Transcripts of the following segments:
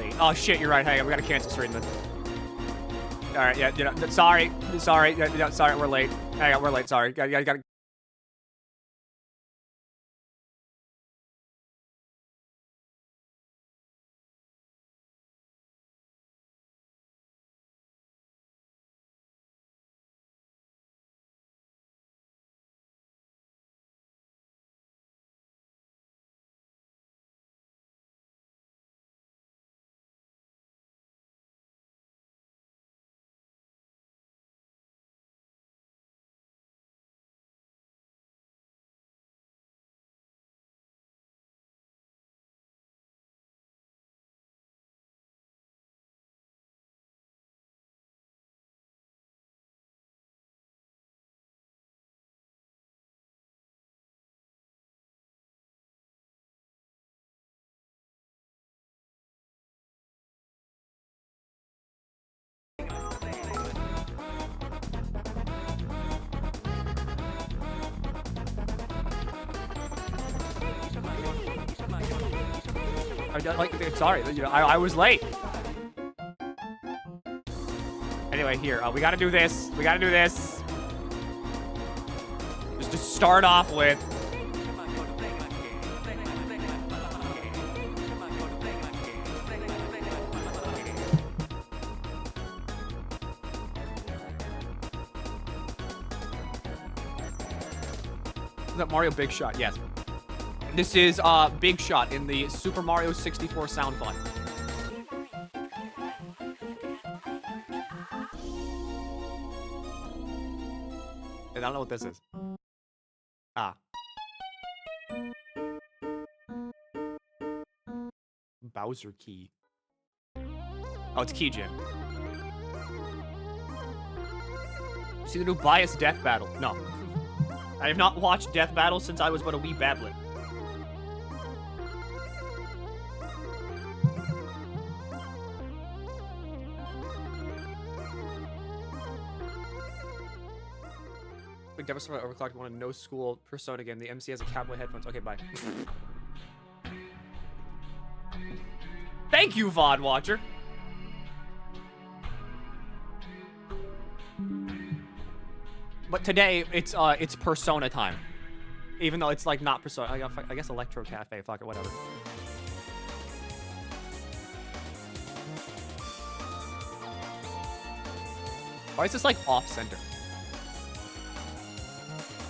late. Oh, shit, you're right. Hang on, we gotta cancel stream then. All right, yeah, you know, sorry, sorry, we're late. Hang on, we're late, sorry. Gotta. Sorry, you know, I was late. Anyway, here, we gotta do this. We gotta do this. Just to start off with. Is that Mario Big Shot? Yes. This is Big Shot in the Super Mario 64 sound file. I don't know what this is. Ah. Bowser Key. Oh, it's Key Jam. See the new Bias Death Battle? No. I have not watched Death Battle since I was but a wee babblet. Devastated overclocked one no school Persona game. The MC has a cowboy headphones. Okay, bye. Thank you, VOD Watcher. But today it's Persona time, even though it's like not Persona. I guess Electro Cafe. Fuck it, whatever. Why is this like off center?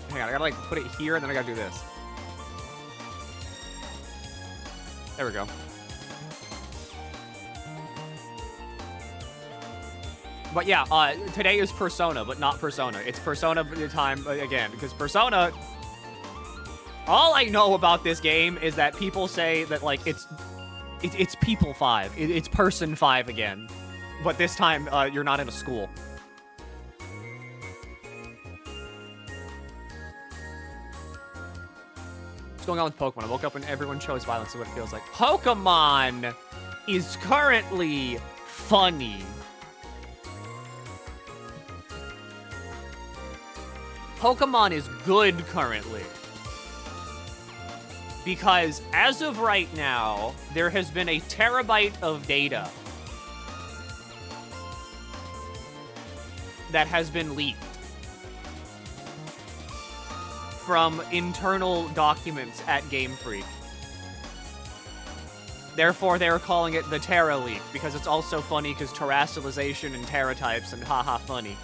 Hang on, I gotta like put it here and then I gotta do this. There we go. But yeah, today is Persona, but not Persona. It's Persona time again, because Persona... All I know about this game is that people say that, like, it's People 5. It's Person 5 again. But this time, you're not in a school. What's going on with Pokemon? I woke up and everyone chose violence. See what it feels like. Pokemon is currently funny. Pokemon is good currently. Because as of right now, there has been a terabyte of data that has been leaked from internal documents at Game Freak. Therefore, they're calling it the Terra leak, because it's also funny because terrestrialization and Terra types and haha funny.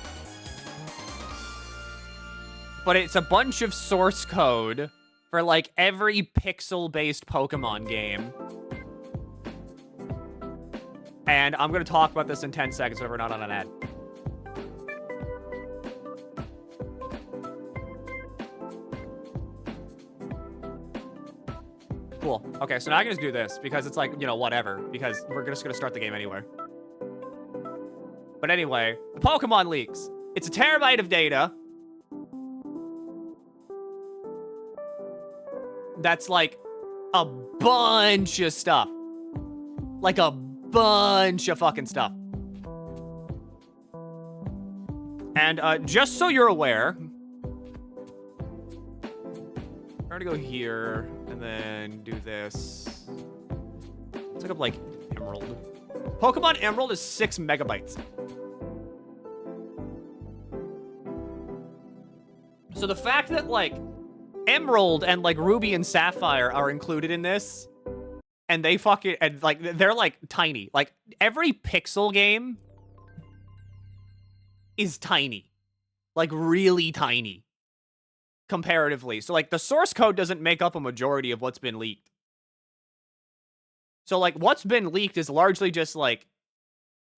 But it's a bunch of source code for, like, every pixel-based Pokemon game. And I'm going to talk about this in 10 seconds when we're not on an ad. Cool. Okay, so now I can just do this, because it's like, you know, whatever. Because we're just going to start the game anyway. But anyway, the Pokemon leaks. It's a terabyte of data. That's like a bunch of stuff. Like a bunch of fucking stuff. And just so you're aware, we're gonna go here and then do this. Let's look up like Emerald. Pokemon Emerald is 6 megabytes. So the fact that, like, Emerald and, like, Ruby and Sapphire are included in this, and they fucking, and, like, they're, like, tiny. Like, every pixel game is tiny. Like, really tiny. Comparatively. So, like, the source code doesn't make up a majority of what's been leaked. So, like, what's been leaked is largely just, like,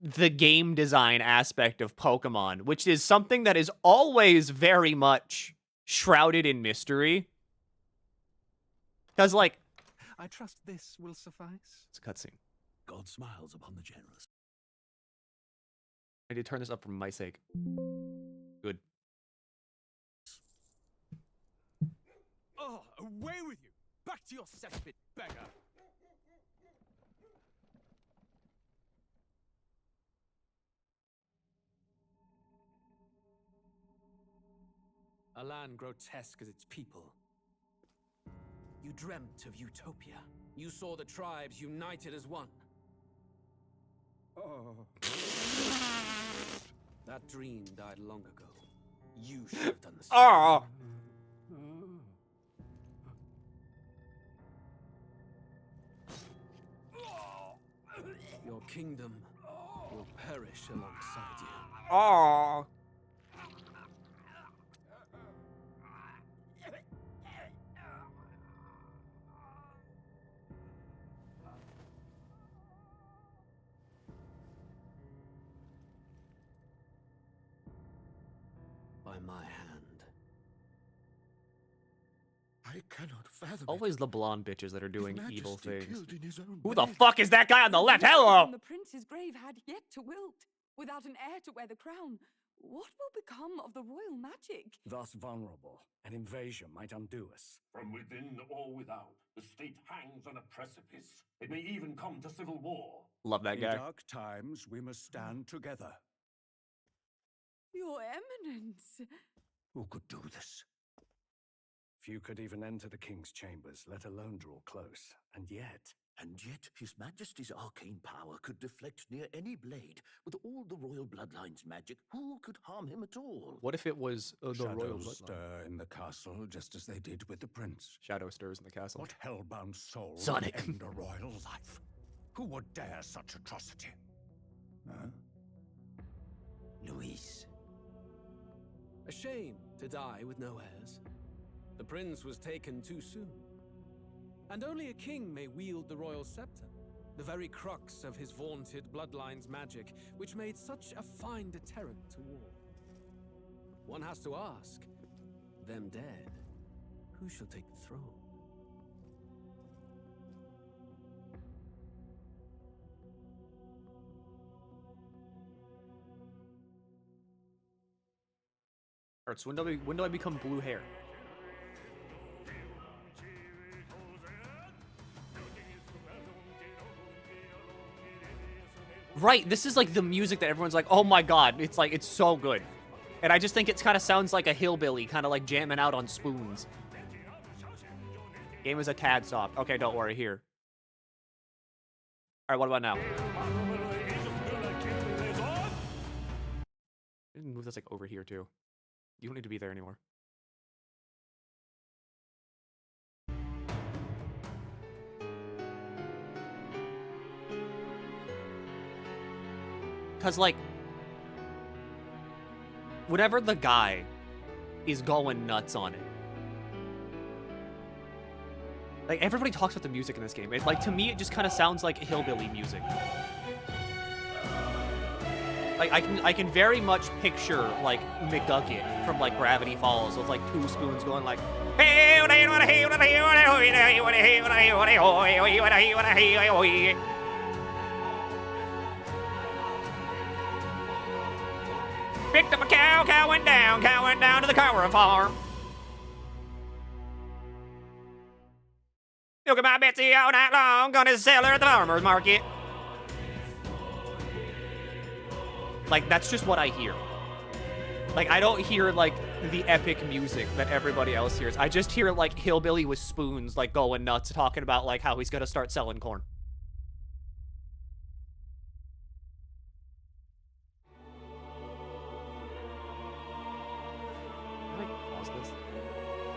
the game design aspect of Pokemon, which is something that is always very much shrouded in mystery. Because, like... I trust this will suffice. It's a cutscene. God smiles upon the generous. I did turn this up for my sake. Good. Oh, away with you! Back to your cesspit, beggar! A land grotesque as its people. You dreamt of utopia. You saw the tribes united as one. Oh. That dream died long ago. You should have done the same. Oh. Your kingdom will perish alongside you. Oh. By my hand. I cannot fathom Always the blonde bitches that are doing His evil Majesty things. killed in his own Who the bed. fuck is that guy on the left? Hello! The prince's grave had yet to wilt. Without an heir to wear the crown, what will become of the royal magic? Thus vulnerable, an invasion might undo us. From within or without, the state hangs on a precipice. It may even come to civil war. Love that In guy. dark times, we must stand together. Your Eminence. Who could do this? Few could even enter the king's chambers, let alone draw close. And yet, His Majesty's arcane power could deflect near any blade. With all the royal bloodline's magic, who could harm him at all? What if it was the royal shadows bloodline? stir in the castle just as they did with the prince. Shadow stirs in the castle. What hellbound soul Sonic. would end a royal life? Who would dare such atrocity? Huh? Luis. A shame to die with no heirs. The prince was taken too soon. And only a king may wield the royal scepter, the very crux of his vaunted bloodline's magic, which made such a fine deterrent to war. One has to ask, them dead, who shall take the throne? Alright, so when do I become blue hair? Right, this is like the music that everyone's like, oh my god, it's like, it's so good. And I just think it kind of sounds like a hillbilly, kind of like jamming out on spoons. Game is a tad soft. Okay, don't worry, here. Alright, what about now? Move this like over here too. You don't need to be there anymore. Because, like, whenever the guy is going nuts on it, like, everybody talks about the music in this game. It, like, to me, it just kind of sounds like hillbilly music. Like, I can very much picture, like, McGucket from, like, Gravity Falls with, like, two spoons going, like, picked up a cow went down to the cow farm. Milking my Betsy all night long, gonna sell her at the farmer's market. Like, that's just what I hear. Like, I don't hear, like, the epic music that everybody else hears. I just hear, like, hillbilly with spoons, like, going nuts, talking about, like, how he's gonna start selling corn.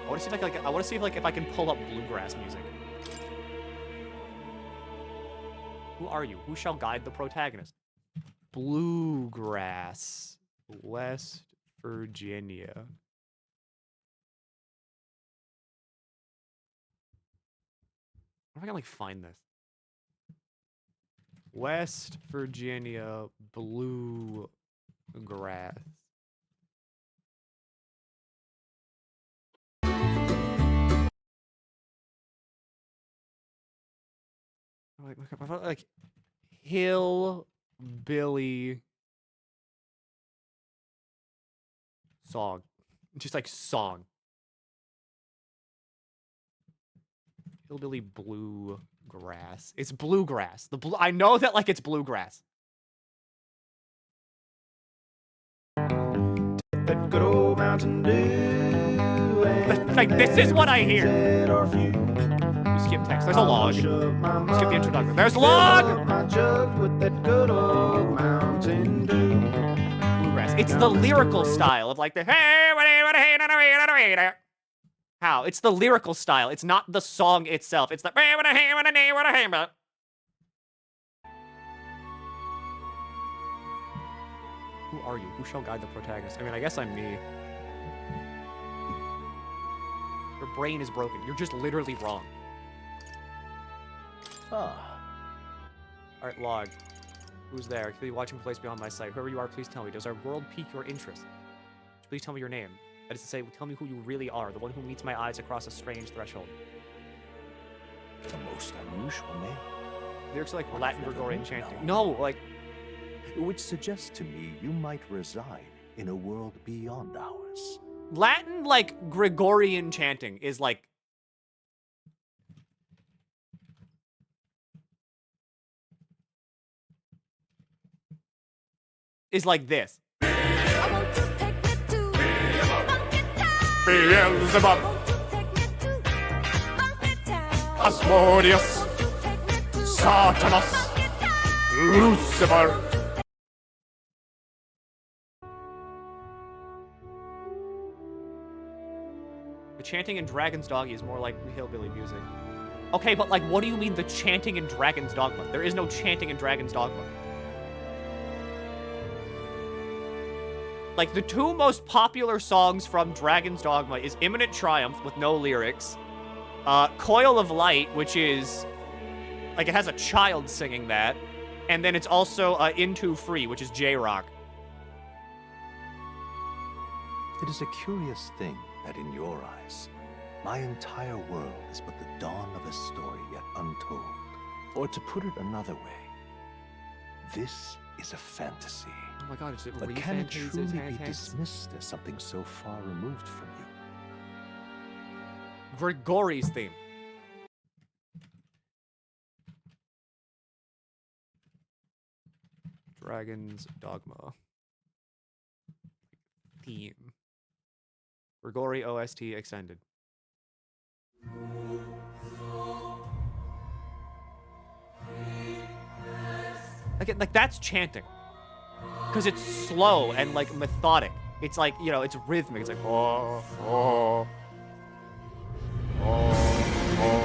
I want to see if I can pull up bluegrass music. Who are you? Who shall guide the protagonist? Bluegrass, West Virginia. I wonder if I can like find this. West Virginia bluegrass. Like hillbilly song, just like song. Hillbilly bluegrass. It's bluegrass. I know that like it's bluegrass. That good old Mountain Dew. Like this is what I hear. You skip text. There's a log. Skip the introduction. There's a log. My jug with that good old Mountain Dew. Bluegrass. It's the lyrical style of like the how? It's the lyrical style. It's not the song itself. It's the Who are you? Who shall guide the protagonist? I mean, I guess I'm me. Your brain is broken. You're just literally wrong. Ah. Alright, log. Who's there? Could be watching place beyond my sight. Whoever you are, please tell me. Does our world pique your interest? Please tell me your name. That is to say, tell me who you really are, the one who meets my eyes across a strange threshold. A most unusual name. Lyrics are like Latin Gregorian chanting. No, like... Which suggests to me you might reside in a world beyond ours. Latin, like, Gregorian chanting is like... is like this. Beelzebub, Asmodeus, Satanas, Lucifer. The chanting in Dragon's Doggy is more like hillbilly music. Okay, but like, what do you mean the chanting in Dragon's Dogma? There is no chanting in Dragon's Dogma. Like, the two most popular songs from Dragon's Dogma is Imminent Triumph, with no lyrics, Coil of Light, which is, like, it has a child singing that, and then it's also Into Free, which is J-Rock. It is a curious thing that in your eyes, my entire world is but the dawn of a story yet untold. Or to put it another way, this is a fantasy. Oh my god, it's But can it truly be dismissed as something so far removed from you? Grigori's theme. Dragon's Dogma. Theme. Grigori OST extended. Again, like, that's chanting. Because it's slow and, like, methodic. It's like, you know, it's rhythmic. It's like, oh, oh, oh, oh.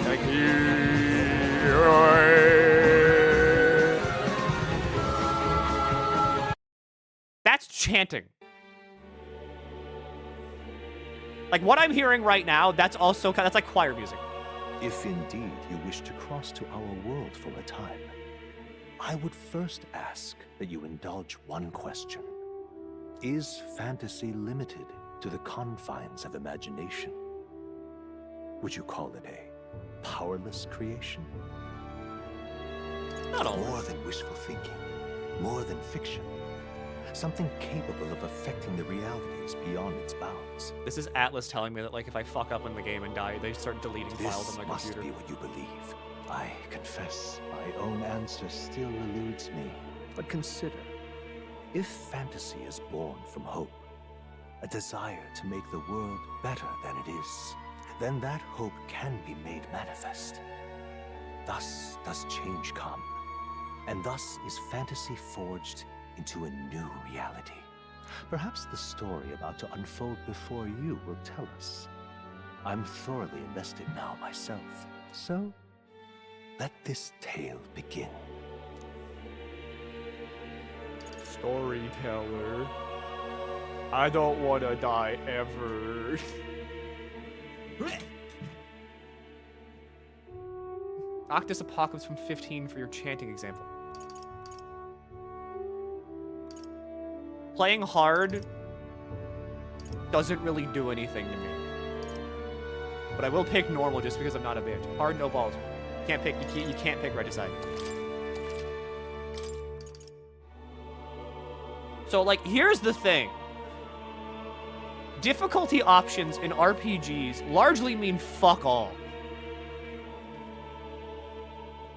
Like, that's chanting. Like, what I'm hearing right now, that's also, that's like choir music. If indeed you wish to cross to our world for a time, I would first ask that you indulge one question. Is fantasy limited to the confines of imagination? Would you call it a powerless creation? Not always. More than wishful thinking, more than fiction. Something capable of affecting the realities beyond its bounds. This is Atlas telling me that, like, if I fuck up in the game and die, they start deleting files on my This computer. must be what you believe. I confess, my own answer still eludes me. But consider, if fantasy is born from hope, a desire to make the world better than it is, then that hope can be made manifest. Thus does change come, and thus is fantasy forged into a new reality. Perhaps the story about to unfold before you will tell us. I'm thoroughly invested now myself, so let this tale begin. Storyteller. I don't want to die ever. Octus Apocalypse from 15 for your chanting example. Playing hard doesn't really do anything to me. But I will pick normal just because I'm not a bitch. Hard, no balls. You can't pick Regicide. So, like, here's the thing. Difficulty options in RPGs largely mean fuck all.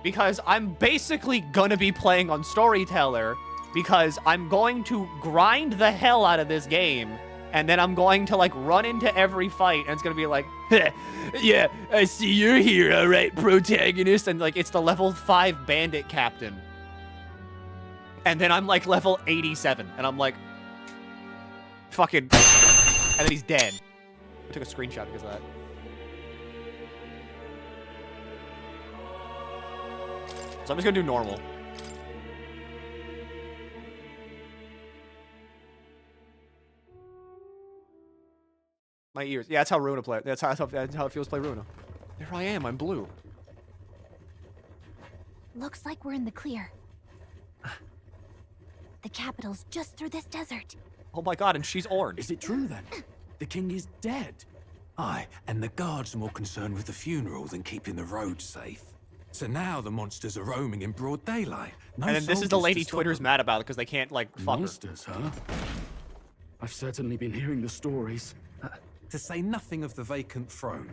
Because I'm basically gonna be playing on Storyteller because I'm going to grind the hell out of this game and then I'm going to, like, run into every fight and it's gonna be like, yeah, I see you're here, alright, protagonist, and, like, it's the level 5 bandit captain. And then I'm, like, level 87, and I'm like, fucking, and then he's dead. I took a screenshot because of that. So I'm just gonna do normal. My ears. Yeah, that's how Runa play. That's how it feels to play Runa. There I am. I'm blue. Looks like we're in the clear. The capital's just through this desert. Oh my god, and she's orange. Is it true then? The king is dead. Aye, and the guards are more concerned with the funeral than keeping the roads safe. So now the monsters are roaming in broad daylight. No And then this is the soldiers lady to stop Twitter's them. mad about it because they can't, like, fuck her. Monsters, huh? I've certainly been hearing the stories. To say nothing of the vacant throne.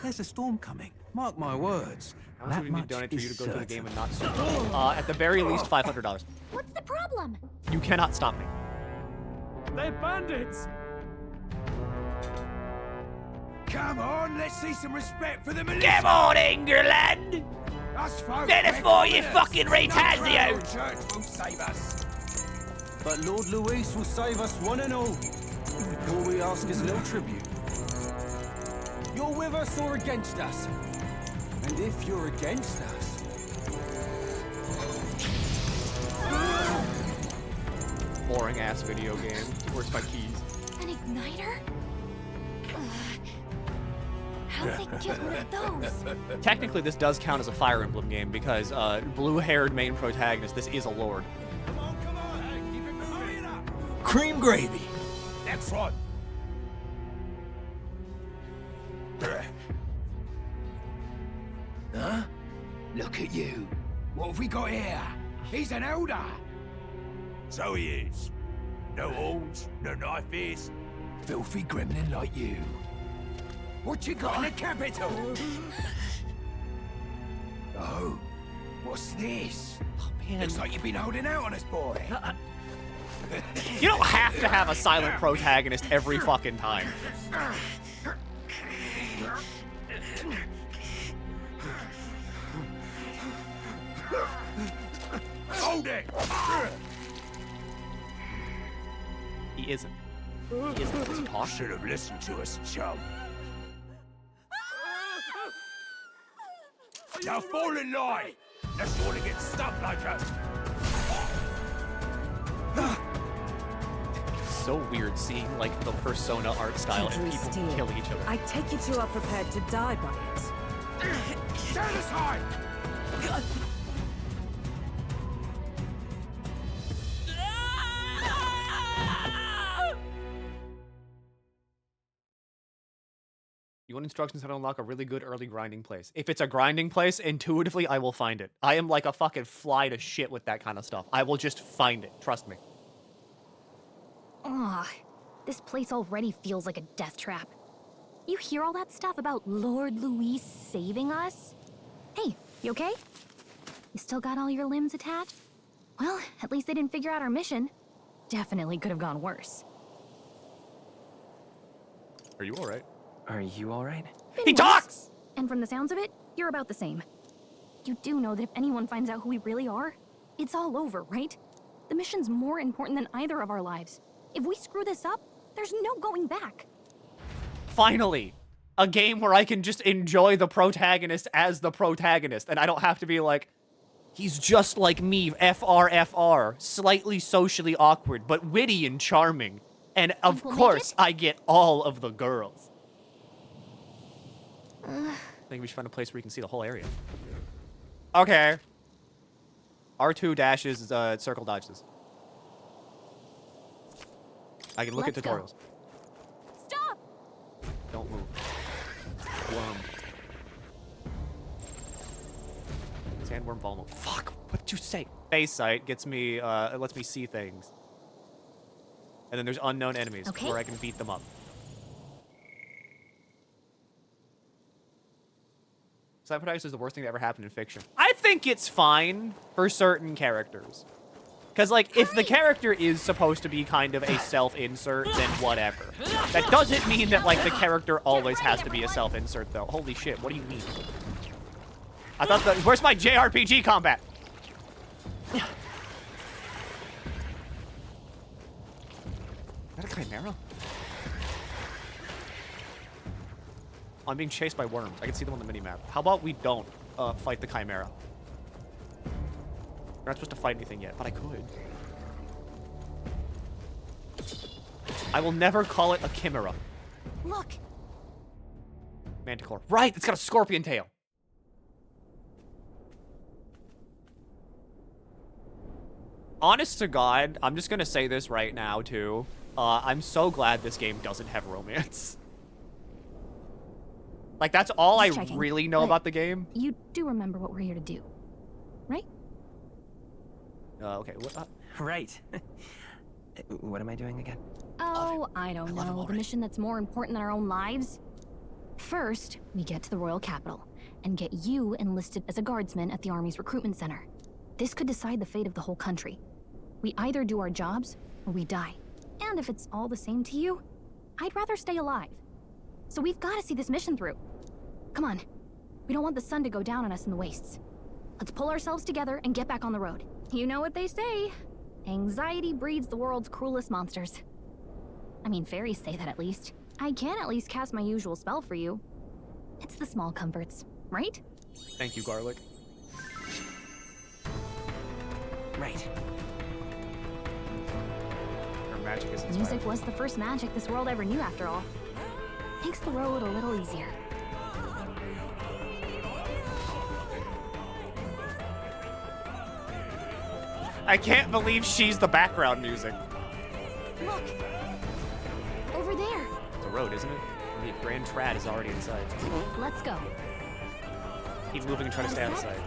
There's a storm coming. Mark my words. How much That would we need much to donate for you to is go through the certain. game and not stop? At the very least, $500. What's the problem? You cannot stop me. They're bandits! Come on, let's see some respect for the militia. Come on, England! Us folk Let us reckon for you with us. fucking No ReFantazio! crown or church won't save us. But Lord Luis will save us one and all. All we ask is no tribute. You're with us or against us? And if you're against us... Boring ass video game. Where's my keys? An igniter? How'd they get rid of those? Technically, this does count as a Fire Emblem game because blue-haired main protagonist, this is a lord. Come on, hey, keep it moving up. Cream gravy! That's right. Huh? Look at you. What have we got here? He's an elder. So he is. No horns, no knife ears. Filthy gremlin like you. What you got in the capital? Oh, what's this? Oh, man. Looks like you've been holding out on us, boy. You don't have to have a silent protagonist every fucking time. Hold it! He isn't. He isn't. Does he talk? Should have listened to us, chum. Now fall in line! Unless you want to get stuck like us. So weird seeing, like, the Persona art style and people killing each other. I take it you are prepared to die by it. Stand aside! You want instructions how to unlock a really good early grinding place. If it's a grinding place, intuitively, I will find it. I am like a fucking fly to shit with that kind of stuff. I will just find it. Trust me. Ugh, this place already feels like a death trap. You hear all that stuff about Lord Luis saving us? Hey, you okay? You still got all your limbs attached? Well, at least they didn't figure out our mission. Definitely could have gone worse. Are you alright? Are you alright? He talks! And from the sounds of it, you're about the same. You do know that if anyone finds out who we really are, it's all over, right? The mission's more important than either of our lives. If we screw this up, there's no going back. Finally, a game where I can just enjoy the protagonist as the protagonist, and I don't have to be like, he's just like me, FR, slightly socially awkward, but witty and charming. And of course, I get all of the girls. I think we should find a place where you can see the whole area. Okay. R2 dashes, circle dodges. I can look at tutorials. Stop! Don't move. Worm. Sandworm vulnerable. Fuck, what did you say? Face sight gets me, it lets me see things. And then there's unknown enemies where I can beat them up. Side protagonist is the worst thing that ever happened in fiction. I think it's fine for certain characters. Because, like, if the character is supposed to be kind of a self-insert, then whatever. That doesn't mean that, like, the character always has to be a self-insert, though. Holy shit, what do you mean? I thought that— where's my JRPG combat? Is that a chimera? Oh, I'm being chased by worms. I can see them on the minimap. How about we don't fight the chimera? We're not supposed to fight anything yet, but I could. I will never call it a chimera. Look. Manticore. Right, it's got a scorpion tail. Honest to God, I'm just gonna say this right now, too. I'm so glad this game doesn't have romance. Like, that's all I really know about the game. You do remember what we're here to do, right? Okay. Right. What am I doing again? Oh, I don't know. The mission that's more important than our own lives? First, we get to the royal capital and get you enlisted as a guardsman at the army's recruitment center. This could decide the fate of the whole country. We either do our jobs or we die. And if it's all the same to you, I'd rather stay alive. So we've got to see this mission through. Come on. We don't want the sun to go down on us in the wastes. Let's pull ourselves together and get back on the road. You know what they say. Anxiety breeds the world's cruelest monsters. I mean, fairies say that at least. I can at least cast my usual spell for you. It's the small comforts, right? Thank you, Garlic. Right. Her magic is inspired. Music was the first magic this world ever knew, after all. Makes the road a little easier. I can't believe she's the background music. Look! Over there! It's a road, isn't it? The Grand Trad is already inside. Let's go. Keep moving and try to stay outside.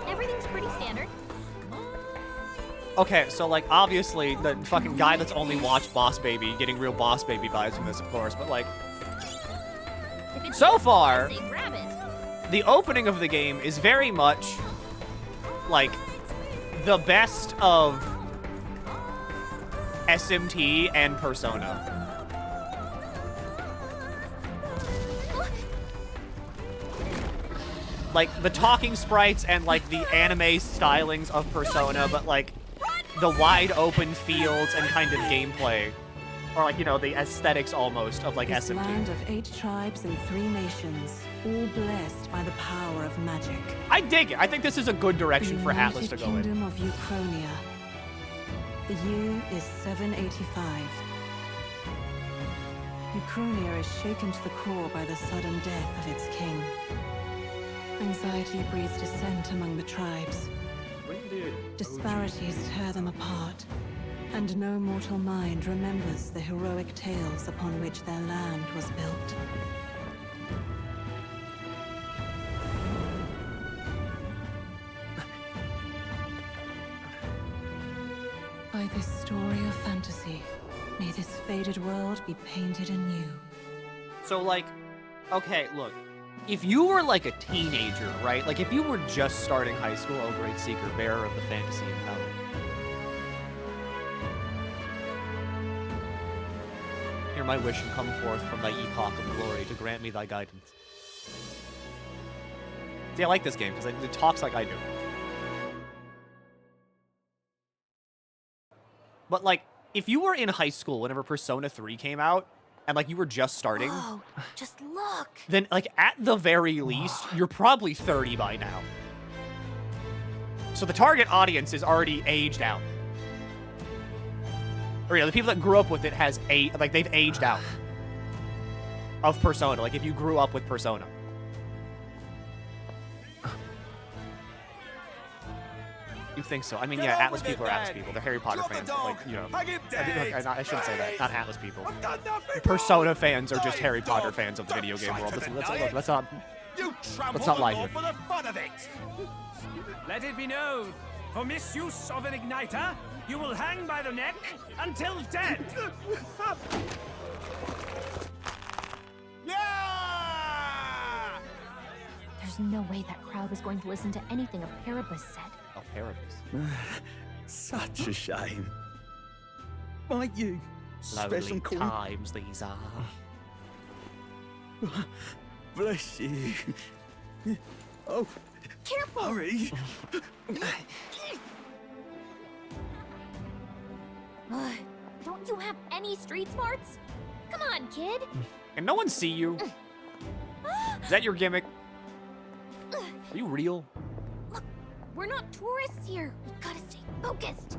Everything's pretty standard. Okay, so, like, obviously, the fucking guy that's only watched Boss Baby getting real Boss Baby vibes from this, of course, but, like, so far, the opening of the game is very much, like, the best of SMT and Persona. Like, the talking sprites and, like, the anime stylings of Persona, but, like, the wide open fields and kind of gameplay. Or, like, you know, the aesthetics almost of, like, This SMT. land of 8 tribes and 3 nations, all blessed by the power of magic. I dig it. I think this is a good direction for United Atlas to go Kingdom in. of Uchronia. The year is 785. Uchronia is shaken to the core by the sudden death of its king. Anxiety breeds dissent among the tribes. Disparities tear them apart, and no mortal mind remembers the heroic tales upon which their land was built. By this story of fantasy, may this faded world be painted anew. So, like, okay, look. If you were, like, a teenager, right? Like, if you were just starting high school, oh, great seeker, bearer of the fantasy and power. Hear my wish and come forth from thy epoch of glory to grant me thy guidance. See, I like this game, because it talks like I do. But, like, if you were in high school whenever Persona 3 came out, and, like, you were just starting... Oh, just look! Then, like, at the very least, you're probably 30 by now. So the target audience is already aged out. Or, yeah, the people that grew up with it they've aged out. Of Persona. Like, if you grew up with Persona. You think so? I mean, yeah, Atlas people are Atlas people. They're Harry Potter fans. Like, you know. I shouldn't say that. Not Atlas people. Persona fans are just Harry Potter fans of the video game world. Let's not lie here. Let it be known, for misuse of an igniter, you will hang by the neck until dead. Yeah! There's no way that crowd was going to listen to anything a Paribus said. A Paribus? Such a shame. Might you spare Lovely some coin? times these are. Bless you. Oh, careful! Hurry. Don't you have any street smarts? Come on, kid. Can no one see you? Is that your gimmick? Are you real? Look, we're not tourists here. We gotta stay focused.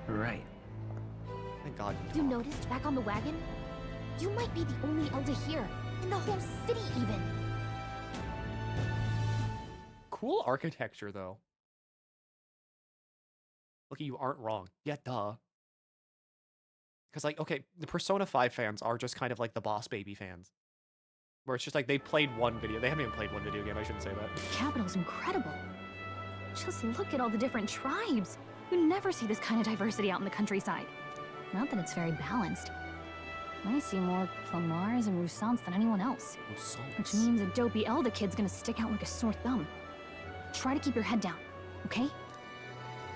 Right. Thank God. You noticed back on the wagon? You might be the only Elder here, in the whole city even. Cool architecture, though. Look, you aren't wrong. Yeah, duh. Because, like, okay, the Persona 5 fans are just kind of like the Boss Baby fans. Where it's just like, they played one video. They haven't even played one video game, I shouldn't say that. The capital's incredible. Just look at all the different tribes. You never see this kind of diversity out in the countryside. Not that it's very balanced. I see more Clamars and Roussants than anyone else. Which means a dopey Elder kid's gonna stick out like a sore thumb. Try to keep your head down, okay?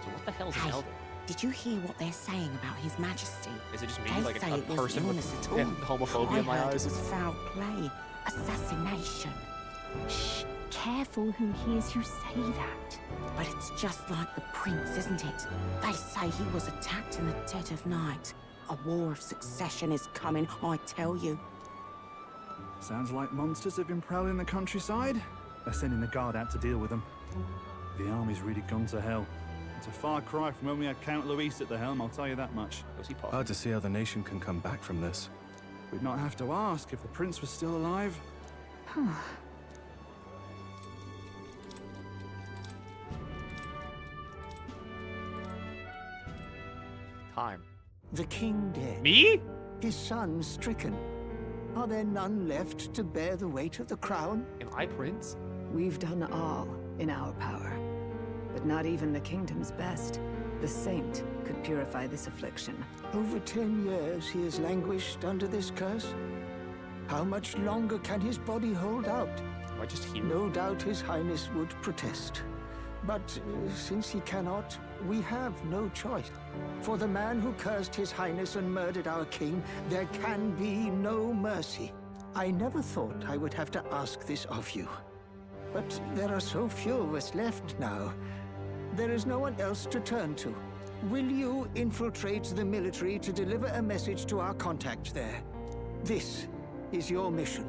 So what the hell's an Elder? Did you hear what they're saying about His Majesty? Is it just me, They like say a it wasn't person illness with at all. homophobia in my I heard eyes? It was foul play, assassination. Shh, careful who hears you say that. But it's just like the prince, isn't it? They say he was attacked in the dead of night. A war of succession is coming, I tell you. Sounds like monsters have been prowling the countryside. They're sending the guard out to deal with them. The army's really gone to hell. It's a far cry from when we had Count Luis at the helm, I'll tell you that much. Hard to see how the nation can come back from this. We'd not have to ask if the prince was still alive. Time. The king dead. Me? His son stricken. Are there none left to bear the weight of the crown? Am I prince? We've done all in our power. But not even the kingdom's best. The saint could purify this affliction. Over 10 years he has languished under this curse. How much longer can his body hold out? Am I just here? No doubt his highness would protest. But since he cannot, we have no choice. For the man who cursed his highness and murdered our king, there can be no mercy. I never thought I would have to ask this of you. But there are so few of us left now. There is no one else to turn to. Will you infiltrate the military to deliver a message to our contact there? This is your mission.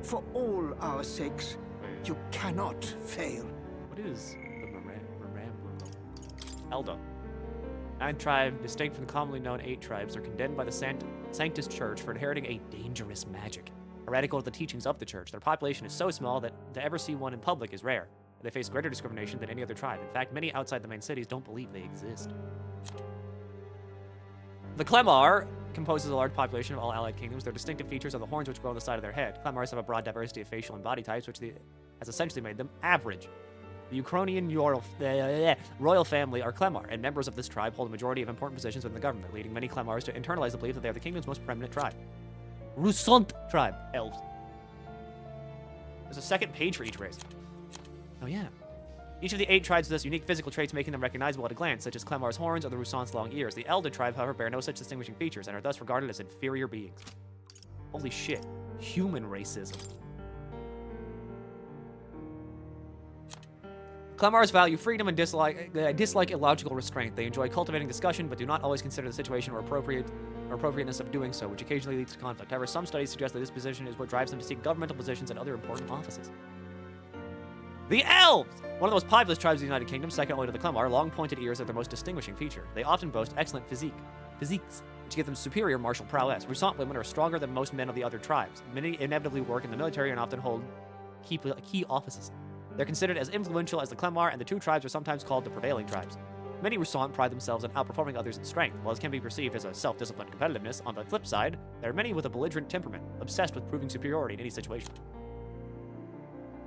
For all our sakes, you cannot fail. What is the Elder? 9 tribes, distinct from the commonly known 8 tribes, are condemned by the Sanctus Church for inheriting a dangerous magic. Heretical to the teachings of the church, their population is so small that to ever see one in public is rare. They face greater discrimination than any other tribe. In fact, many outside the main cities don't believe they exist. The Clemar composes a large population of all allied kingdoms. Their distinctive features are the horns which grow on the side of their head. Clemars have a broad diversity of facial and body types, which has essentially made them average. The Ukrainian royal family are Clemar, and members of this tribe hold a majority of important positions within the government, leading many Clemars to internalize the belief that they are the kingdom's most preeminent tribe. Roussant tribe, elves. There's a second page for each race. Oh yeah. Each of the 8 tribes possess unique physical traits making them recognizable at a glance, such as Clemar's horns or the Roussant's long ears. The Elder tribe, however, bear no such distinguishing features and are thus regarded as inferior beings. Holy shit. Human racism. Clemars value freedom and dislike illogical restraint. They enjoy cultivating discussion, but do not always consider the situation or appropriateness of doing so, which occasionally leads to conflict. However, some studies suggest that this position is what drives them to seek governmental positions and other important offices. The Elves! One of the most populous tribes of the United Kingdom, second only to the Clemar, long pointed ears are their most distinguishing feature. They often boast excellent physiques, which give them superior martial prowess. Rusant women are stronger than most men of the other tribes. Many inevitably work in the military and often hold key offices. They're considered as influential as the Clemar, and the two tribes are sometimes called the prevailing tribes. Many Rusant pride themselves on outperforming others in strength. While this can be perceived as a self-disciplined competitiveness, on the flip side, there are many with a belligerent temperament, obsessed with proving superiority in any situation.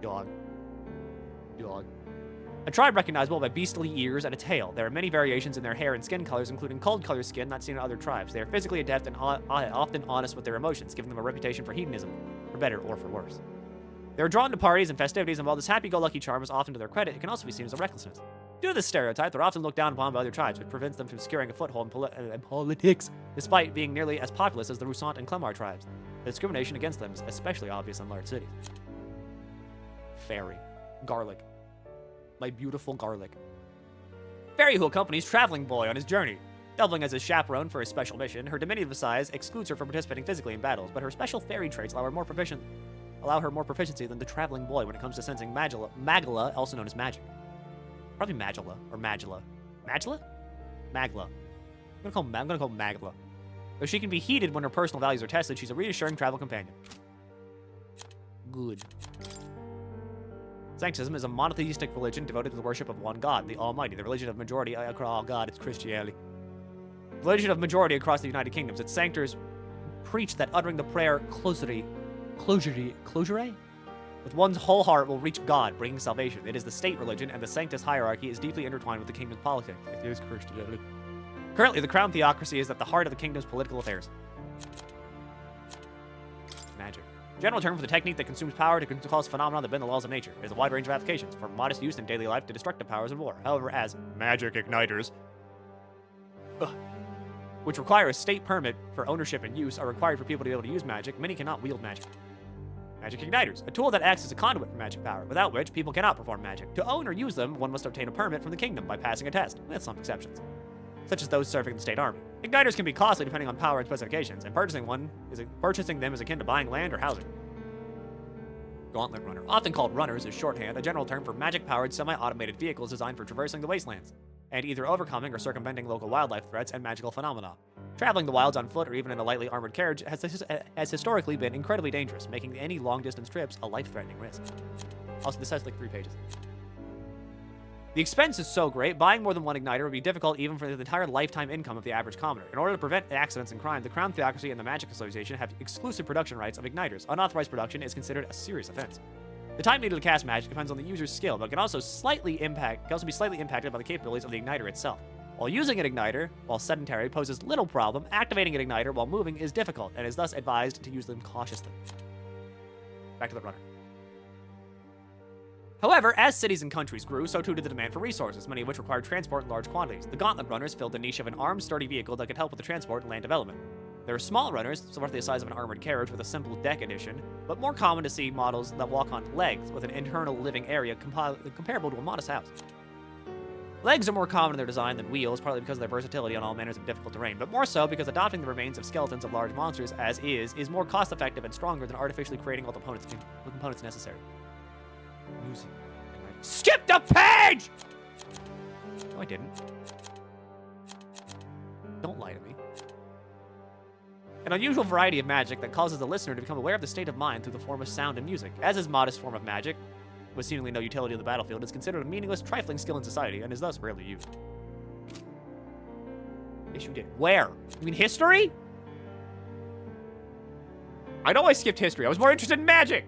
Dog. A tribe recognizable by beastly ears and a tail. There are many variations in their hair and skin colors, including cold-colored skin not seen in other tribes. They are physically adept and often honest with their emotions, giving them a reputation for hedonism, for better or for worse. They are drawn to parties and festivities, and while this happy-go-lucky charm is often to their credit, it can also be seen as a recklessness. Due to this stereotype, they're often looked down upon by other tribes, which prevents them from securing a foothold in politics, despite being nearly as populous as the Rusant and Clemar tribes. The discrimination against them is especially obvious in large cities. Fairy. Garlic. My beautiful garlic. Fairy who accompanies Traveling Boy on his journey. Doubling as his chaperone for his special mission, her diminutive size excludes her from participating physically in battles, but her special fairy traits allow her more proficiency than the Traveling Boy when it comes to sensing magilla, also known as magic. Probably Magilla or Magilla. Magilla? Magla. I'm gonna call Magla. Though she can be heated when her personal values are tested, she's a reassuring travel companion. Good. Sanctism is a monotheistic religion devoted to the worship of one God, the Almighty. The religion of majority, oh God, it's Christianity. The religion of majority across the United Kingdoms. Its sanctors preach that uttering the prayer closure, with one's whole heart will reach God, bringing salvation. It is the state religion, and the Sanctus hierarchy is deeply intertwined with the kingdom's politics. It is Christianity. Currently, the crown theocracy is at the heart of the kingdom's political affairs. Magic. General term for the technique that consumes power to cause phenomena that bend the laws of nature. It has a wide range of applications, from modest use in daily life to destructive powers in war. However, as magic igniters, which require a state permit for ownership and use, are required for people to be able to use magic, many cannot wield magic. Magic igniters, a tool that acts as a conduit for magic power, without which people cannot perform magic. To own or use them, one must obtain a permit from the kingdom by passing a test, with some exceptions, such as those serving in the state army. Igniters can be costly depending on power and specifications, and purchasing them is akin to buying land or housing. Gauntlet runner, often called runners as shorthand, a general term for magic-powered semi-automated vehicles designed for traversing the wastelands, and either overcoming or circumventing local wildlife threats and magical phenomena. Traveling the wilds on foot or even in a lightly armored carriage has historically been incredibly dangerous, making any long-distance trips a life-threatening risk. Also, this has like 3 pages. The expense is so great, buying more than one igniter would be difficult even for the entire lifetime income of the average commoner. In order to prevent accidents and crime, the Crown Theocracy and the Magic Association have exclusive production rights of igniters. Unauthorized production is considered a serious offense. The time needed to cast magic depends on the user's skill, but can also be slightly impacted by the capabilities of the igniter itself. While using an igniter, while sedentary, poses little problem, activating an igniter while moving is difficult, and is thus advised to use them cautiously. Back to the runner. However, as cities and countries grew, so too did the demand for resources, many of which required transport in large quantities. The Gauntlet Runners filled the niche of an armed, sturdy vehicle that could help with the transport and land development. There are small runners, so roughly the size of an armored carriage with a simple deck addition, but more common to see models that walk on legs with an internal living area comparable to a modest house. Legs are more common in their design than wheels, partly because of their versatility on all manners of difficult terrain, but more so because adopting the remains of skeletons of large monsters as is more cost-effective and stronger than artificially creating all the components necessary. Music. Skip the page! No, I didn't. Don't lie to me. An unusual variety of magic that causes the listener to become aware of the state of mind through the form of sound and music. As is modest form of magic, with seemingly no utility on the battlefield, is considered a meaningless, trifling skill in society, and is thus rarely used. Yes, you did. Where? You mean history? I know I skipped history. I was more interested in magic!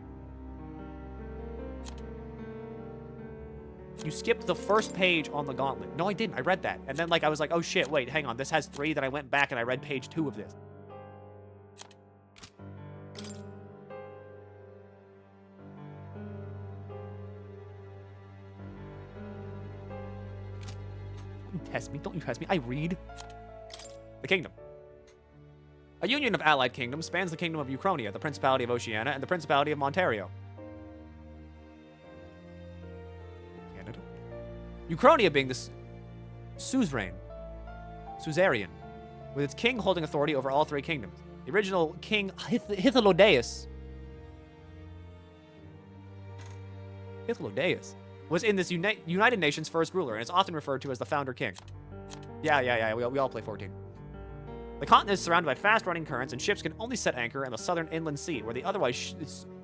You skipped the first page on the gauntlet. No, I didn't. I read that. And then, I was like, oh shit, wait, hang on. This has 3. Then I went back and I read page 2 of this. Don't you test me. Don't you test me. I read. The kingdom. A union of allied kingdoms spans the kingdom of Uchronia, the Principality of Oceania, and the Principality of Montario. Uchronia being the suzerain, with its king holding authority over all three kingdoms. The original king Hythlodaeus was in this United Nations first ruler, and is often referred to as the founder king. Yeah, we all play 14. The continent is surrounded by fast-running currents, and ships can only set anchor in the southern inland sea, where the otherwise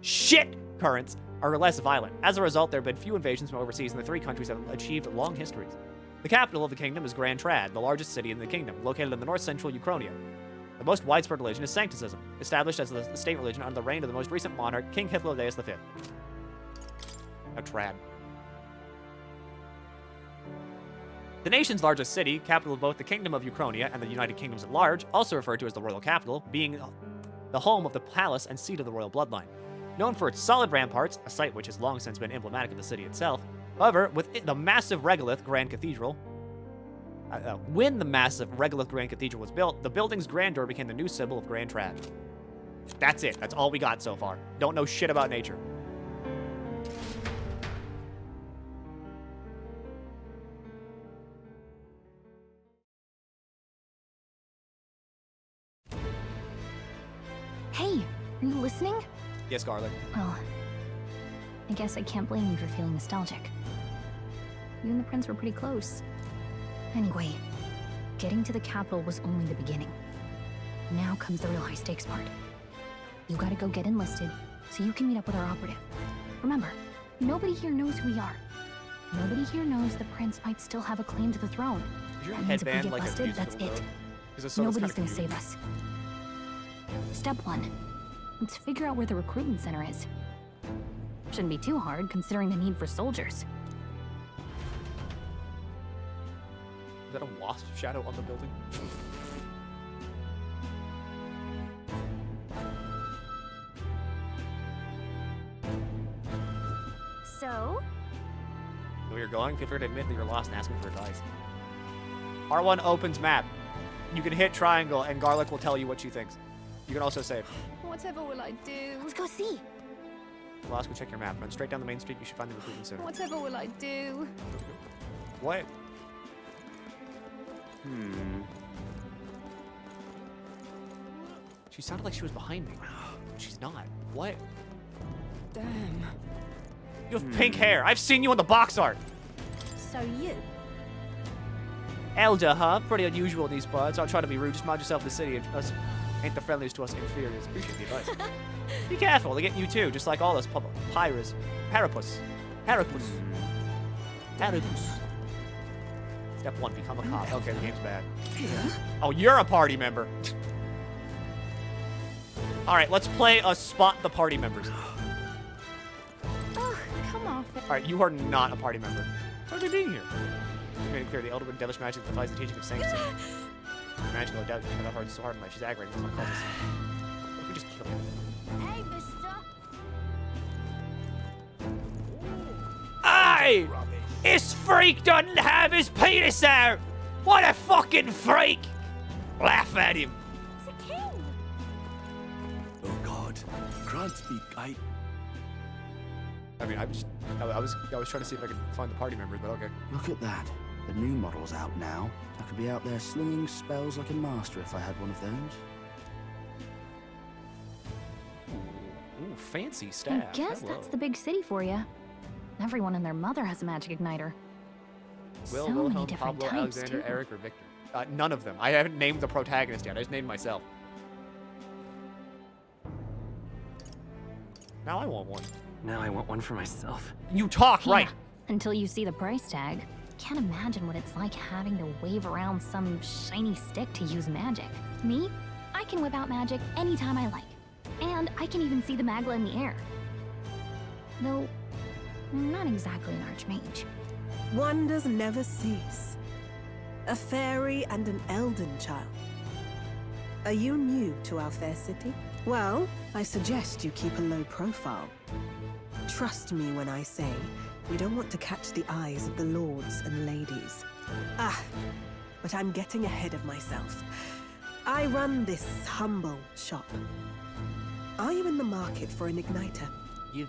shit currents are less violent. As a result, there have been few invasions from overseas, and the three countries have achieved long histories. The capital of the kingdom is Grand Trad, the largest city in the kingdom, located in the north-central Uchronia. The most widespread religion is Sancticism, established as the state religion under the reign of the most recent monarch, King Hythlodaeus V. Now, Trad. The nation's largest city, capital of both the Kingdom of Uchronia and the United Kingdoms at large, also referred to as the royal capital, being the home of the palace and seat of the royal bloodline. Known for its solid ramparts, a site which has long since been emblematic of the city itself. However, with the massive regolith Grand Cathedral, when the massive regolith Grand Cathedral was built, the building's grandeur became the new symbol of Grand Trad. That's it. That's all we got so far. Don't know shit about nature. Hey, are you listening? Yes, Garlic. Well, I guess I can't blame you for feeling nostalgic. You and the prince were pretty close. Anyway, getting to the capital was only the beginning. Now comes the real high-stakes part. You gotta go get enlisted, so you can meet up with our operative. Remember, nobody here knows who we are. Nobody here knows the prince might still have a claim to the throne. Is your That means if we headband get like a busted, that's musical it. note? 'Cause it sounds Nobody's kinda gonna save us. Step 1. Let's figure out where the recruitment center is. Shouldn't be too hard, considering the need for soldiers. Is that a wasp shadow on the building? So? Where you're going, feel free to admit that you're lost and ask me for advice. R1 opens map. You can hit triangle and Garlic will tell you what she thinks. You can also save. Whatever will I do? Let's go see. Well, ask, go check your map. Run straight down the main street. You should find the recruitment center. Whatever will I do? What? She sounded like she was behind me. She's not. What? Damn. You have pink hair. I've seen you on the box art. So you? Elder, huh? Pretty unusual in these parts. I'll try to be rude. Just mind yourself in the city. Us ain't the friendliest to us inferiors. Appreciate the advice. Be careful. They get you too, just like all us Pyrus. Parapus. Step 1, become a cop. Okay, the game's bad. Oh, you're a party member. Alright, let's play a spot the party members. Oh, come off it. Alright, you are not a party member. Why are they being here? You made it clear the elder with devilish magic defies the teaching of sanctity. Magical doubt you cannot hard so hard in life. She's aggravating. What if we just kill her? Hey, mister. Aye! This freak doesn't have his penis out! What a fucking freak! Laugh at him. It's a king. Oh God, grant me guidance. I mean, I was trying to see if I could find the party members, but okay. Look at that. The new model's out now. I could be out there slinging spells like a master if I had one of those. Ooh, fancy staff. I guess Hello. that's the big city for you. Everyone and their mother has a magic igniter. Will, So many Wilhelm, different Pablo, types, Alexander, too. Eric, or Victor. None of them. I haven't named the protagonist yet. I just named myself. Now I want one. Now I want one for myself. You talk, Yeah, right? until you see the price tag. Can't imagine what it's like having to wave around some shiny stick to use magic. Me? I can whip out magic anytime I like. And I can even see the magla in the air. Though, I'm not exactly an archmage. Wonders never cease. A fairy and an elden child. Are you new to our fair city? Well, I suggest you keep a low profile. Trust me when I say we don't want to catch the eyes of the lords and ladies. But I'm getting ahead of myself. I run this humble shop. Are you in the market for an igniter?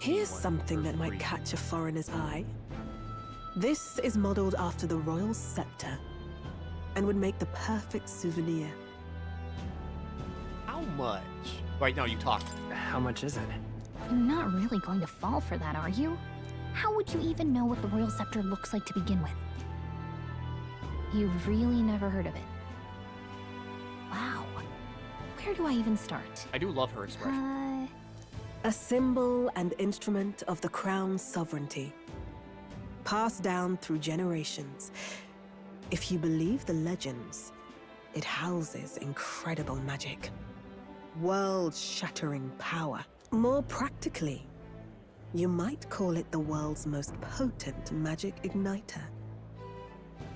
Here's something that might catch a foreigner's eye. This is modeled after the royal scepter and would make the perfect souvenir. How much? Wait, no, you talked. How much is it? You're not really going to fall for that, are you? How would you even know what the royal scepter looks like to begin with? You've really never heard of it. Wow. Where do I even start? I do love her expression. A symbol and instrument of the crown's sovereignty, passed down through generations. If you believe the legends, it houses incredible magic, world-shattering power. More practically, you might call it the world's most potent magic igniter.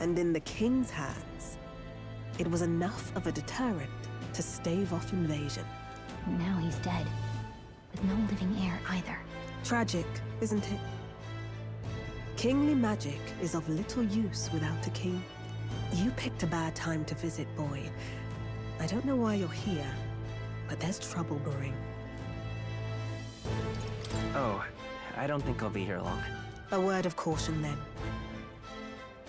And in the king's hands, it was enough of a deterrent to stave off invasion. Now he's dead, with no living heir either. Tragic, isn't it? Kingly magic is of little use without a king. You picked a bad time to visit, boy. I don't know why you're here, but there's trouble brewing. Oh, I don't think I'll be here long. A word of caution, then.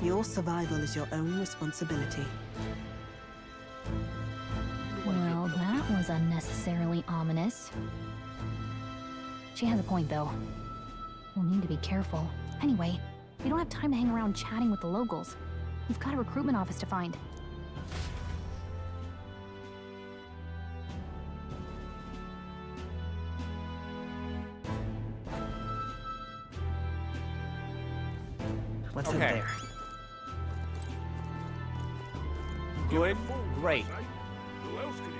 Your survival is your own responsibility. Well, that was unnecessarily ominous. She has a point, though. We'll need to be careful. Anyway, we don't have time to hang around chatting with the locals. We've got a recruitment office to find. What's in there? Good. Great. Who else can it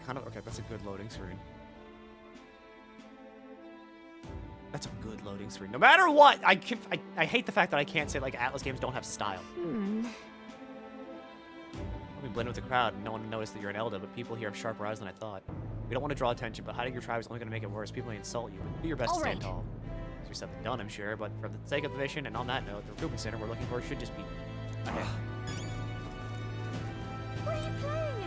be? Okay, okay, that's a good loading screen. That's a good loading screen. No matter what, I hate the fact that I can't say, like, Atlas games don't have style. I'll be blending with the crowd and no one will notice that you're an Elder, but people here have sharper eyes than I thought. We don't want to draw attention, but hiding your tribe is only going to make it worse. People may insult you, but do your best to stand tall. Easier said than done, I'm sure, but for the sake of the mission, and on that note, the recruitment center we're looking for should just be ahead. What are you playing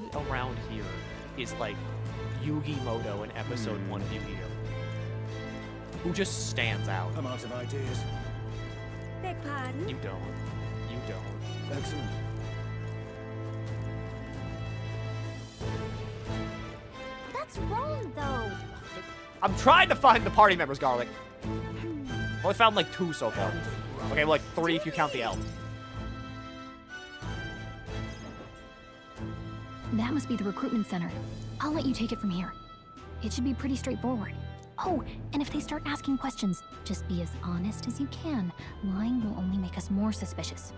at? Who around here is like Yugi Moto in episode 1 of Yu-Gi-Oh? Who just stands out? I'm out of ideas. Beg pardon? You don't. You don't. Excellent. That's wrong, though. I'm trying to find the party members, Garlic. Only found like 2 so far. Okay, well, like 3 if you count the elf. That must be the recruitment center. I'll let you take it from here. It should be pretty straightforward. Oh, and if they start asking questions, just be as honest as you can. Lying will only make us more suspicious.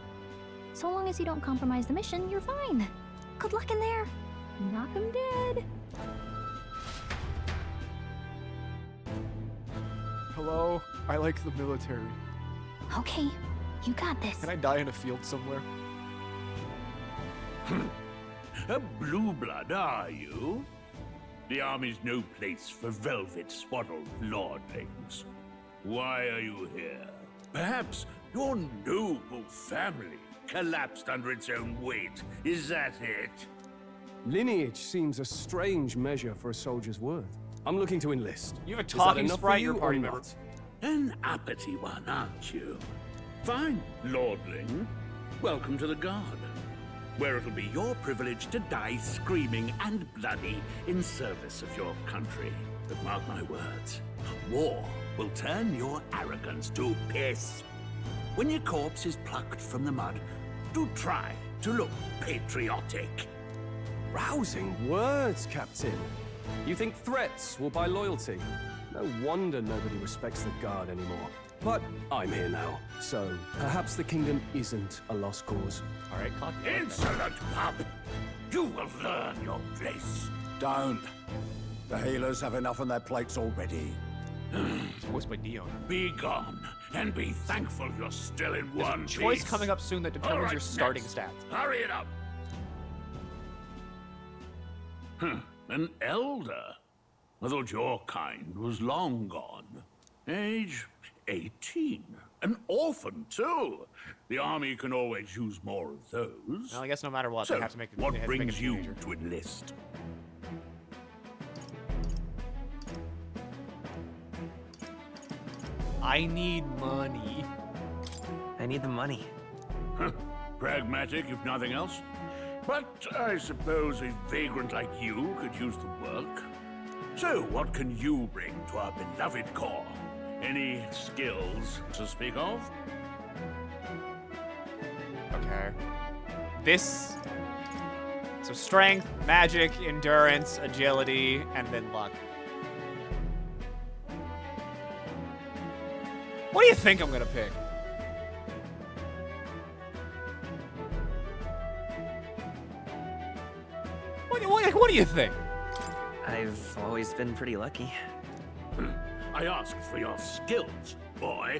So long as you don't compromise the mission, you're fine. Good luck in there. Knock 'em dead. Hello, I like the military. Okay, you got this. Can I die in a field somewhere? A blue blood, are you? The army's no place for velvet-swaddled lordlings. Why are you here? Perhaps your noble family collapsed under its own weight. Is that it? Lineage seems a strange measure for a soldier's worth. I'm looking to enlist. You have a Is that talking enough for sprite, you your party or member. not? An uppity one, aren't you? Fine, lordling. Welcome to the Guard, where it'll be your privilege to die screaming and bloody in service of your country. But mark my words, war will turn your arrogance to piss. When your corpse is plucked from the mud, do try to look patriotic. Rousing words, Captain. You think threats will buy loyalty? No wonder nobody respects the Guard anymore. But I'm here now, so perhaps the kingdom isn't a lost cause. All right, clock. Insolent pup! You will learn your place. Don't. The healers have enough on their plates already. Voiced by Dion. Be gone, and be thankful you're still in There's one a choice piece. coming up soon that determines All right, your starting next. stats. Hurry it up. An elder? I thought your kind was long gone. Age 18. An orphan, too. The army can always use more of those. Well, I guess no matter what, So, they have to make it. what they have to make brings a you teenager. to enlist? I need money. I need the money. Pragmatic, if nothing else. But I suppose a vagrant like you could use the work. So, what can you bring to our beloved core? Any skills to speak of? Okay. This... So strength, magic, endurance, agility, and then luck. What do you think I'm gonna pick? What do you think? I've always been pretty lucky. I asked for your skills, boy.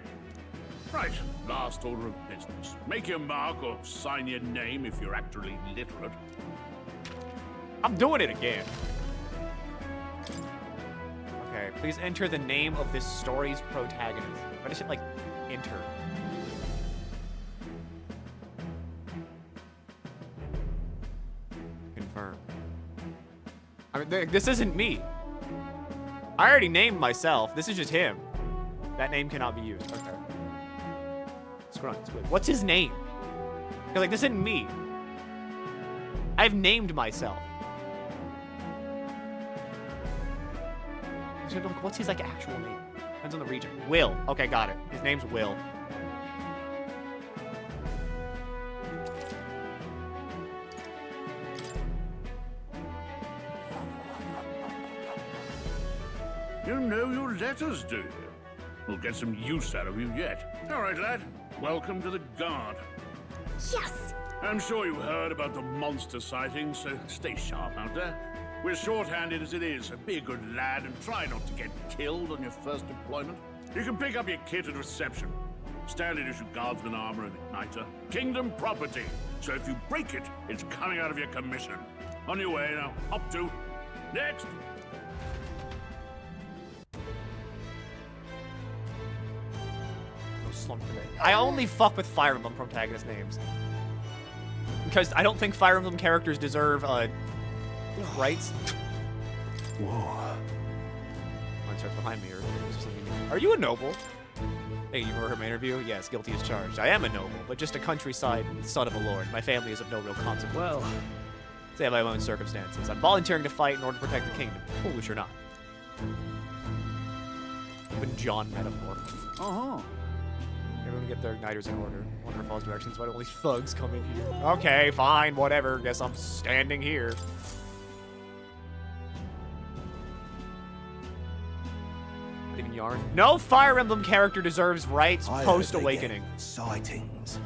Right, last order of business. Make your mark or sign your name if you're actually literate. I'm doing it again. Okay, please enter the name of this story's protagonist. Why does it, like, enter? Confirm. I mean, this isn't me. I already named myself. This is just him. That name cannot be used. Okay. Squid. What's his name? Because, like, this isn't me. I've named myself. What's his, like, actual name? Depends on the region. Will. Okay, got it. His name's Will. You know your letters, do you? We'll get some use out of you yet. All right, lad. Welcome to the Guard. Yes! I'm sure you heard about the monster sightings, so stay sharp out there. We're short-handed as it is, so be a good lad and try not to get killed on your first deployment. You can pick up your kit at reception. Standard issue guardsman armor and igniter. Kingdom property, so if you break it, it's coming out of your commission. On your way now. Up to. Next! I only fuck with Fire Emblem protagonist names. Because I don't think Fire Emblem characters deserve, rights. Whoa. One starts behind me, or are you a noble? Hey, you heard my interview? Yes, guilty as charged. I am a noble, but just a countryside son of a lord. My family is of no real consequence. Well, I have my own circumstances. I'm volunteering to fight in order to protect the kingdom. Foolish or not. Even John metaphor. Uh-huh. Everyone get their igniters in order. Wonder if falls directions. Why don't only thugs come in here? Okay, fine, whatever. Guess I'm standing here. Not even yarn. No Fire Emblem character deserves rights post-awakening. Sightings.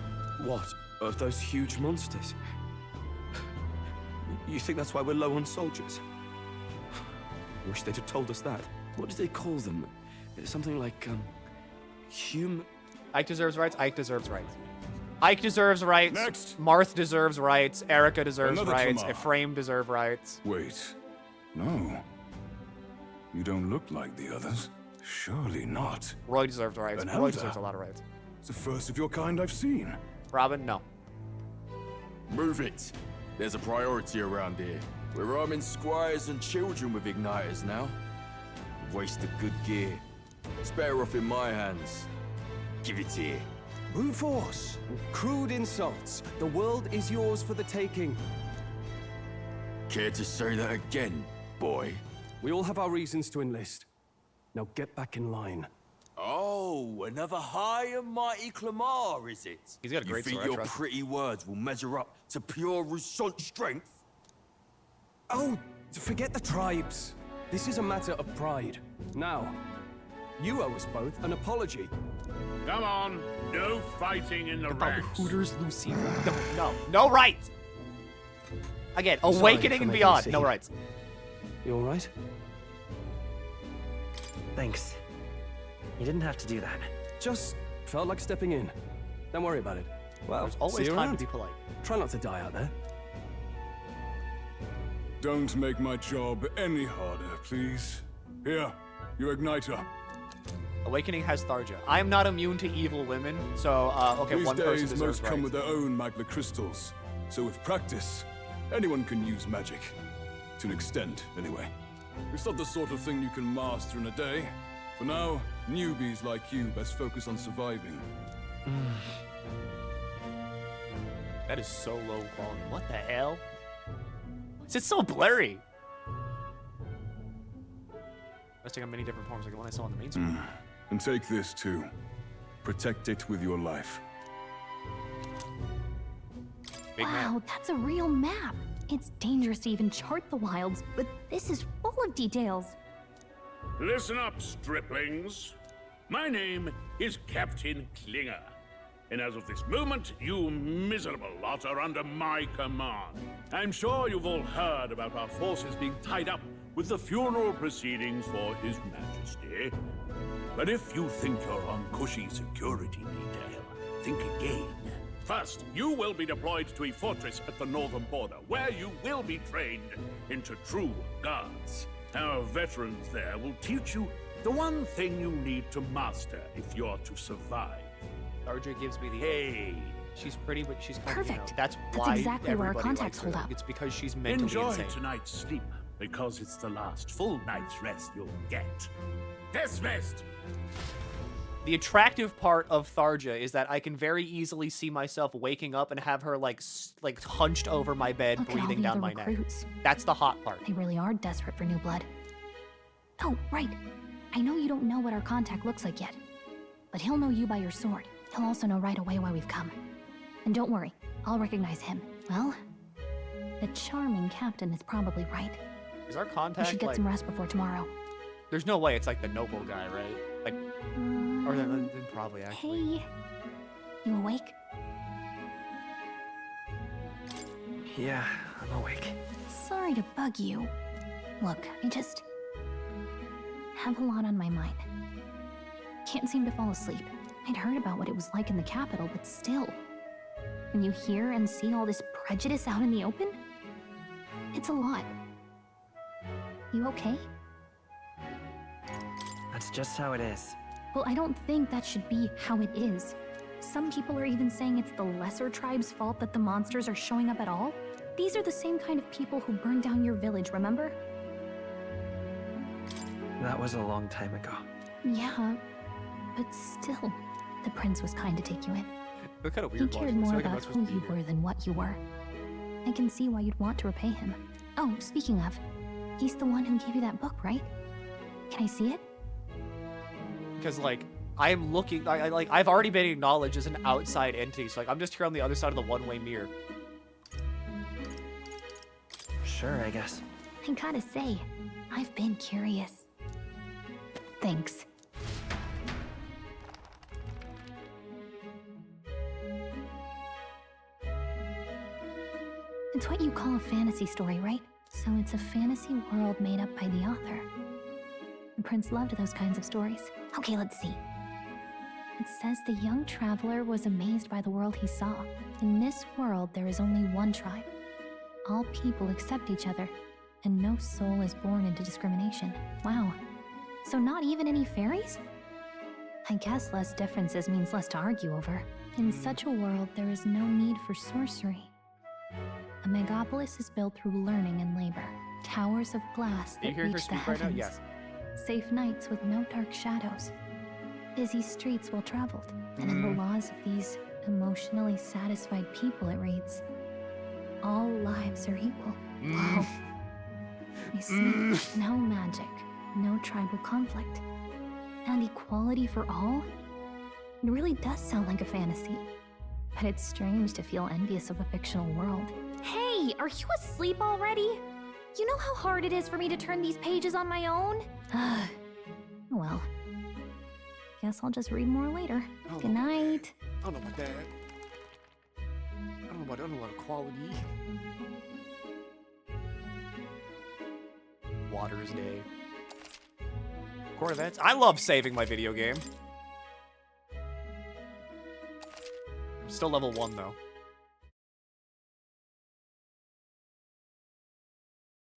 What? Of those huge monsters? You think that's why we're low on soldiers? Wish they'd have told us that. What did they call them? Something like, Ike deserves rights. Ike deserves rights. Ike deserves rights. Next. Marth deserves rights. Erica deserves Another rights. Tamar. Ephraim deserves rights. Wait. No. You don't look like the others. Surely not. Roy deserves rights. An Roy elder. deserves a lot of rights. It's the first of your kind I've seen. Robin, no. Move it. There's a priority around here. We're arming squires and children with igniters now. Waste of good gear. It's better off in my hands. Give it here. brute force, crude insults. The world is yours for the taking. Care to say that again, boy? We all have our reasons to enlist. Now get back in line. Oh, another high and mighty Clamar, is it? He's got a great You think sword, I your trust him. pretty words will measure up to pure Rousant strength? Oh, forget the tribes. This is a matter of pride. Now, you owe us both an apology. Come on, no fighting in the About ranks. Hooters Lucy. No rights. Again, Sorry awakening for and making beyond. a No scene. rights. You all right? Thanks. You didn't have to do that. Just felt like stepping in. Don't worry about it. Well, There's always see you time around. to be polite. Try not to die out there. Don't make my job any harder, please. Here, your igniter. Awakening has Tharja. I am not immune to evil women, so okay, These one person days, deserves most come rights. with their own magna crystals. So with practice, anyone can use magic. To an extent, anyway. It's not the sort of thing you can master in a day. For now, Newbies like you best focus on surviving. That is so low quality. What the hell? It's so blurry. Let's take on many different forms like the one I saw on the main screen. And take this too. Protect it with your life. Big wow, map. that's a real map. It's dangerous to even chart the wilds, but this is full of details. Listen up, striplings. My name is Captain Klinger. And as of this moment, you miserable lot are under my command. I'm sure you've all heard about our forces being tied up with the funeral proceedings for His Majesty. But if you think you're on cushy security detail, think again. First, you will be deployed to a fortress at the northern border, where you will be trained into true guards. Our veterans there will teach you the one thing you need to master if you're to survive. RJ gives me the hey. She's pretty, but she's kind Perfect. of, you know, that's That's why exactly where our everybody contacts likes her. hold up. It's because she's mentally Enjoy insane. tonight's sleep, because it's the last full night's rest you'll get. Dismissed! The attractive part of Tharja is that I can very easily see myself waking up and have her like hunched over my bed, Look at all breathing the down other my neck. recruits. That's the hot part. They really are desperate for new blood. Oh, right. I know you don't know what our contact looks like yet, but he'll know you by your sword. He'll also know right away why we've come. And don't worry, I'll recognize him. Well, the charming captain is probably right. Is our We contact should get like... some rest before tomorrow. There's no way it's like the noble guy, right? Like, or then probably actually. Hey, you awake? Yeah, I'm awake. Sorry to bug you. Look, I just have a lot on my mind. Can't seem to fall asleep. I'd heard about what it was like in the capital, but still. When you hear and see all this prejudice out in the open, it's a lot. You okay? That's just how it is. Well, I don't think that should be how it is. Some people are even saying it's the lesser tribe's fault that the monsters are showing up at all. These are the same kind of people who burned down your village, remember? That was a long time ago. Yeah, but still, the prince was kind to take you in. Look kind of He weird. cared more about who you were than what you were. I can see why you'd want to repay him. Oh, speaking of, he's the one who gave you that book, right? Can I see it? Because like I'm looking, I've already been acknowledged as an outside entity, so like I'm just here on the other side of the one-way mirror. Sure, I guess. I gotta say, I've been curious. Thanks. It's what you call a fantasy story, right? So it's a fantasy world made up by the author. The prince loved those kinds of stories. Okay, let's see. It says the young traveler was amazed by the world he saw. In this world, there is only one tribe. All people accept each other, and no soul is born into discrimination. Wow. So not even any fairies? I guess less differences means less to argue over. In such a world, there is no need for sorcery. A megapolis is built through learning and labor. Towers of glass Do you that hear her reach the speak right now? heavens. Yes. Safe nights with no dark shadows. Busy streets well traveled. And in the laws of these emotionally satisfied people, it reads, all lives are equal. Wow. You see, no magic, no tribal conflict, and equality for all? It really does sound like a fantasy. But it's strange to feel envious of a fictional world. Hey, are you asleep already? You know how hard it is for me to turn these pages on my own? Well, guess I'll just read more later. Good night. I don't know about that. I don't know about quality. Water's Day. Core events. I love saving my video game. I'm still level 1 though.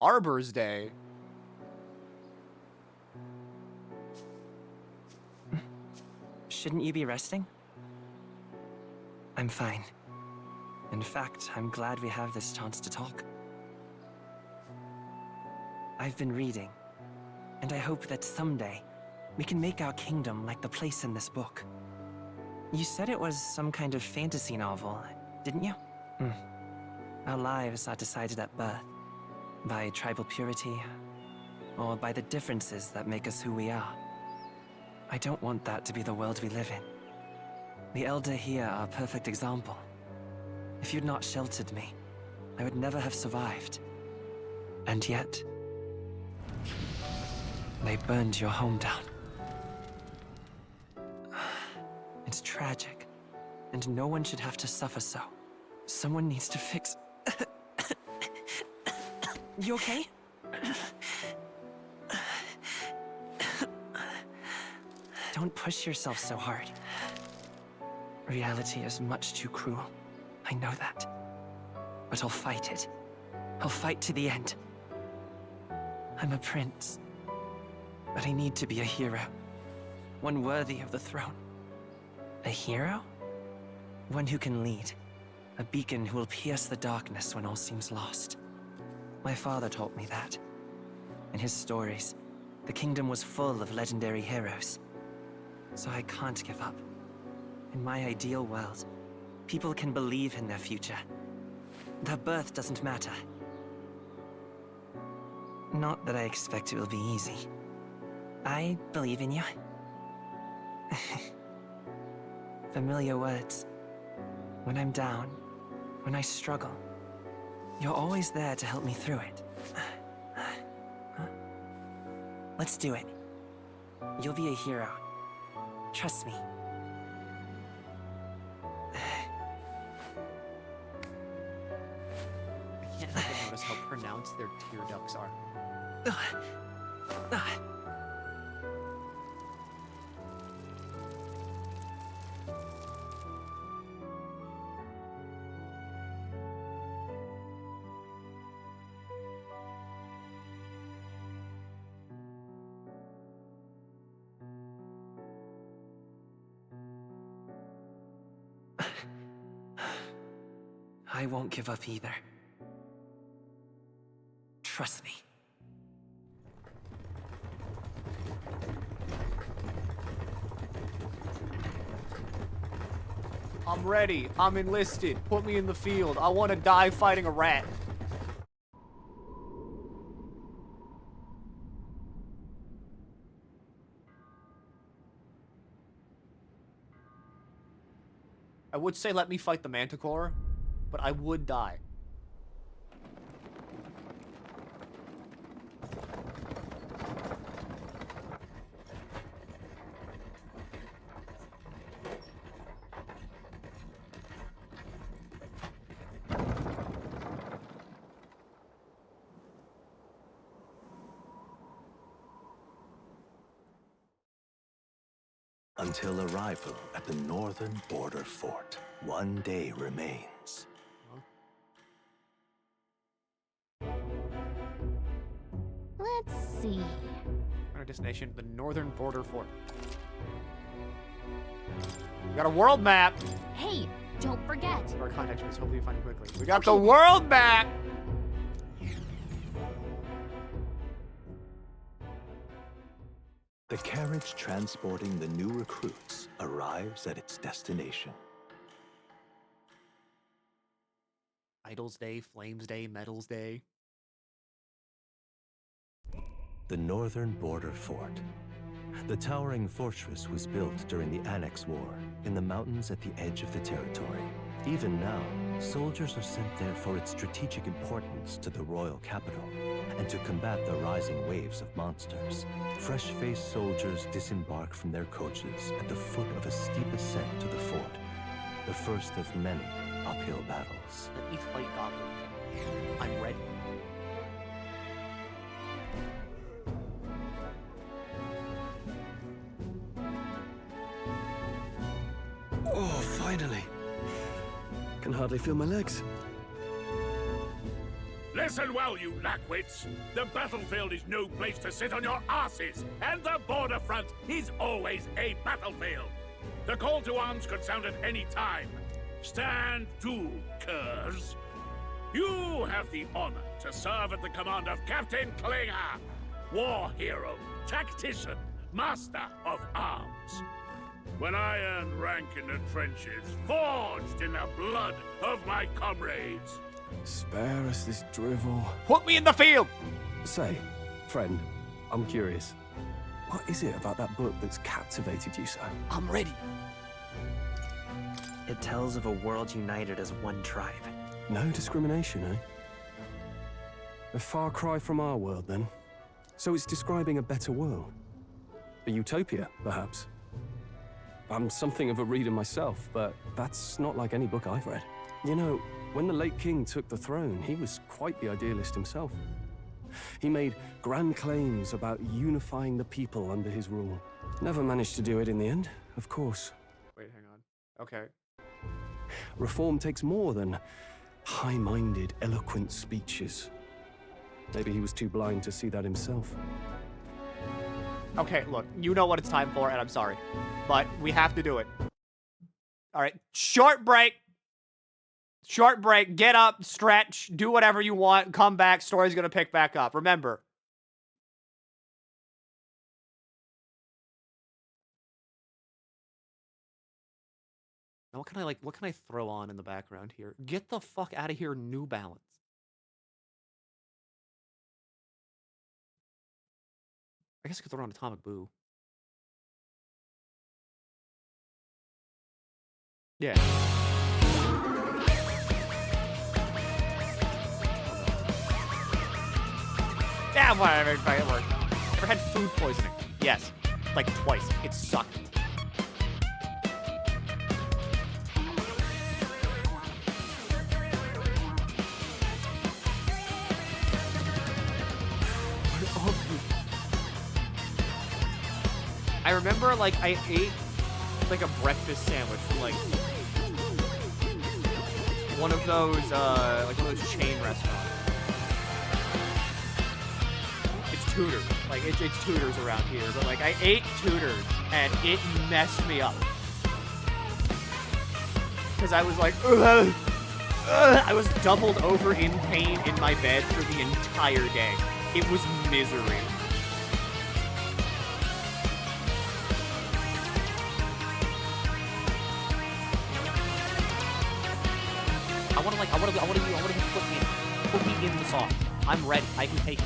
Arbor's Day. Shouldn't you be resting? I'm fine. In fact, I'm glad we have this chance to talk. I've been reading, and I hope that someday We can make our kingdom like the place in this book. You said it was some kind of fantasy novel, didn't you? Our lives are decided at birth, by tribal purity, or by the differences that make us who we are. I don't want that to be the world we live in. The Elder here are a perfect example. If you'd not sheltered me, I would never have survived. And yet, they burned your home down. It's tragic, and no one should have to suffer so. Someone needs to fix... You okay? Don't push yourself so hard. Reality is much too cruel. I know that. But I'll fight it. I'll fight to the end. I'm a prince. But I need to be a hero. One worthy of the throne. A hero? One who can lead. A beacon who will pierce the darkness when all seems lost. My father taught me that. In his stories, the kingdom was full of legendary heroes. So I can't give up. In my ideal world, people can believe in their future. Their birth doesn't matter. Not that I expect it will be easy. I believe in you. Familiar words. When I'm down, when I struggle, you're always there to help me through it. Let's do it. You'll be a hero. Trust me. I can't help but notice how pronounced their tear ducts are. I won't give up either. Trust me. I'm ready. I'm enlisted. Put me in the field. I want to die fighting a rat. I would say let me fight the Manticore, but I would die. Until arrival at the northern border fort, one day remains. Let's see. Our destination, the northern border fort. We got a world map. Hey, don't forget. Our contact trace. Hopefully you find it quickly. We got the world map. The carriage transporting the new recruits arrives at its destination. Idols Day, Flames Day, Metals Day. The northern border fort. The towering fortress was built during the Annex War in the mountains at the edge of the territory. Even now, soldiers are sent there for its strategic importance to the royal capital and to combat the rising waves of monsters. Fresh-faced soldiers disembark from their coaches at the foot of a steep ascent to the fort, the first of many uphill battles. Let me fight goblins. I'm ready. Oh, finally. Can hardly feel my legs. Listen well, you lackwits. The battlefield is no place to sit on your asses, and the border front is always a battlefield. The call to arms could sound at any time. Stand to, curs. You have the honor to serve at the command of Captain Klinger, war hero, tactician, Master of Arms. When I earned rank in the trenches, forged in the blood of my comrades. Spare us this drivel. Put me in the field! Say, friend, I'm curious. What is it about that book that's captivated you so? I'm ready. It tells of a world united as one tribe. No discrimination, eh? A far cry from our world, then. So it's describing a better world. A utopia, perhaps. I'm something of a reader myself, but that's not like any book I've read. You know, when the late king took the throne, he was quite the idealist himself. He made grand claims about unifying the people under his rule. Never managed to do it in the end, of course. Wait, hang on. Okay. Reform takes more than high-minded, eloquent speeches. Maybe he was too blind to see that himself. Okay, look, you know what it's time for, and I'm sorry. But we have to do it. Alright, short break. Short break. Get up, stretch, do whatever you want, come back, story's gonna pick back up. Remember. Now what can I throw on in the background here? Get the fuck out of here, New Balance. I guess I could throw on Atomic Boo. Yeah. Yeah, whatever, it worked. Ever had food poisoning? Yes. Like twice. It sucked. I remember, like, I ate, like, a breakfast sandwich from, like, one of those chain restaurants. It's Tudor's. Like, it's Tudor's around here. But, like, I ate Tudor's, and it messed me up. Because I was like, ugh, ugh. I was doubled over in pain in my bed for the entire day. It was misery. I want to be put me in the sauce. I'm ready. I can take it.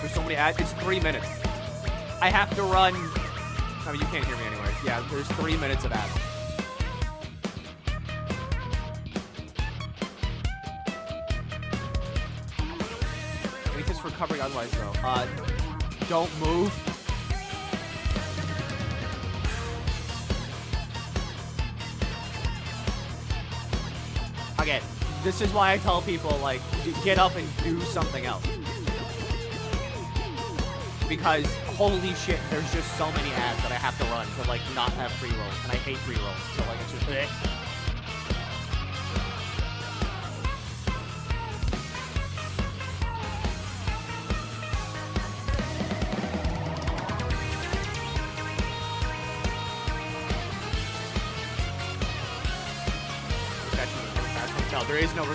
There's so many ads. It's 3 minutes. I have to run. I mean, you can't hear me anyway. Yeah, there's 3 minutes of ads. Recovering otherwise though. Don't move. Again, this is why I tell people, like, get up and do something else. Because, holy shit, there's just so many ads that I have to run to, like, not have pre-rolls. And I hate pre-rolls, so, like, it's just, bleh.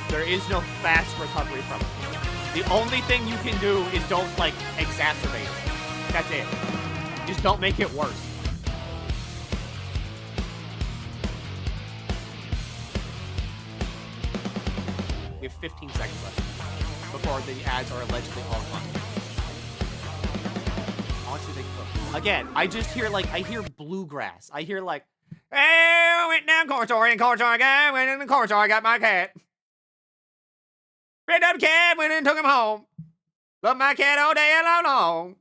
There is no fast recovery from it. The only thing you can do is don't, like, exacerbate it. That's it. Just don't make it worse. We have 15 seconds left before the ads are allegedly all gone. Honestly, again, I just hear, like, I hear bluegrass. I hear, like, hey, I went down Corridor and Corridor guy went in the Corridor, I got my cat. Picked up the cat, went in and took him home. Loved my cat all day long.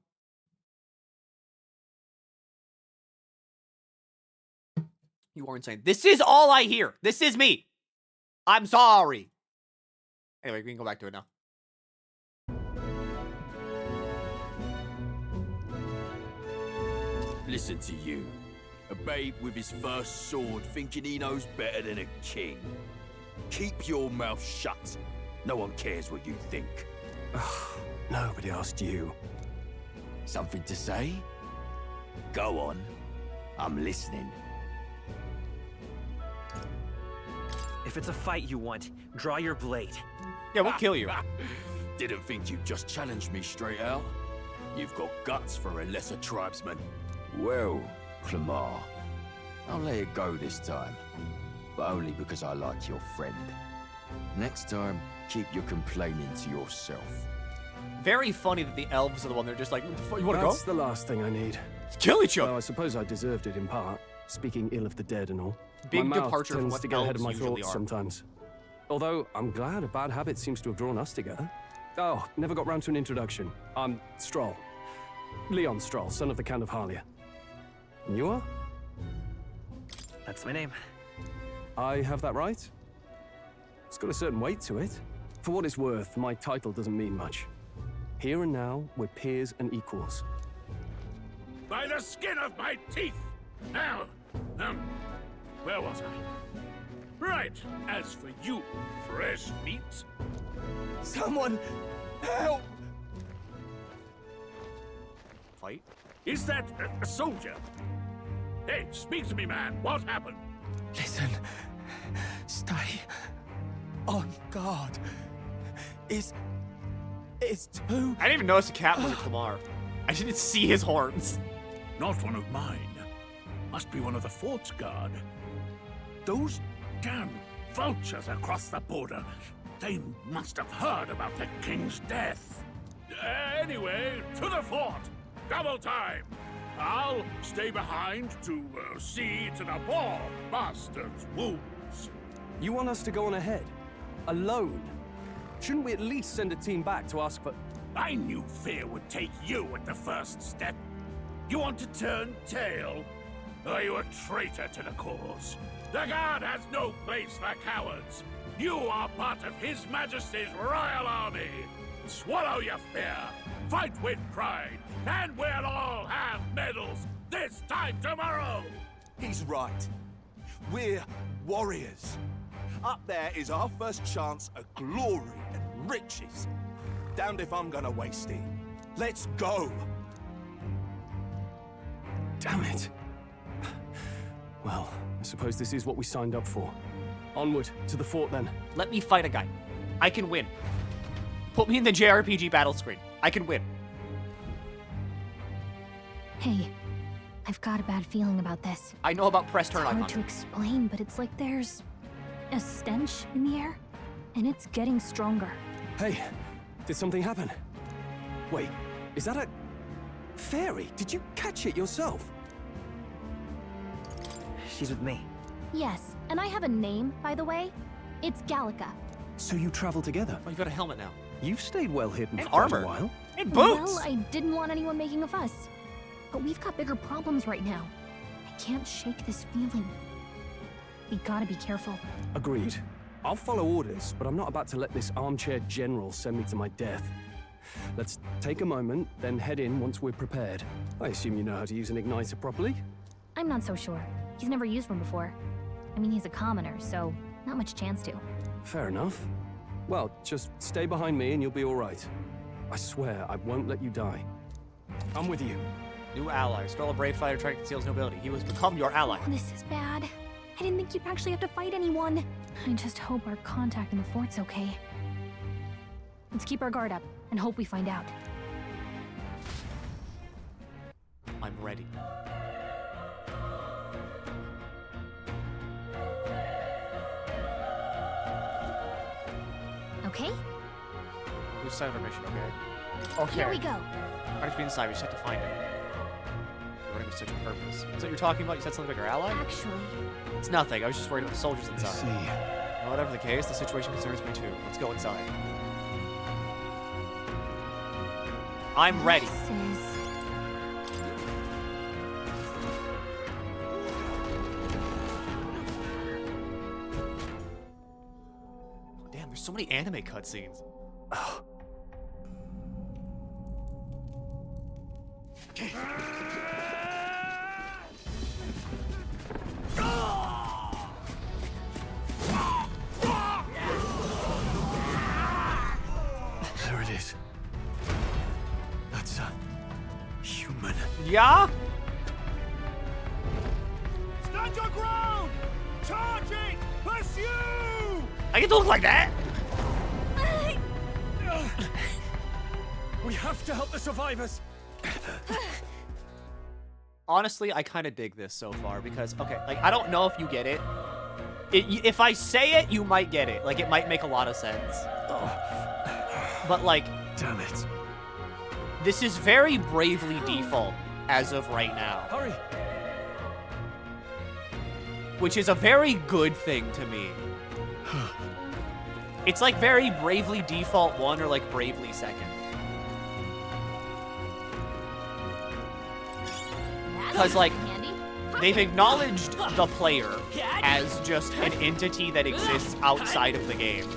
You are insane. This is all I hear. This is me. I'm sorry. Anyway, we can go back to it now. Listen to you. A babe with his first sword thinking he knows better than a king. Keep your mouth shut. No one cares what you think. Nobody asked you. Something to say? Go on. I'm listening. If it's a fight you want, draw your blade. Yeah, we'll kill you. Didn't think you'd just challenge me straight out. You've got guts for a lesser tribesman. Well, Clamar, I'll let it go this time. But only because I like your friend. Next time, keep your complaining to yourself. Very funny that the elves are the one they're just like, you wanna go? That's the last thing I need. Kill each other. Well, I suppose I deserved it in part, speaking ill of the dead and all. Big my mouth departure from tends what to get ahead of elves my usually thoughts are. sometimes. Although, I'm glad a bad habit seems to have drawn us together. Oh, never got round to an introduction. I'm Stroll. Leon Stroll, son of the Count of Harlia. And you are? That's my name. I have that right? It's got a certain weight to it. For what it's worth, my title doesn't mean much. Here and now, we're peers and equals. By the skin of my teeth! Now, where was I? Right, as for you, fresh meat. Someone help! Fight? Is that a soldier? Hey, speak to me, man. What happened? Listen. Stay on guard. It's too... I didn't even notice the cat was a Clamar. I didn't see his horns. Not one of mine. Must be one of the fort's guard. Those damn vultures across the border. They must have heard about the king's death. Anyway, to the fort. Double time. I'll stay behind to see to the poor bastard's wounds. You want us to go on ahead? Alone? Shouldn't we at least send a team back to ask for... I knew fear would take you at the first step. You want to turn tail? Are you a traitor to the cause? The Guard has no place for cowards. You are part of His Majesty's Royal Army. Swallow your fear, fight with pride, and we'll all have medals this time tomorrow! He's right. We're warriors. Up there is our first chance at glory and riches. Damned if I'm gonna waste it. Let's go! Damn it. Well, I suppose this is what we signed up for. Onward, to the fort then. Let me fight a guy. I can win. Put me in the JRPG battle screen. I can win. Hey, I've got a bad feeling about this. I know about press turn It's hard icon. to explain, but it's like there's a stench in the air, and it's getting stronger. Hey, did something happen? Wait, is that a... fairy? Did you catch it yourself? She's with me. Yes, and I have a name, by the way. It's Gallica. So you travel together? Oh, you've got a helmet now. You've stayed well hidden And for quite armor. a while. And boots! Well, I didn't want anyone making a fuss. But we've got bigger problems right now. I can't shake this feeling. We gotta be careful. Agreed. I'll follow orders, but I'm not about to let this armchair general send me to my death. Let's take a moment, then head in once we're prepared. I assume you know how to use an igniter properly? I'm not so sure. He's never used one before. I mean, he's a commoner, so not much chance to. Fair enough. Well, just stay behind me and you'll be all right. I swear I won't let you die. I'm with you. New ally. Stroll, a brave fighter trying to conceal his nobility. He was become your ally. Oh, this is bad. I didn't think you'd actually have to fight anyone. I just hope our contact in the fort's okay. Let's keep our guard up and hope we find out. I'm ready. Okay? Who's side of our mission? Okay. Here we go. Trying to be inside, we just have to find it. We're gonna be such a purpose. Is that what you're talking about? You said something about your ally? Actually... It's nothing. I was just worried about the soldiers inside. I see. Well, whatever the case, the situation concerns me too. Let's go inside. I'm ready. This is... Damn, there's so many anime cutscenes. There it is. That's a human. Yeah? Stand your ground! Charging! Pursue! I get to look like that? We have to help the survivors. Honestly, I kind of dig this so far because, okay, like, I don't know if you get it. If I say it, you might get it. Like, it might make a lot of sense. But, like... Damn it. This is very Bravely Default as of right now. Hurry. Which is a very good thing to me. It's like very Bravely Default 1 or like Bravely 2nd. Because, like, they've acknowledged the player as just an entity that exists outside of the game.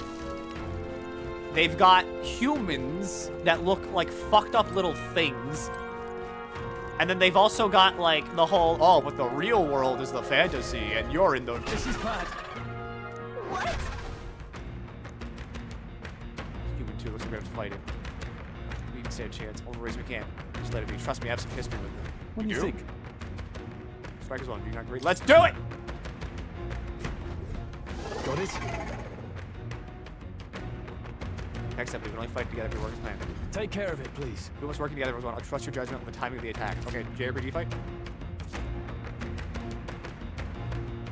They've got humans that look like fucked up little things. And then they've also got, like, the whole, oh, but the real world is the fantasy, and you're in the... This is bad. What? Human 2 looks like we have to fight it. We can stand a chance. All the ways we can. Just let it be. Trust me, I have some history with it. What do you think? Strikers on, do you not agree? Let's do it! Got it? Next up, we can only fight together if we work as planned. Take care of it, please. We must work together as one. I'll trust your judgment on the timing of the attack. Okay, JRPG fight?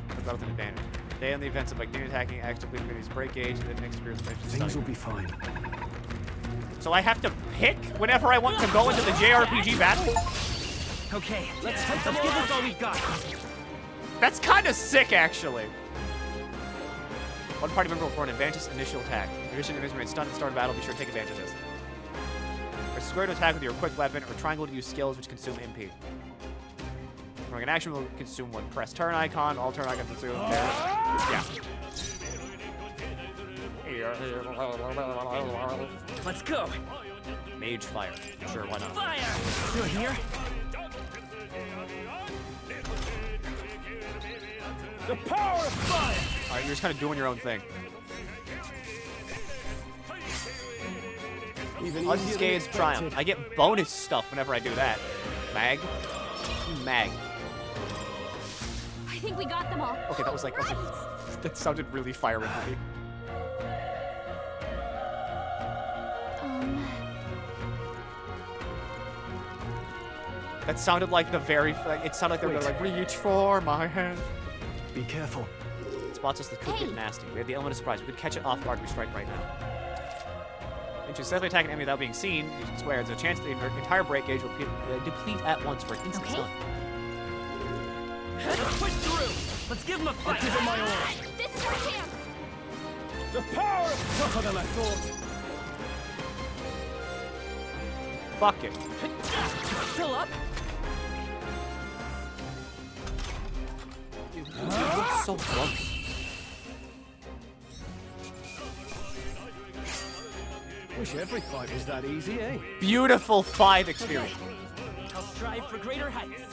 That's not an advantage. Stay on the events of like attacking, actively committing break gauge, and then experience Things will be fine. So I have to pick whenever I want to go into the JRPG battle? Okay, let's give this all we've got. That's kind of sick, actually. One party member will throw an advantage initial attack. In addition to remain stunned at the start of battle, be sure to take advantage of this. Press square to attack with your quick weapon, or triangle to use skills which consume MP. Throwing an action will consume one. Press turn icon, all turn icons consume. Yeah. Let's go. Mage fire. Sure, why not? Fire! Do it here. The power of fire! Alright, you're just kind of doing your own thing. Unscathed Triumph. I get bonus stuff whenever I do that. Mag? Mag. I think we got them all. Okay, that was like... Okay, that sounded really fiery to me. That sounded like the very... It sounded like they were like, reach for my hand. Be careful. Spots us that could get nasty. We have the element of surprise. We could catch it off guard if we strike right now. If you successfully attack an enemy without being seen, using square, there's a chance that the entire break gauge will deplete at once for an instant stun. Let's push through. Let's give him a fight. I'll give him my all. This is our chance. The power is tougher than I thought. Fuck it. Still up? You look so drunk. Wish every fight was that easy, eh? Beautiful 5 experience. I'll strive for greater heights.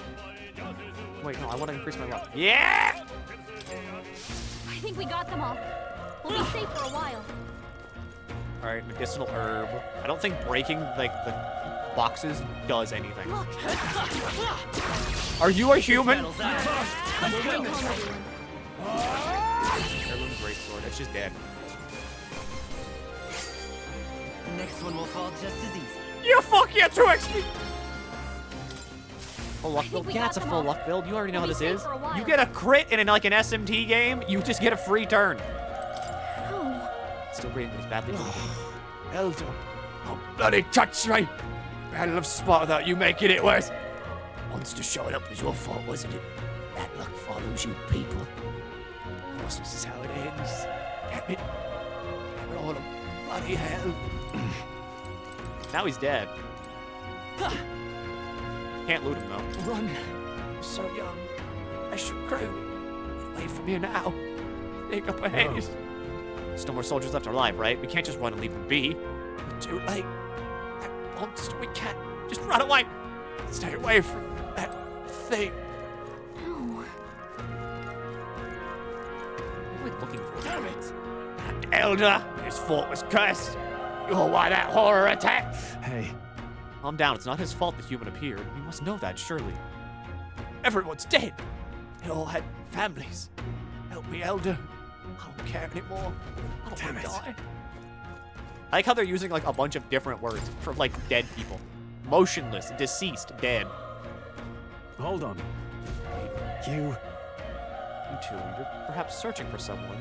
Wait, no, I want to increase my luck. Yeah! I think we got them all. We'll be safe for a while. Alright, medicinal herb. I don't think breaking, like, the boxes does anything. Look. Are you a human? Let's go. Heirloom greatsword. It's just dead. The next one will fall just as easy. You fuck yeah, 2 XP! Full luck build? Yeah, it's a full luck build. You already know how this is. You get a crit in like an SMT game, you just get a free turn. Oh. Still breathing is badly. Elder, oh, bloody touch me! Battle of Sparta, you making it worse. Monster showing up was your fault, wasn't it? That luck follows you, people. Of course, this is how it ends. Damn it. We're all a bloody hell. Now he's dead. Can't loot him though. Run. I'm so young. I should crew. Wait for me now. Take up a haze. Still more soldiers left alive, right? We can't just run and leave them be. Too late. That monster, we can't. Just run away. Stay away from that thing. No. What are we looking for? Damn it. That elder, his fort was cursed. You're why that horror attack. Hey. Calm down. It's not his fault the human appeared. You must know that, surely. Everyone's dead. They all had families. Help me, Elder. I don't care anymore. I don't want to die. I like how they're using like a bunch of different words for like dead people. Motionless, deceased, dead. Hold on. You too. You're perhaps searching for someone.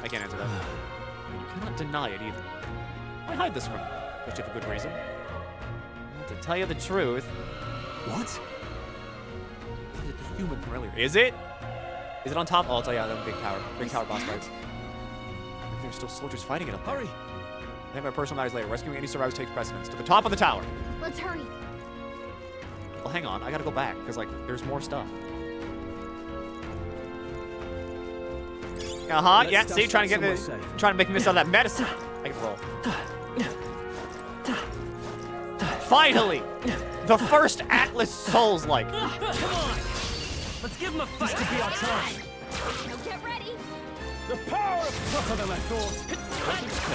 I can't answer that. And you cannot deny it either. Why hide this from me? Don't you have a good reason? Well, to tell you the truth... What? The human from earlier. Is it? Is it on top? Oh, I'll tell you, that big tower. Big tower boss fights. There's still soldiers fighting it up there. Hurry! I have my personal matters later. Rescuing any survivors takes precedence. To the top of the tower! Let's hurry. Well, hang on. I gotta go back, because, like, there's more stuff. Uh-huh, yeah, see? Trying to make me miss all that medicine. I can roll. Finally! The first Atlas Souls-like. Come on! Let's give him a fight to be our time. Now get ready. The power is tougher than I thought.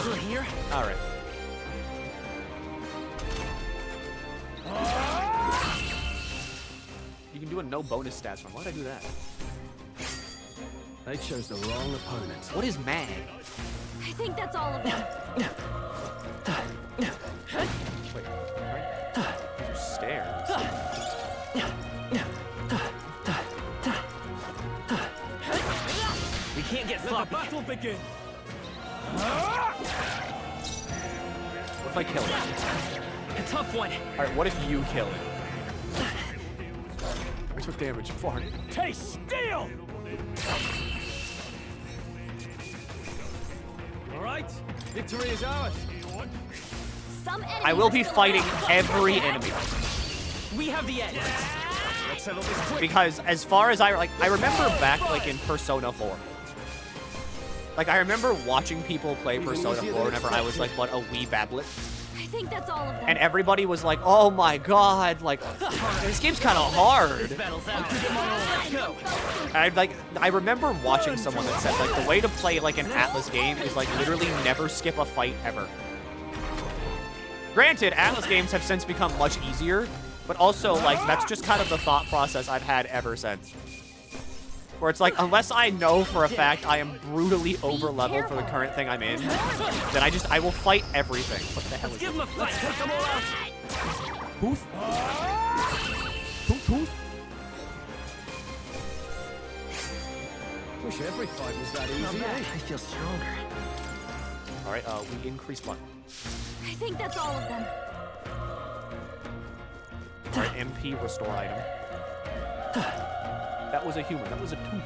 Through here? All right. You can do a no bonus stats run. Why did I do that? They chose the wrong opponent. What is mag? I think that's all of them. Wait, right? These are stairs. We can't get sloppy. Let the battle begin. What if I kill it? A tough one. All right, what if you kill it? I took damage. 400. Taste steel! All right, victory is ours. I will be fighting every enemy. We have the edge. Let's settle this quick. Because as far as I remember back like in Persona 4. Like I remember watching people play Persona 4 whenever I was like what a wee bablet. I think that's all of them. And everybody was like, "Oh my god, like this game's kind of hard." And I remember watching someone that said like the way to play like an Atlas game is like literally never skip a fight ever. Granted, Atlas games have since become much easier, but also like that's just kind of the thought process I've had ever since. Where it's like, unless I know for a fact I am brutally over leveled for the current thing I'm in, then I will fight everything. What the hell is Give him a fight. Take them all out. Poof? Poof, poof? Wish every fight was that easy. I feel stronger. All right, we increase one. I think that's all of them. All right, MP restore item. That was a human. That was a tooth.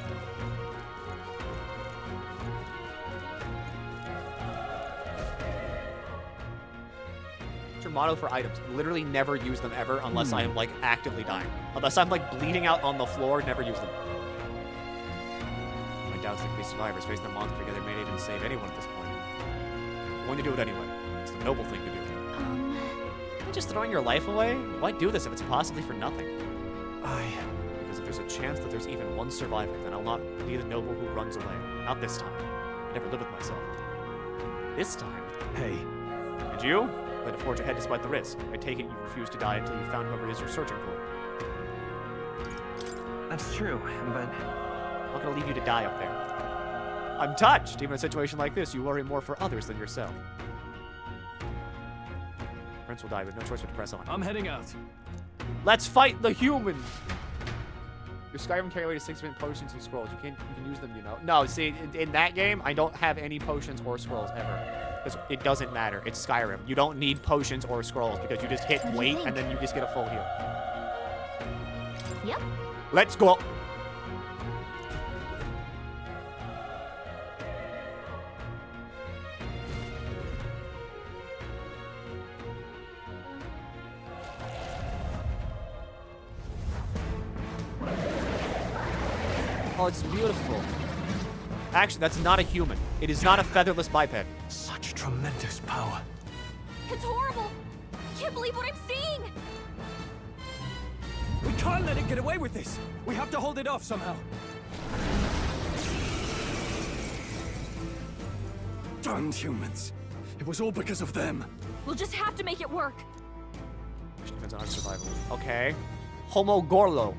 What's your motto for items? Literally never use them ever unless I am like actively dying. Unless I'm like bleeding out on the floor, never use them. My doubts that could be survivors face the monster together may even save anyone at this point. I'm going to do it anyway. It's the noble thing to do. Am I just throwing your life away? Why do this if it's possibly for nothing? Because if there's a chance that there's even one survivor, then I'll not be the noble who runs away. Not this time. I never live with myself. This time? Hey. And you? Let it forge ahead despite the risk. I take it you refuse to die until you found whoever it is you're searching for. That's true, but... I'm not gonna leave you to die up there. I'm touched! Even in a situation like this, you worry more for others than yourself. Prince will die with no choice but to press on. I'm heading out. Let's fight the humans! Your Skyrim carry away to 6 potions and scrolls. You can use them, you know. No, see, in that game, I don't have any potions or scrolls ever. Because it doesn't matter. It's Skyrim. You don't need potions or scrolls because you just hit wait and then you just get a full heal. Yep. Let's go. Oh, it's beautiful. Actually, that's not a human. It is not a featherless biped. Such tremendous power. It's horrible. I can't believe what I'm seeing. We can't let it get away with this. We have to hold it off somehow. Darned humans. It was all because of them. We'll just have to make it work. Which depends on our survival. Okay. Homo Gorlio.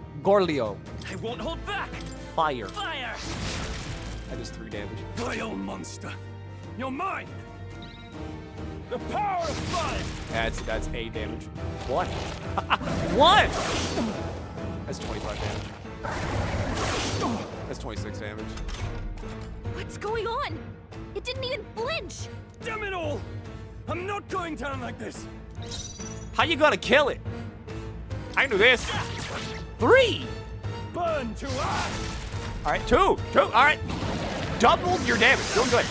I won't hold back. fire. Fire! That is 3 damage. Vile monster! You're mine! The power of fire! That's 8 damage. What? What? That's 25 damage. That's 26 damage. What's going on? It didn't even flinch. Damn it all! I'm not going down like this! How you gonna kill it? I can do this. 3! Burn to ash! Alright, 2! Alright. Doubled your damage. Doing good.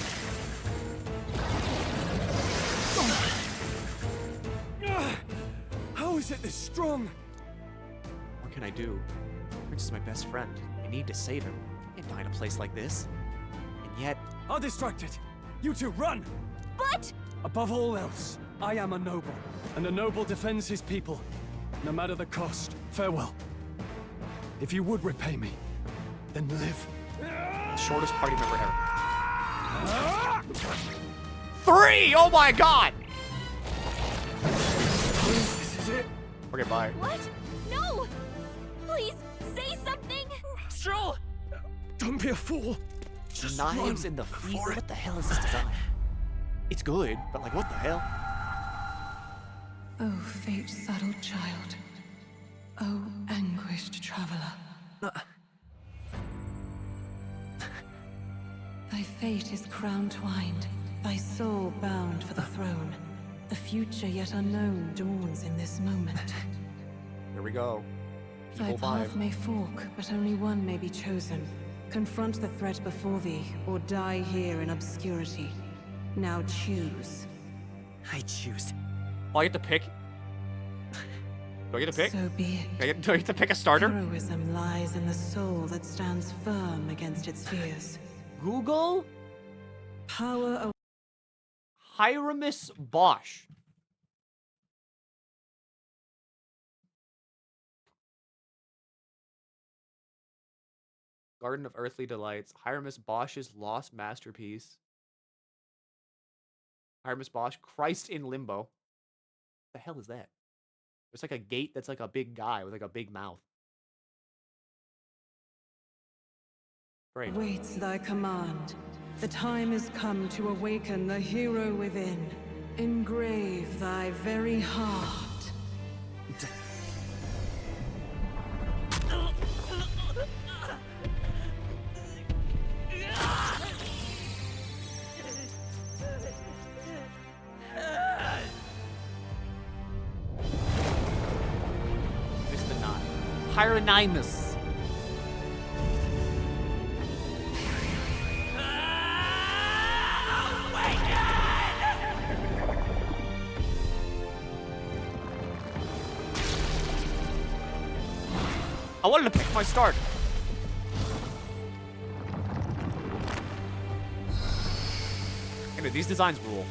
How is it this strong? What can I do? Prince is my best friend. I need to save him. I can't die in a place like this. And yet... I'll distract it. You two, run! But... Above all else, I am a noble. And a noble defends his people. No matter the cost. Farewell. If you would repay me, then live. Shortest party member ever. 3! Oh my god! This is it. Okay, bye. What? No! Please, say something! Stroll! Don't be a fool. Just Knives run in the feet? before What the hell is this design? It's good, but like, what the hell? Oh, fate-saddled child. Oh, anguished traveler. Thy fate is crown-twined, thy soul bound for the throne. The future yet unknown dawns in this moment. Here we go. Thy Evil path vibe. may fork, but only one may be chosen. Confront the threat before thee, or die here in obscurity. Now choose. I choose. Oh, I get to pick? Do I get to pick? So be it. Do I get to pick a starter? Heroism lies in the soul that stands firm against its fears. Google? Power. Hieronymus Bosch. Garden of Earthly Delights. Hieronymus Bosch's lost masterpiece. Hieronymus Bosch. Christ in Limbo. What the hell is that? There's like a gate that's like a big guy with like a big mouth. Great. Waits thy command. The time is come to awaken the hero within. Engrave thy very heart. It's the 9. Hieronymus. I wanted to pick my start. Anyway, these designs rule.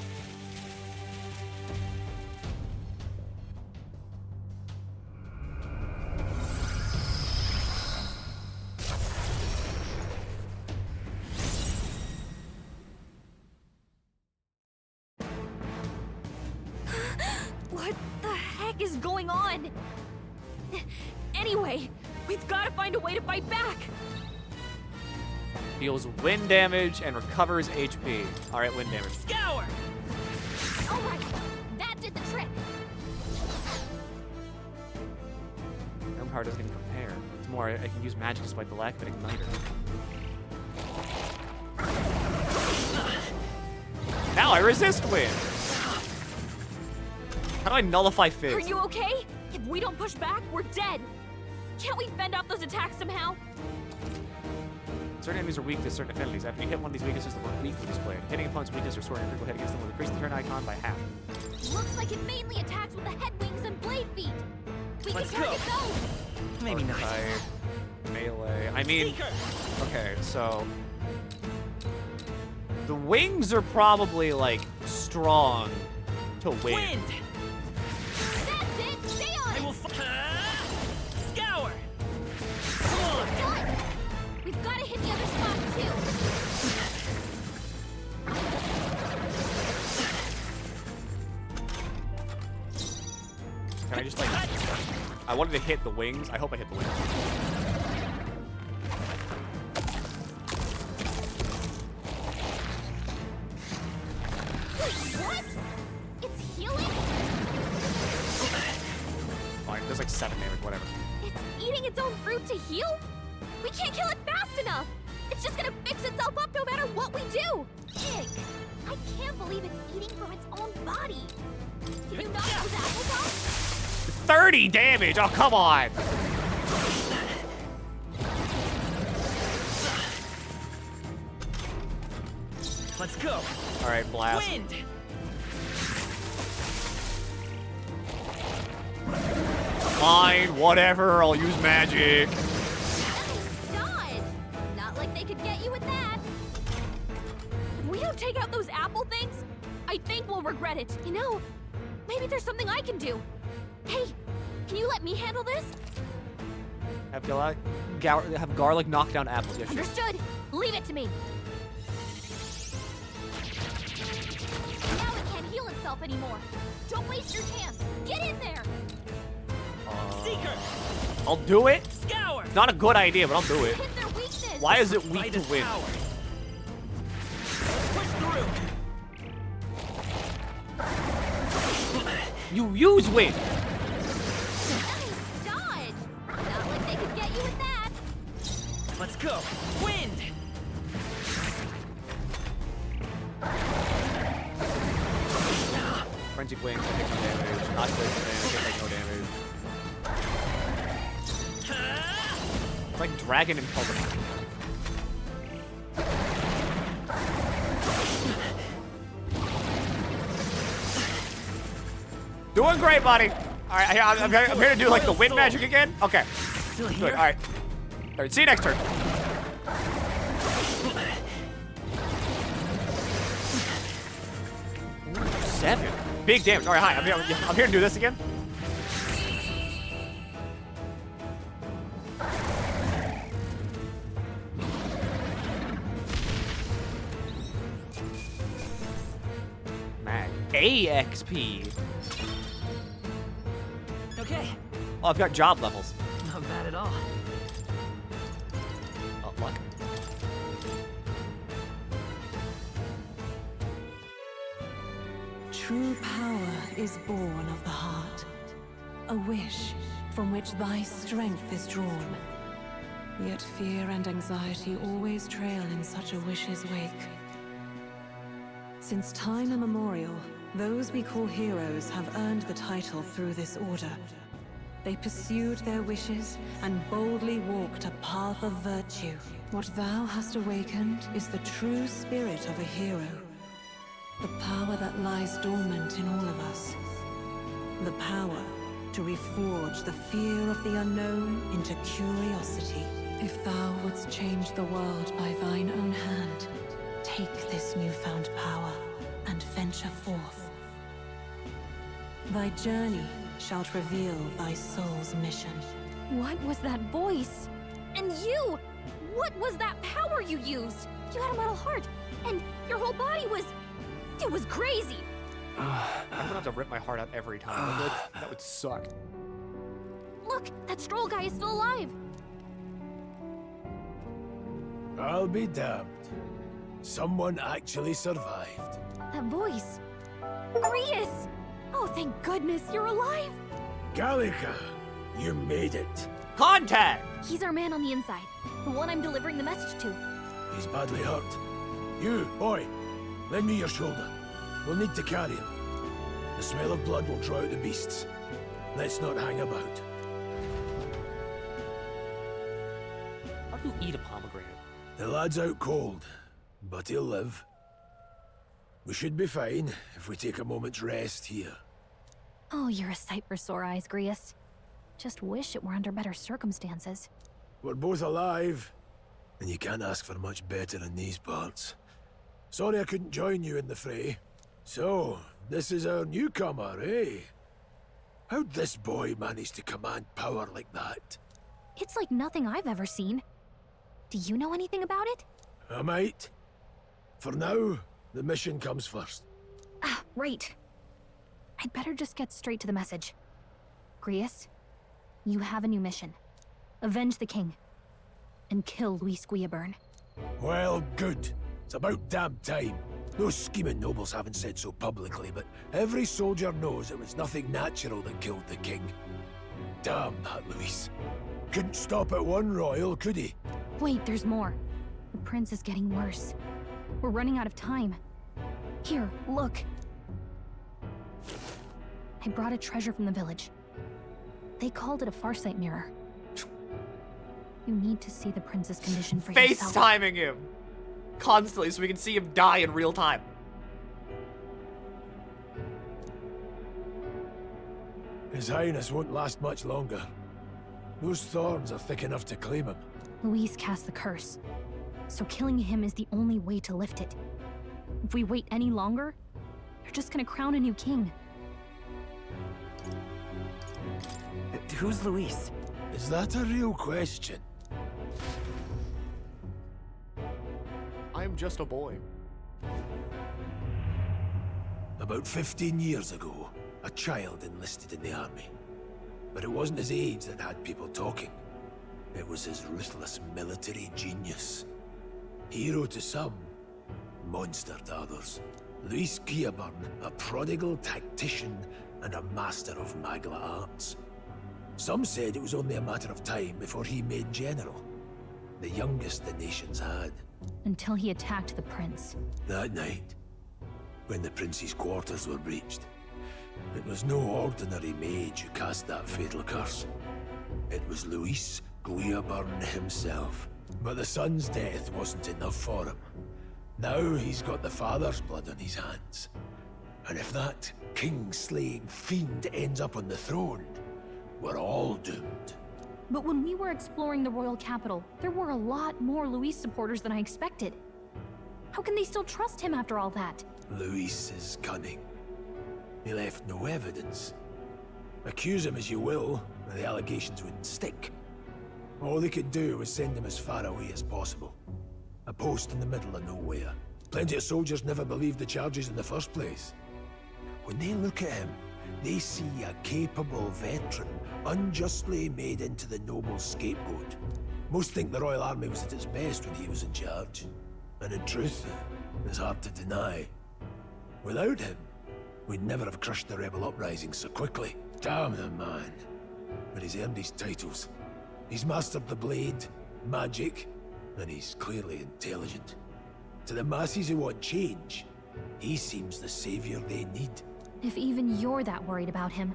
What the heck is going on? Anyway, we've got to find a way to fight back. Deals wind damage and recovers HP. All right, wind damage. Scour! All right, that did the trick. Iron power doesn't even compare. It's more, I can use magic despite the lack of an igniter. Now I resist wind. How do I nullify Fizz? Are you okay? If we don't push back, we're dead. Can't we fend off those attacks somehow? Certain enemies are weak to certain affinities. After you hit one of these weaknesses, the word weak will be displayed. Hitting opponent's weakness or storing a critical hit against them will increase the turn icon by half. Looks like it mainly attacks with the head wings and blade feet. We Let's can target go. those. Maybe not. Type, melee. I mean, okay, so the wings are probably like strong to win. Wind. That's it. Stay on it. I will scour. Come on. Done. We've got to hit the other spots too. Can I just like? I wanted to hit the wings. I hope I hit the wings. It's healing? Fine, there's like 7 damage, whatever. It's eating its own fruit to heal? We can't kill it fast enough! It's just gonna fix itself up no matter what we do! Ick! I can't believe it's eating from its own body! Can you knock those apples off? 30 damage! Oh, come on! Let's go. All right, blast. Wind. Fine, whatever. I'll use magic. Dodge! Not like they could get you with that. If we don't take out those apple things, I think we'll regret it. You know, maybe there's something I can do. Hey, can you let me handle this? Have garlic knock down apples. Yeah, sure. Understood. Leave it to me. Now it can't heal itself anymore. Don't waste your chance. Get in there. Seeker. I'll do it. Scour. It's not a good idea, but I'll do it. Hit their weakness. Why is it weak to win? Power. Push through. You use wind. Nice dodge. Not like they could get you with that. Let's go. Wind. Frenzy wings, I take no damage. Not good damage, I take no damage. It's like dragon and Pokemon. Doing great, buddy. All right, I'm here to do like the wind magic again. Okay. Still Good. here. All right. All right. See you next turn. Ooh, 7. Big damage. All right, hi. I'm here to do this again. Mag. AXP. Okay. Oh, I've got job levels. Not bad at all. Oh, luck. True power is born of the heart, a wish from which thy strength is drawn. Yet fear and anxiety always trail in such a wish's wake. Since time immemorial, those we call heroes have earned the title through this order. They pursued their wishes and boldly walked a path of virtue. What thou hast awakened is the true spirit of a hero. The power that lies dormant in all of us. The power to reforge the fear of the unknown into curiosity. If thou wouldst change the world by thine own hand, take this newfound power and venture forth. Thy journey shalt reveal thy soul's mission. What was that voice? And you! What was that power you used? You had a metal heart, and your whole body was... It was crazy! I'm gonna have to rip my heart out every time. That would suck. Look, that Stroll guy is still alive! I'll be damned. Someone actually survived. That voice. Grius! Oh, thank goodness you're alive! Gallica, you made it. Contact! He's our man on the inside. The one I'm delivering the message to. He's badly hurt. You, boy, lend me your shoulder. We'll need to carry him. The smell of blood will draw out the beasts. Let's not hang about. How do you eat a pomegranate? The lad's out cold, but he'll live. We should be fine if we take a moment's rest here. Oh, you're a sight for sore eyes, Grius. Just wish it were under better circumstances. We're both alive, and you can't ask for much better in these parts. Sorry I couldn't join you in the fray. So, this is our newcomer, eh? How'd this boy manage to command power like that? It's like nothing I've ever seen. Do you know anything about it? I might. For now, the mission comes first. Ah, right. I'd better just get straight to the message. Grius, you have a new mission. Avenge the king. And kill Louis Squiaburn. Well, good. It's about damn time. Those scheming nobles haven't said so publicly, but every soldier knows it was nothing natural that killed the king. Damn that Luis. Couldn't stop at one royal, could he? Wait, there's more. The prince is getting worse. We're running out of time. Here, look. I brought a treasure from the village. They called it a farsight mirror. You need to see the prince's condition for yourself. FaceTiming him constantly so we can see him die in real time. His Highness won't last much longer. Those thorns are thick enough to claim him. Luis cast the curse, so killing him is the only way to lift it. If we wait any longer, they're just gonna crown a new king. Who's Luis? Is that a real question? I am just a boy. About 15 years ago, a child enlisted in the army. But it wasn't his age that had people talking. It was his ruthless military genius. Hero to some, monster to others. Luis Guillaburn, a prodigal tactician and a master of Magla arts. Some said it was only a matter of time before he made general. The youngest the nations had. Until he attacked the prince. That night, when the prince's quarters were breached, it was no ordinary mage who cast that fatal curse. It was Luis Guillaburn himself. But the son's death wasn't enough for him. Now he's got the father's blood on his hands. And if that king-slaying fiend ends up on the throne, we're all doomed. But when we were exploring the royal capital, there were a lot more Luis supporters than I expected. How can they still trust him after all that? Luis is cunning. He left no evidence. Accuse him as you will, the allegations wouldn't stick. All they could do was send him as far away as possible. A post in the middle of nowhere. Plenty of soldiers never believed the charges in the first place. When they look at him, they see a capable veteran, unjustly made into the noble scapegoat. Most think the Royal Army was at its best when he was in charge. And in truth, it's hard to deny. Without him, we'd never have crushed the rebel uprising so quickly. Damn the man. But he's earned his titles. He's mastered the blade, magic, and he's clearly intelligent. To the masses who want change, he seems the savior they need. If even you're that worried about him,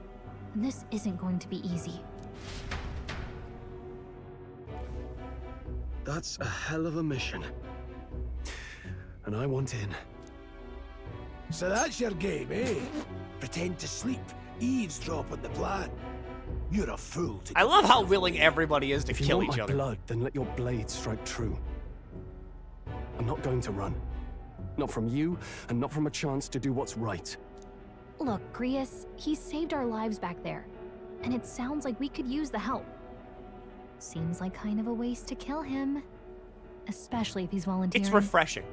then this isn't going to be easy. That's a hell of a mission. And I want in. So that's your game, eh? Pretend to sleep, eavesdrop on the plan. You're a fool to I love how willing everybody is to kill each other. If you want my blood, then let your blade strike true. I'm not going to run. Not from you, and not from a chance to do what's right. Look, Grius, he saved our lives back there. And it sounds like we could use the help. Seems like kind of a waste to kill him. Especially if he's volunteering. It's refreshing.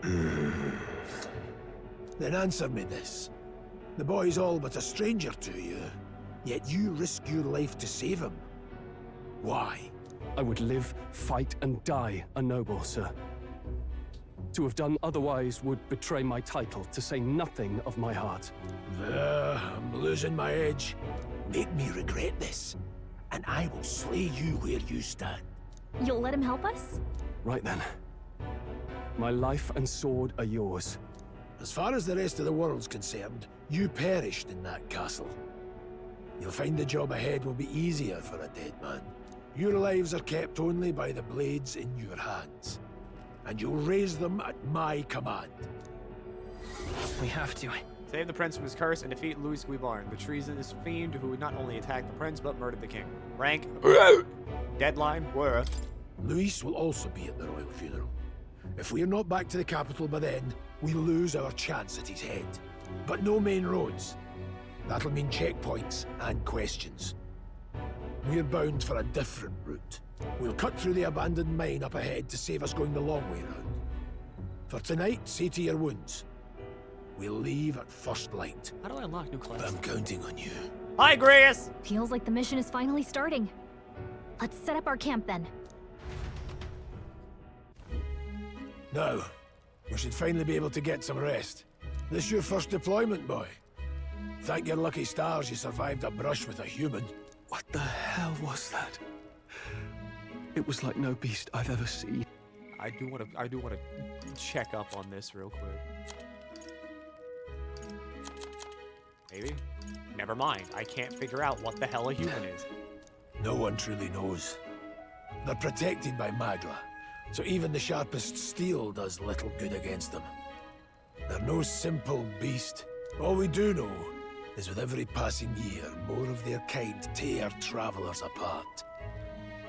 Then answer me this. The boy's all but a stranger to you, yet you risk your life to save him. Why? I would live, fight, and die a noble, sir. To have done otherwise would betray my title, to say nothing of my heart. I'm losing my edge. Make me regret this, and I will slay you where you stand. You'll let him help us? Right then. My life and sword are yours. As far as the rest of the world's concerned, you perished in that castle. You'll find the job ahead will be easier for a dead man. Your lives are kept only by the blades in your hands. And you'll raise them at my command. We have to. Save the prince from his curse and defeat Luis Guillaburn, the treasonous fiend who not only attacked the prince but murdered the king. Rank. Deadline. Where? Luis will also be at the royal funeral. If we're not back to the capital by then, we lose our chance at his head. But no main roads. That'll mean checkpoints and questions. We're bound for a different route. We'll cut through the abandoned mine up ahead to save us going the long way round. For tonight, see to your wounds. We'll leave at first light. How do I unlock new classes? I'm counting on you. Hi, Grius! Feels like the mission is finally starting. Let's set up our camp then. Now, we should finally be able to get some rest. This your first deployment, boy? Thank your lucky stars you survived a brush with a human. What the hell was that? It was like no beast I've ever seen. I do want to check up on this real quick. Maybe? Never mind. I can't figure out what the hell a human is. No one truly knows. They're protected by Magla, so even the sharpest steel does little good against them. They're no simple beast. All we do know is with every passing year, more of their kind tear travelers apart.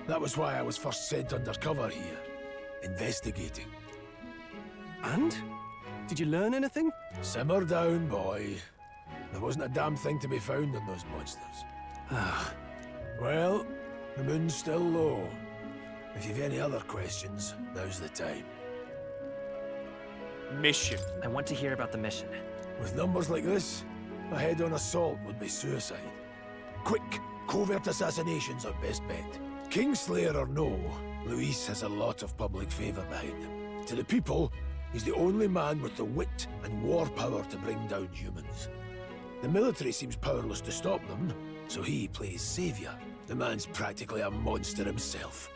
That was why I was first sent undercover here, investigating. And? Did you learn anything? Simmer down, boy. There wasn't a damn thing to be found in those monsters. Ah. Well, the moon's still low. If you've any other questions, now's the time. Mission. I want to hear about the mission. With numbers like this, a head-on assault would be suicide. Quick, covert assassinations are best bet. Kingslayer or no, Luis has a lot of public favor behind him. To the people, he's the only man with the wit and war power to bring down humans. The military seems powerless to stop them, so he plays savior. The man's practically a monster himself.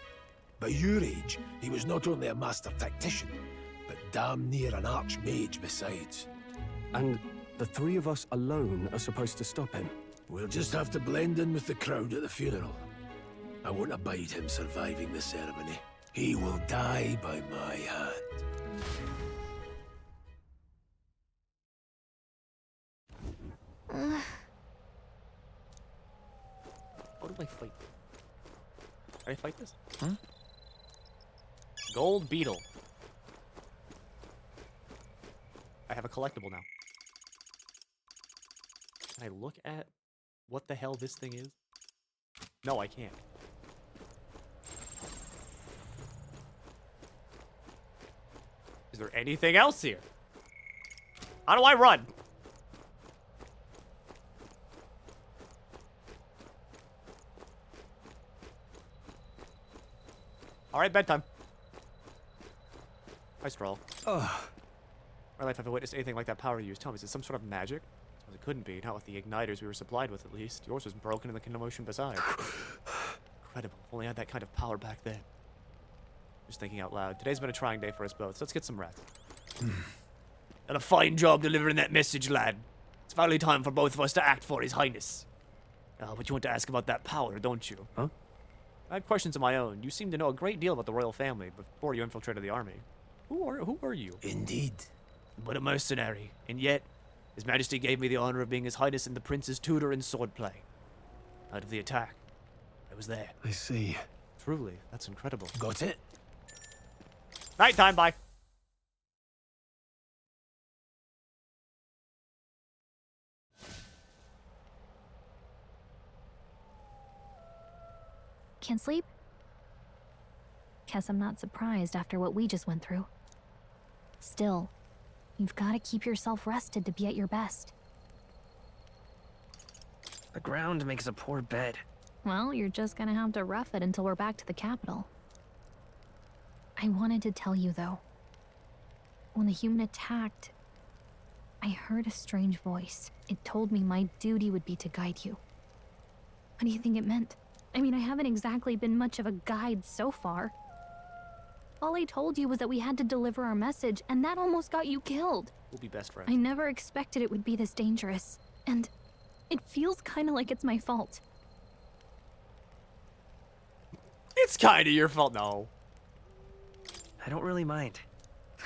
By your age, he was not only a master tactician, but damn near an archmage besides. And the three of us alone are supposed to stop him? We'll just have to blend in with the crowd at the funeral. I won't abide him surviving the ceremony. He will die by my hand. How do I fight? Can I fight this? Huh? Gold beetle. I have a collectible now. Can I look at what the hell this thing is? No, I can't. Is there anything else here? How do I run? All right, bedtime. Hi, Stroll. Ugh. My life, I've witnessed anything like that power used. Tell me, is it some sort of magic? Well, it couldn't be, not with the igniters we were supplied with, at least. Yours was broken in the commotion beside. Incredible. If only I had that kind of power back then. Just thinking out loud. Today's been a trying day for us both, so let's get some rest. Done a fine job delivering that message, lad. It's finally time for both of us to act for His Highness. But you want to ask about that power, don't you? Huh? I have questions of my own. You seem to know a great deal about the royal family before you infiltrated the army. Who are you? Indeed. But a mercenary, and yet, His Majesty gave me the honor of being His Highness and the Prince's tutor in swordplay. Out of the attack, I was there. I see. Truly, that's incredible. Got it? Nighttime, bye. Can't sleep? Guess I'm not surprised after what we just went through. Still, you've got to keep yourself rested to be at your best. The ground makes a poor bed. Well, you're just gonna have to rough it until we're back to the capital. I wanted to tell you, though. When the human attacked, I heard a strange voice. It told me my duty would be to guide you. What do you think it meant? I mean, I haven't exactly been much of a guide so far. All I told you was that we had to deliver our message, and that almost got you killed. We'll be best friends. I never expected it would be this dangerous, and it feels kind of like it's my fault. It's kind of your fault, no. I don't really mind.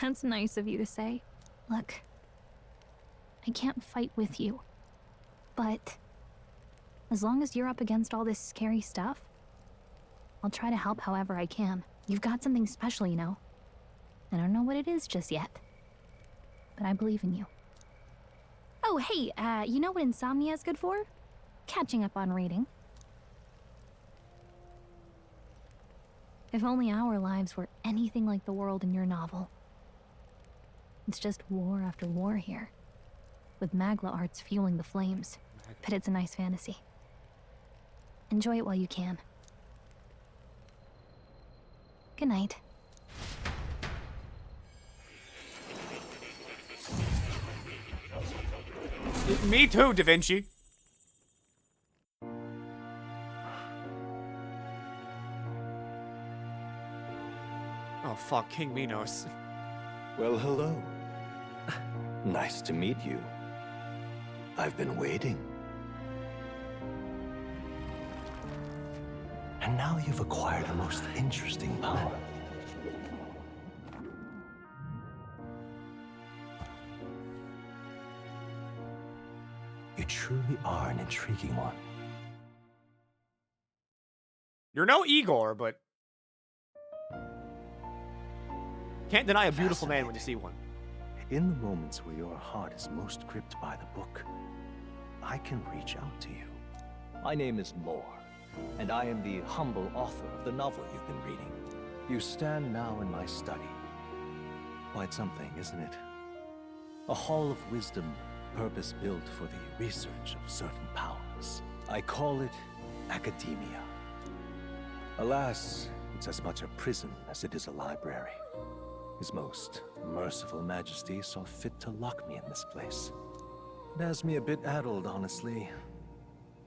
That's nice of you to say. Look, I can't fight with you, but as long as you're up against all this scary stuff, I'll try to help however I can. You've got something special, you know. I don't know what it is just yet, but I believe in you. Oh, hey, you know what insomnia is good for? Catching up on reading. If only our lives were anything like the world in your novel. It's just war after war here, with Magla arts fueling the flames. But it's a nice fantasy. Enjoy it while you can. Good night. Me too, Da Vinci. Oh, fuck, King Minos. Well, hello. Nice to meet you. I've been waiting. And now you've acquired a most interesting power. You truly are an intriguing one. You're no Igor, but can't deny a beautiful man when you see one. In the moments where your heart is most gripped by the book, I can reach out to you. My name is Moore, and I am the humble author of the novel you've been reading. You stand now in my study. Quite something, isn't it? A hall of wisdom, purpose-built for the research of certain powers. I call it academia. Alas, it's as much a prison as it is a library. His most merciful majesty saw fit to lock me in this place. It has me a bit addled, honestly.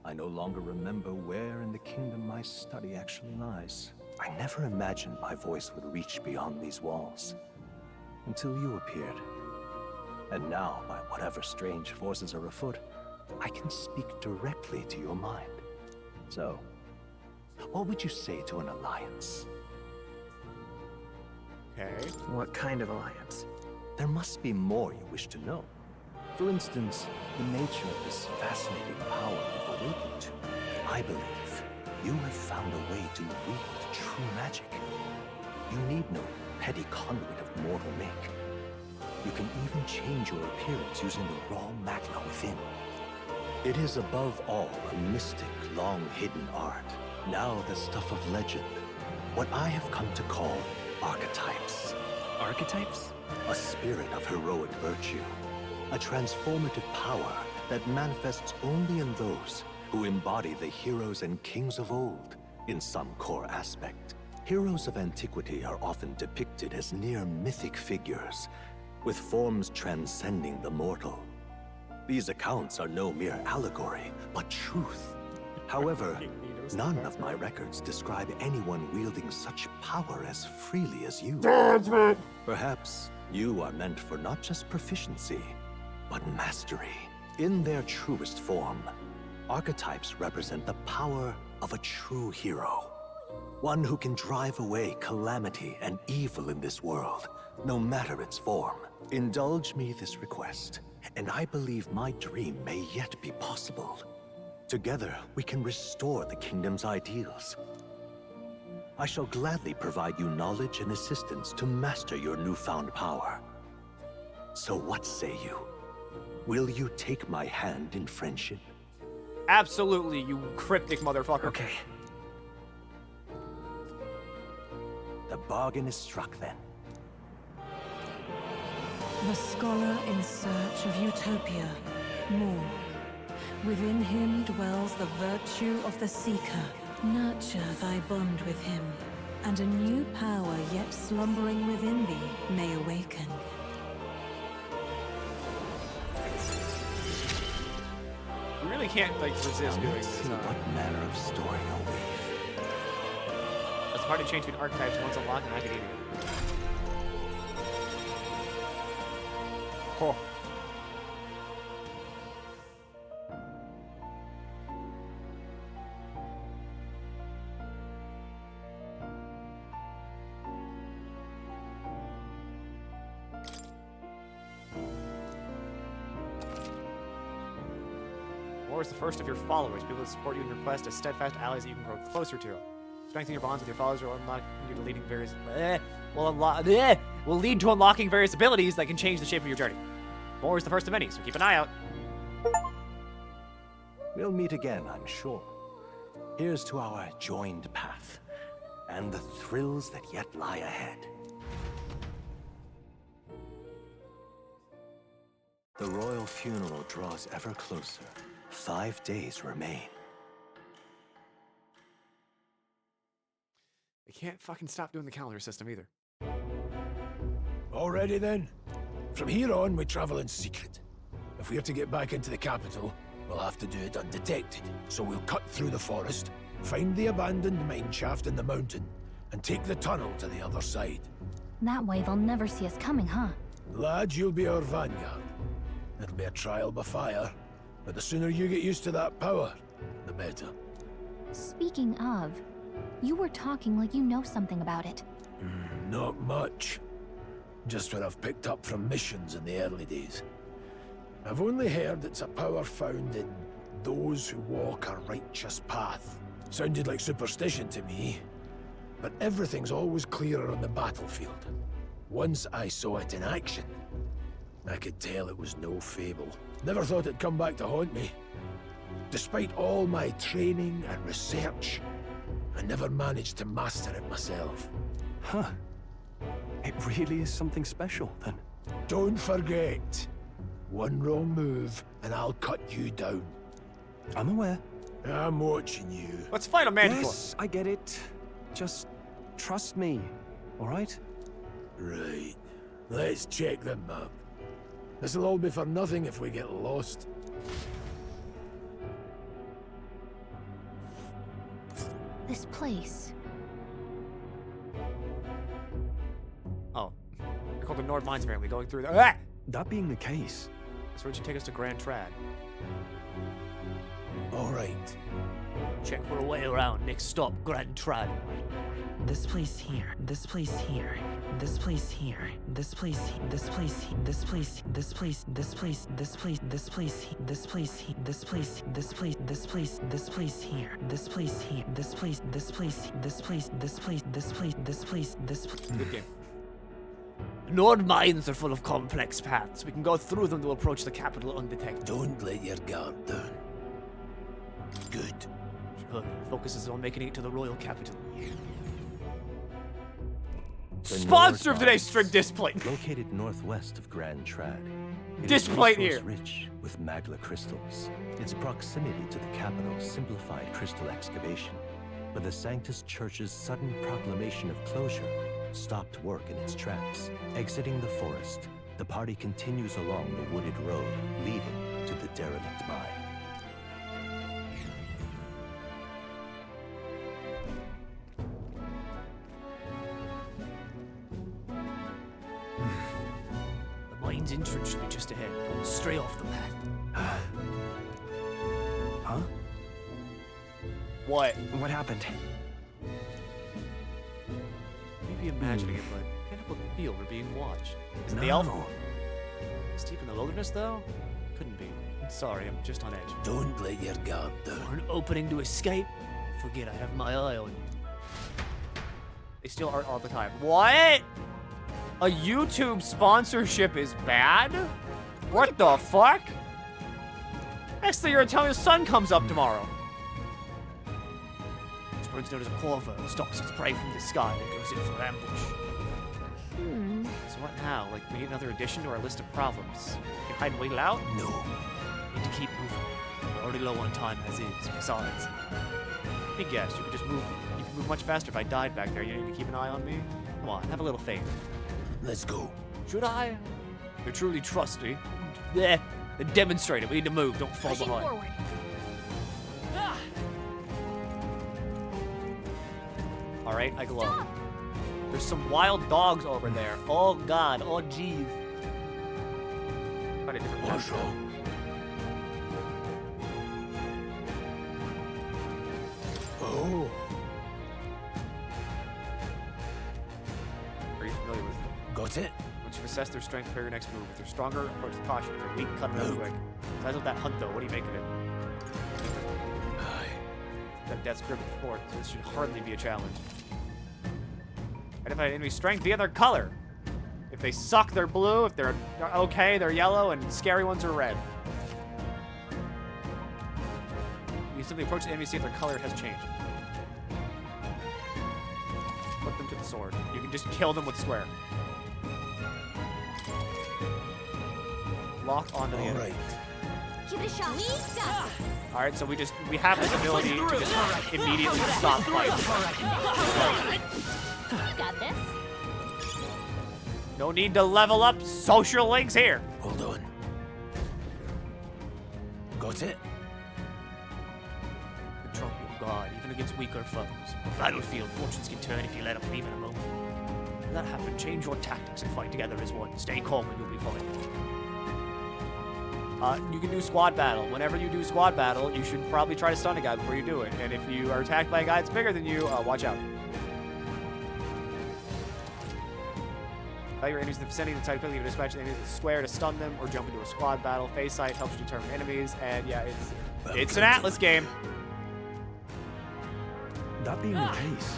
I no longer remember where in the kingdom my study actually lies. I never imagined my voice would reach beyond these walls. Until you appeared. And now, by whatever strange forces are afoot, I can speak directly to your mind. So, what would you say to an alliance? Okay. What kind of alliance? There must be more you wish to know. For instance, the nature of this fascinating power you've awakened to. I believe you have found a way to wield true magic. You need no petty conduit of mortal make. You can even change your appearance using the raw magna within. It is above all a mystic, long-hidden art, now the stuff of legend. What I have come to call archetypes. Archetypes? A spirit of heroic virtue. A transformative power that manifests only in those who embody the heroes and kings of old in some core aspect. Heroes of antiquity are often depicted as near mythic figures, with forms transcending the mortal. These accounts are no mere allegory, but truth. However, none of my records describe anyone wielding such power as freely as you. Perhaps you are meant for not just proficiency, but mastery. In their truest form, archetypes represent the power of a true hero. One who can drive away calamity and evil in this world, no matter its form. Indulge me this request, and I believe my dream may yet be possible. Together, we can restore the kingdom's ideals. I shall gladly provide you knowledge and assistance to master your newfound power. So what say you? Will you take my hand in friendship? Absolutely, you cryptic motherfucker. Okay. The bargain is struck then. The scholar in search of utopia, Moore. Within him dwells the virtue of the seeker. Nurture thy bond with him, and a new power yet slumbering within thee may awaken. You really can't, like, resist doing this. What manner of story you'll weave. It's hard to change between archetypes once unlocked in academia. Oh. Or is the first of your followers, people that support you in your quest as steadfast allies that you can grow closer to. Strengthening your bonds with your followers will unlock you to leading various will lead to unlocking various abilities that can change the shape of your journey. More is the first of many, so keep an eye out. We'll meet again, I'm sure. Here's to our joined path, and the thrills that yet lie ahead. The royal funeral draws ever closer. 5 days remain. They can't fucking stop doing the calendar system either. Already then. From here on, we travel in secret. If we're to get back into the capital, we'll have to do it undetected. So we'll cut through the forest, find the abandoned mine shaft in the mountain, and take the tunnel to the other side. That way they'll never see us coming, huh? Lad, you'll be our vanguard. It'll be a trial by fire, but the sooner you get used to that power, the better. Speaking of, you were talking like you know something about it. Not much. Just what I've picked up from missions in the early days. I've only heard it's a power found in those who walk a righteous path. Sounded like superstition to me, but everything's always clearer on the battlefield. Once I saw it in action, I could tell it was no fable. Never thought it'd come back to haunt me. Despite all my training and research, I never managed to master it myself. Huh. It really is something special, then. Don't forget, one wrong move and I'll cut you down. I'm aware. I'm watching you. Let's fight a Manticore. Yes, I get it. Just trust me, all right? Right. Let's check the map. This'll all be for nothing if we get lost. This place. Oh. They're called the Nord Mines, apparently. Going through there. Ah! That being the case. So where'd you take us to Grand Trad? All right. Check our way around. Next stop, Grand Trad. This place here. This place here. This place here. This place. This place. This place. This place. This place. This place. This place. This place. This place. This place. This place. This place here. This place here. This place. This place. This place. This place. This place. This place. This. Good game. Nord mines are full of complex paths. We can go through them to approach the capital undetected. Don't let your guard down. Good. Sure. Focuses on making it to the royal capital. Sponsor of today's stream, Displate. Located northwest of Grand Trad. Displate here. Rich with magla crystals. Its proximity to the capital simplified crystal excavation, but the Sanctus Church's sudden proclamation of closure stopped work in its tracks. Exiting the forest, the party continues along the wooded road leading to the derelict mine. The mine's entrance should be just ahead. Don't stray off the path. Huh? What? What happened? Maybe imagining it, but I can't help but feel we're being watched. Is it No. the elf? Is deep in the wilderness, though? Couldn't be. I'm sorry, I'm just on edge. Don't let your guard down. For an opening to escape? Forget I have my eye on you. They steal art all the time. What? A YouTube sponsorship is bad? What the fuck? Next thing you're telling me the sun comes up tomorrow. This bird's known as a corvo. Stalks its prey from the sky and goes in for ambush. So what now? Like, we need another addition to our list of problems. We can hide and wait it out? No. Need to keep moving. We're already low on time as is. Besides, let me guess, you could just move. You could move much faster if I died back there. You need to keep an eye on me. Come on, have a little faith. Let's go. Should I? You truly trust me? Then demonstrate it. We need to move. Don't fall behind. Forward. All right, I glow. There's some wild dogs over there. Oh God. Oh jeez. Find a different What's wrong? Oh. Are you familiar with them? Got it? Once you've assessed their strength, prepare your next move. If they're stronger, approach with caution. If they're weak, cut them out quick. Size of that hunt, though. What do you make of it? That death's grip at the fort, so this should hardly be a challenge. Identify enemy strength via their color. If they suck, they're blue. If they're okay, they're yellow, and scary ones are red. You simply approach the enemy, see if their color has changed. Put them to the sword. You can just kill them with square. Lock onto the enemy. Give it a shot. All right, so we have this ability to just immediately stop fighting. Got this. No need to level up. Social links here. Hold on. Got it? The drop your guard, even against weaker foes. Battlefield, fortunes can turn if you let them even a moment. When that happen, change your tactics and fight together as one. Stay calm and you'll be fine. You can do squad battle. Whenever you do squad battle, you should probably try to stun a guy before you do it. And if you are attacked by a guy that's bigger than you, watch out. Your enemies in the vicinity to type quickly to dispatch the enemies in the square to stun them or jump into a squad battle. Face sight helps you determine enemies, and yeah, it's an Atlas game. That being the case.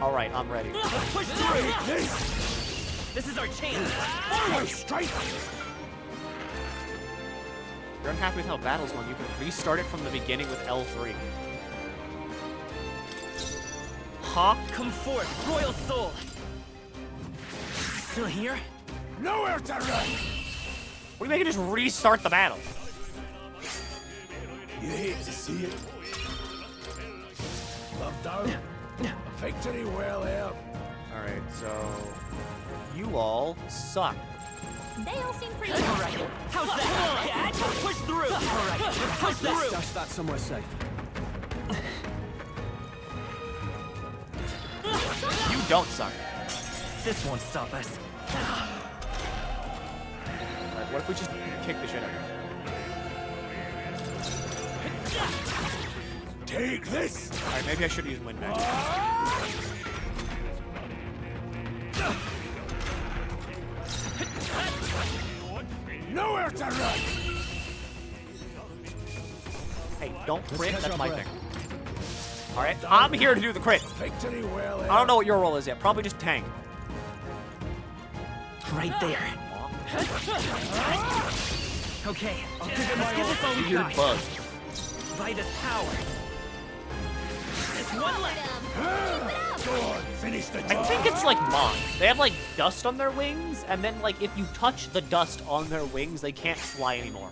All right, I'm ready. Let's push through. This is our chance. Forward, strike! If you're unhappy with how battle's going, you can restart it from the beginning with L3. Huh? Come forth, royal soul. Still here? Nowhere to run! We make it just restart the battle. You hate to see it. Love down. A victory well earned. Alright, so you all suck. They all seem pretty Alright, how's that? Yeah, just push through! Alright, let's push through! Stash that somewhere safe. You don't suck. This won't stop us. Alright, what if we just kick the shit out of him? Take this! Alright, maybe I should use wind magic. Nowhere to run! Hey, don't crit, that's my thing. Alright, I'm here to do the crit. Victory well earned. I don't know what your role is yet. Probably just tank. Right there. Okay, let's give this all we Weird got. bug. By this power. Just one left. Go on, finish the job. I think it's like moths. They have like dust on their wings, and then like if you touch the dust on their wings, they can't fly anymore.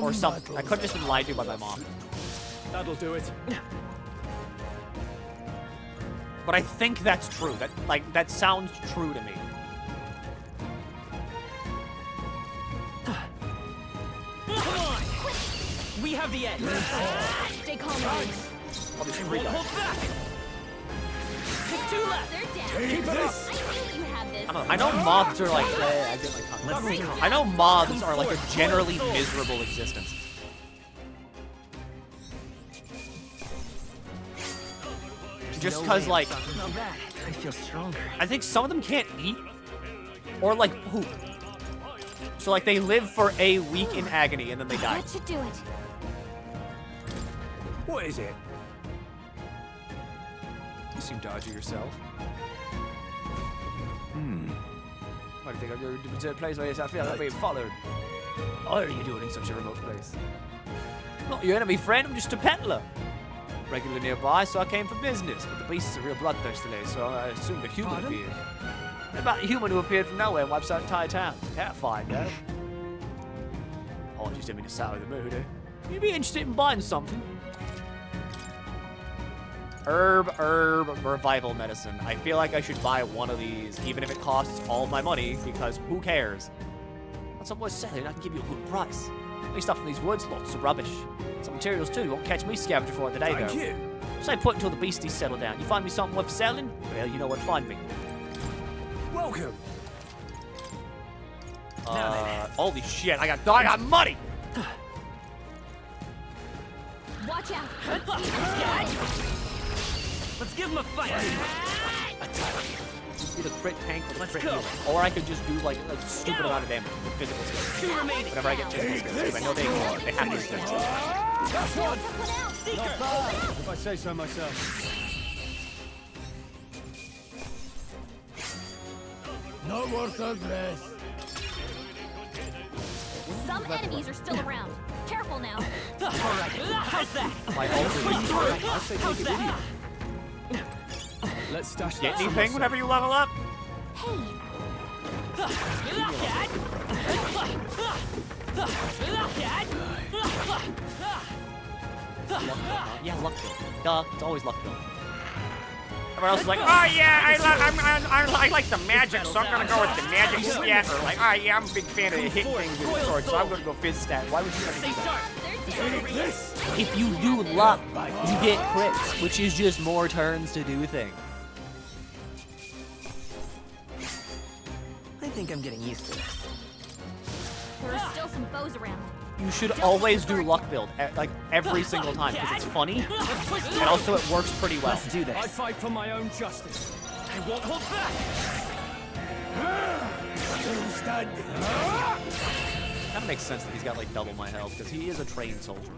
Or something. I could have just been lied to by my mom. That'll do it. But I think that's true. That sounds true to me. Come on! We have the edge. Stay calm, Louise. Oh, there's And three won't guys. hold back. Just two left. They're down. Take this! I knew you had this. I know moths are like. I get my Let's see. I know moths are like a generally miserable existence. Just because, like, Not bad. I feel stronger. I think some of them can't eat or like poop. So like they live for a week in agony and then they die. That should do it. What is it? You seem dodgy yourself. What do you think of your deserted place where I feel like being followed? Why are you doing in such a remote place? Not your enemy, friend. I'm just a peddler. Regular nearby, so I came for business. But the beast's a real bloodthirsty, so I assumed a human appeared. What about a human who appeared from nowhere and wipes out entire towns? Terrifying, no? Apologies, didn't mean to sour the mood, eh? You'd be interested in buying something? Herb revival medicine. I feel like I should buy one of these, even if it costs all my money, because who cares? Once I'm worth selling, I can give you a good price. Any stuff from these woods, lots of rubbish. Some materials too, you won't catch me scavenging for it today, though. Thank you. Stay put until the beasties settle down. You find me something worth selling? Well, you know where to find me. Welcome. Holy shit, I got money! Watch out. Let's give him a fight. Either crit tank or Let's crit go. healer. Or I could just do like a stupid amount of damage with physical skills. Two remaining. Whenever I get physical skills, because I know they have these things. That's one. Seeker. If I say so myself. Not worth our breath. Some enemies are still around. Careful now. All right. How's that? My ult is I say take it with you. Let's stash Get that anything whenever you level up? Hey, Yeah, luck kill. Duh, it's always luck kill. Everyone else is like, oh yeah, I like the magic, so I'm gonna go with the magic stat. Or like, oh yeah, I'm a big fan of the hit things with the sword, so I'm gonna go fizz stat. Why would you ever do that? If you do luck, you get crits, which is just more turns to do things. I think I'm getting used to this. There are still some foes around. You should always do luck build, like every single time, because it's funny, and also it works pretty well. Let's do this. I fight for my own justice. I won't hold back. Still standing. Kind of makes sense that he's got like double my health, because he is a trained soldier.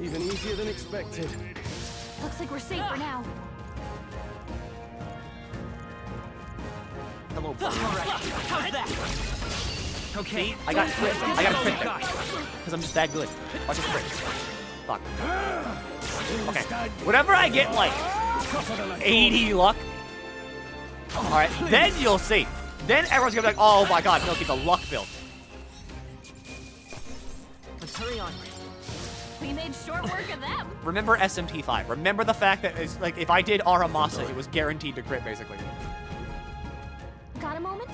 Even easier than expected. Looks like we're safe for now. Hello, All right. How's that? Okay. I got crit. I got a crit there. Because I'm just that good. Watch this crit. Fuck. Okay. Whenever I get like 80 luck, alright, then you'll see. Then everyone's gonna be like, oh my god, Milky, the luck build. Let's hurry on. We made short work of them. Remember SMT5. Remember the fact that it's like if I did Aramasa, it was guaranteed to crit basically. Got a moment?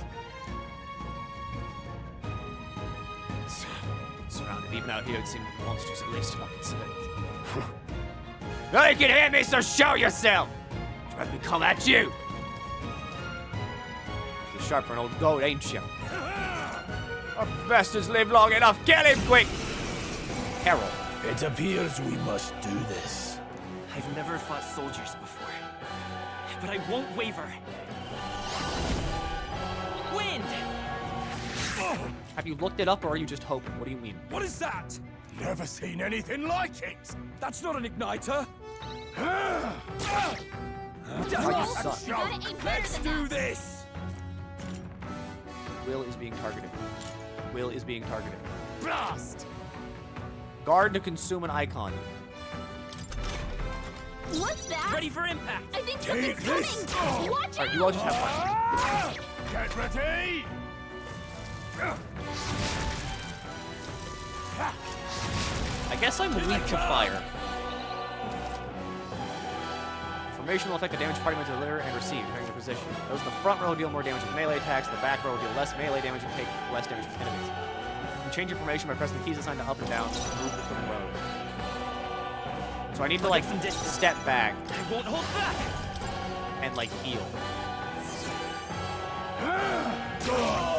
Surrounded. Even out here, it seemed like monsters at least fucking sick. Oh, you can hear me, so show yourself! Let me come at you! You're sharp for an old goat, ain't you? Our bastards live long enough. Kill him quick! Harold. It appears we must do this. I've never fought soldiers before, but I won't waver. Wind! Have you looked it up, or are you just hoping? What do you mean? What is that? Never seen anything like it. That's not an igniter. You suck. Let's do this. Will is being targeted. Will is being targeted. Blast. Guard to consume an icon. What's that? Ready for impact. I think something's coming. Watch Alright, out. you all just have fun. Get ready. I guess I'm weak to fire. Formation will affect the damage party members deliver and receive during their position. Those in the front row deal more damage with melee attacks, the back row deal less melee damage and take less damage from enemies. You can change your formation by pressing the keys assigned to up and down to move between rows. So I need to like step back. I won't hold back. And like heal.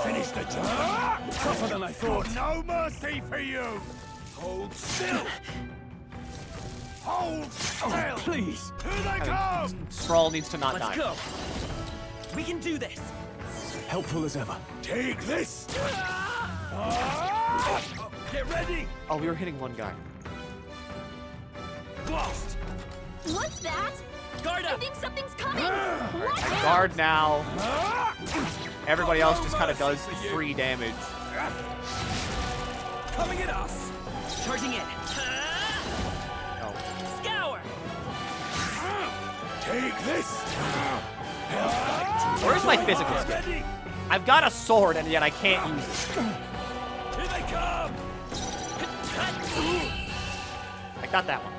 Finish the job. Tougher than I thought. No mercy for you. Hold still. Hold still. Oh, please. Here they come. Strawl needs to not Let's die. go. We can do this. Helpful as ever. Take this. Get ready. Oh, we were hitting one guy. Blast. What's that? Guard up. I think something's coming. Alright, I guard now. Everybody else just kind of does free damage. Coming at us. Charging in. Oh. Scour. Take this. Where's my physical skill? I've got a sword and yet I can't use it. Here they come. I got that one.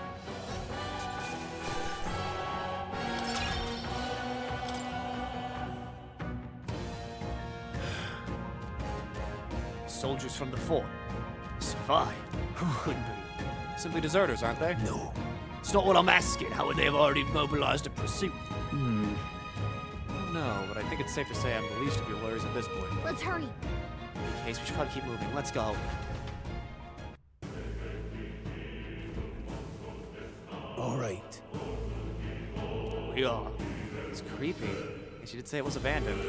Soldiers from the fort survived. Couldn't be. Simply deserters, aren't they? No. It's not what I'm asking. How would they have already mobilized a pursuit? No, but I think it's safe to say I'm the least of your worries at this point. Let's hurry. In case, we should probably keep moving. Let's go. All right. We are. It's creepy. Guess you did say it was abandoned.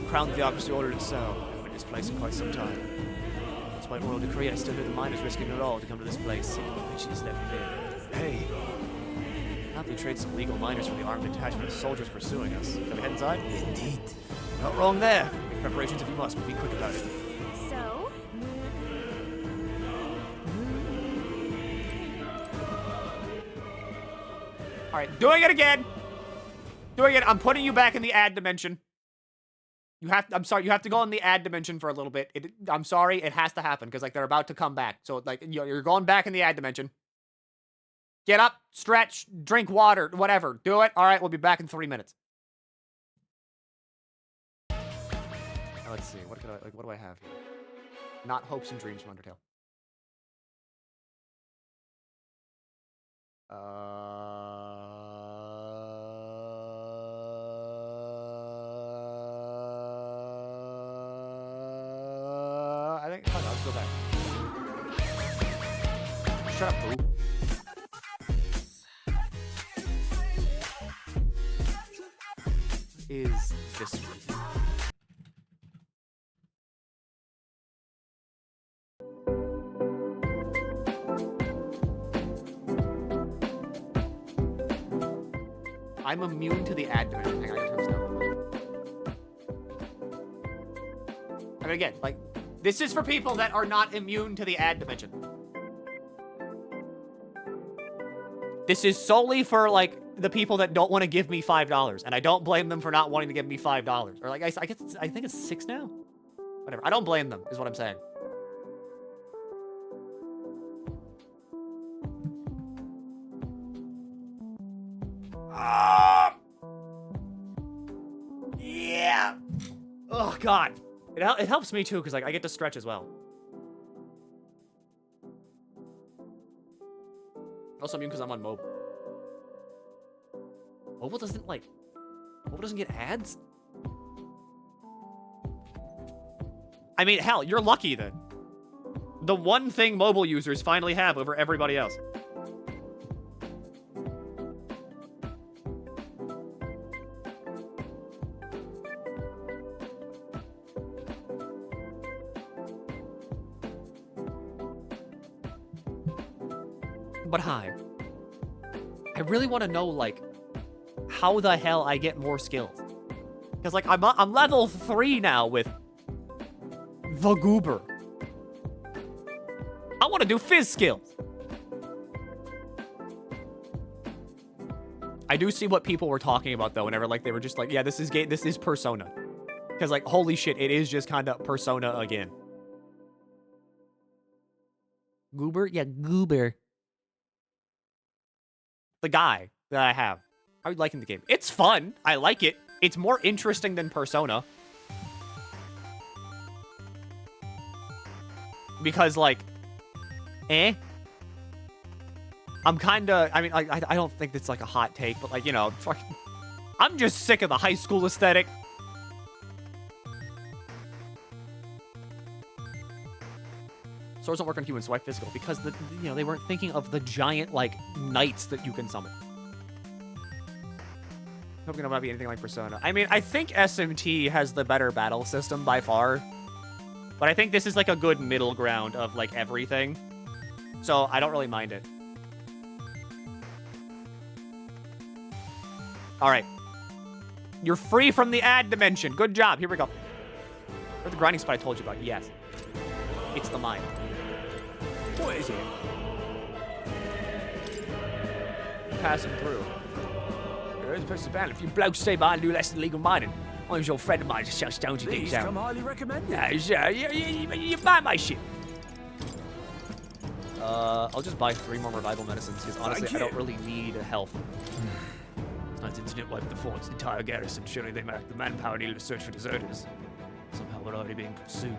Crown the bureaucracy ordered it so. I've been in this place in quite some time. Despite royal decree, I still hear the miners risking it all to come to this place. See the bitches left there. Hey. Not we trade some legal miners for the armed detachment of soldiers pursuing us. Shall we head inside? Indeed. Not wrong there. Make preparations if you must, but be quick about it. So? Alright, doing it again! Doing it. I'm putting you back in the ad dimension. You have to, I'm sorry, you have to go in the ad dimension for a little bit. I'm sorry, it has to happen, because like they're about to come back. So like you're going back in the ad dimension. Get up, stretch, drink water, whatever. Do it. Alright, we'll be back in 3 minutes. Now, let's see, what do I have here? Not hopes and dreams from Undertale. I think. Oh no, let's go back. Shut up, boo. Is this one? I'm immune to the ad dimension. Hang on, I gotta turn this down. I mean, again, like, this is for people that are not immune to the ad dimension. This is solely for, like, the people that don't want to give me $5, and I don't blame them for not wanting to give me $5. Or, like, I guess I think it's 6 now? Whatever. I don't blame them, is what I'm saying. Yeah. Oh, God. It helps me, too, because, like, I get to stretch as well. Also immune because I'm on mobile. Mobile doesn't, like... Mobile doesn't get ads? I mean, hell, you're lucky, then. The one thing mobile users finally have over everybody else. But hi. I really want to know, like, how the hell I get more skills. Because, like, I'm level 3 now with the Goober. I want to do fizz skills. I do see what people were talking about, though, whenever, like, they were just like, yeah, this is Persona. Because, like, holy shit, it is just kind of Persona again. Goober? Yeah, Goober. The guy that I have. I would liking the game. It's fun. I like it. It's more interesting than Persona. Because, like, I'm kind of, I mean, I don't think that's, like, a hot take, but, like, you know, I'm just sick of the high school aesthetic. Swords don't work on humans, so why physical? Because, you know, they weren't thinking of the giant, like, knights that you can summon. Hope it'll not be anything like Persona. I mean, I think SMT has the better battle system by far. But I think this is, like, a good middle ground of, like, everything. So, I don't really mind it. Alright. You're free from the ad dimension. Good job. Here we go. Where's the grinding spot I told you about? Yes. It's the mine. What is it? Passing through. There's a person banned. If you blokes stay by and do less than legal mining, I'm your friend of mine just shuts down to dig down. Come highly recommended. Yeah, you buy my shit. I'll just buy 3 more revival medicines because honestly, I don't really need health. Tonight's incident wiped the fort's entire garrison. Surely they lack the manpower needed to search for deserters. Somehow we're already being pursued.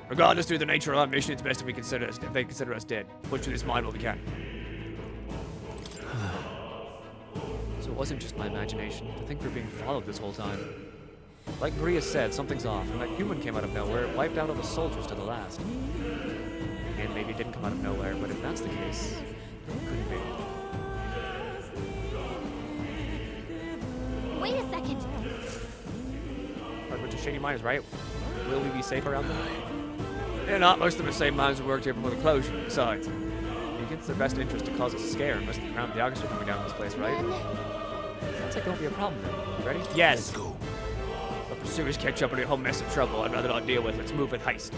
Regardless of the nature of our mission, it's best if they consider us dead. Butcher this mine while we can. So it wasn't just my imagination. To think we're being followed this whole time. Like Bria said, something's off, and that human came out of nowhere. It wiped out all the soldiers to the last. Again, maybe it didn't come out of nowhere, but if that's the case, it couldn't be. Wait a second. A bunch of shady miners, right? Will we be safe around them? Yeah, not most of the same miners who worked here before the closure. Besides, it gets their best interest to cause us a scare and must be around the August are coming down this place, right? Sounds like there won't be a problem then. You ready? Yes. Let's go. The pursuers catch up in a whole mess of trouble I'd rather not deal with. Let's move with haste.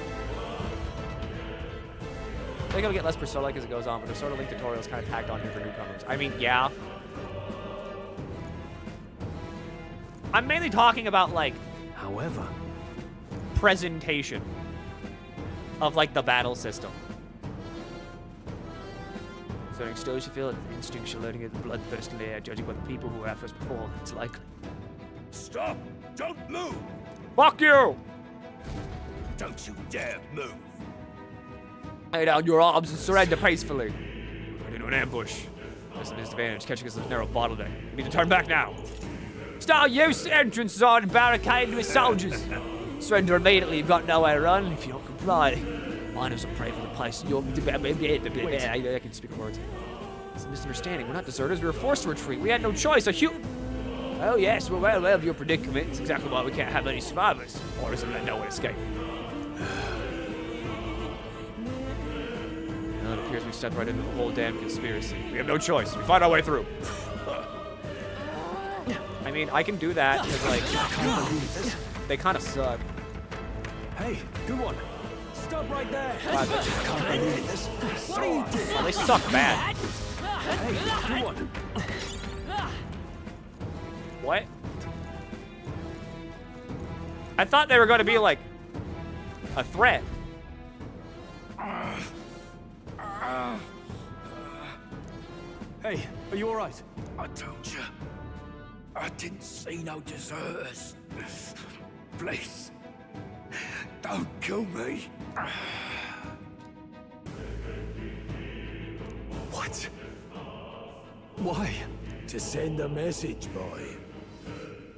I think it'll get less Persona-like as it goes on, but the sort of link tutorials kind of tagged on here for newcomers. I mean, yeah. I'm mainly talking about, like, however, presentation of, like, the battle system. So still you feel it, instinctual learning it, bloodthirst in the air, judging by the people who were after us before. It's likely. Stop! Don't move! Fuck you! Don't you dare move! Lay down your arms and surrender peacefully. Ready to an ambush. There's a disadvantage catching us in a narrow bottleneck. We need to turn back now. Start use the entrances are barricaded with soldiers. Surrender immediately. You've got nowhere to run if you don't comply. Miners will pray for the place. I can speak words. It's a misunderstanding. We're not deserters. We were forced to retreat. We had no choice. Oh yes, we're well aware of your predicament. It's exactly why we can't have any survivors. Or isn't there no way to escape? Now it appears we stepped right into the whole damn conspiracy. We have no choice. We find our way through. I mean, I can do that because, like, they kind of suck. Hey, good one. Stop right there. What are you doing? Well, they suck bad. Hey, good one. What? I thought they were going to be, like, a threat. Hey, are you all right? I told you. I didn't see no deserters. Please, don't kill me. What? Why? To send a message, boy.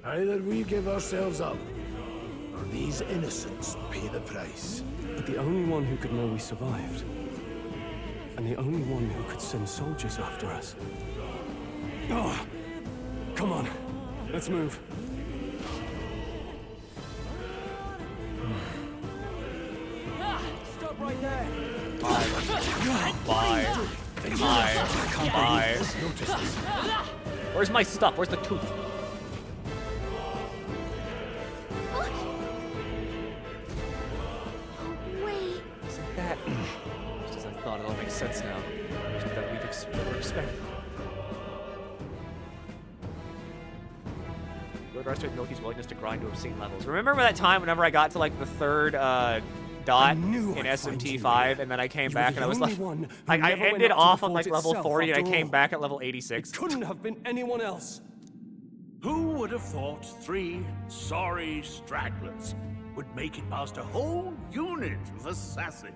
Either we give ourselves up, or these innocents pay the price. But the only one who could know we survived, and the only one who could send soldiers after us. Oh, come on, let's move. Stop right there. Bye. Where's my stuff? Where's the tooth? Wait. Isn't that? Just as I thought, it all makes sense now. Isn't that we've expected? You underestimate Milky's willingness to grind to obscene levels. Remember that time whenever I got to like the third dot in SMT5 and then I came back and I was like, I ended off on like level 40 and I came back at level 86. Couldn't have been anyone else. Who would have thought 3 sorry stragglers would make it past a whole unit of assassins?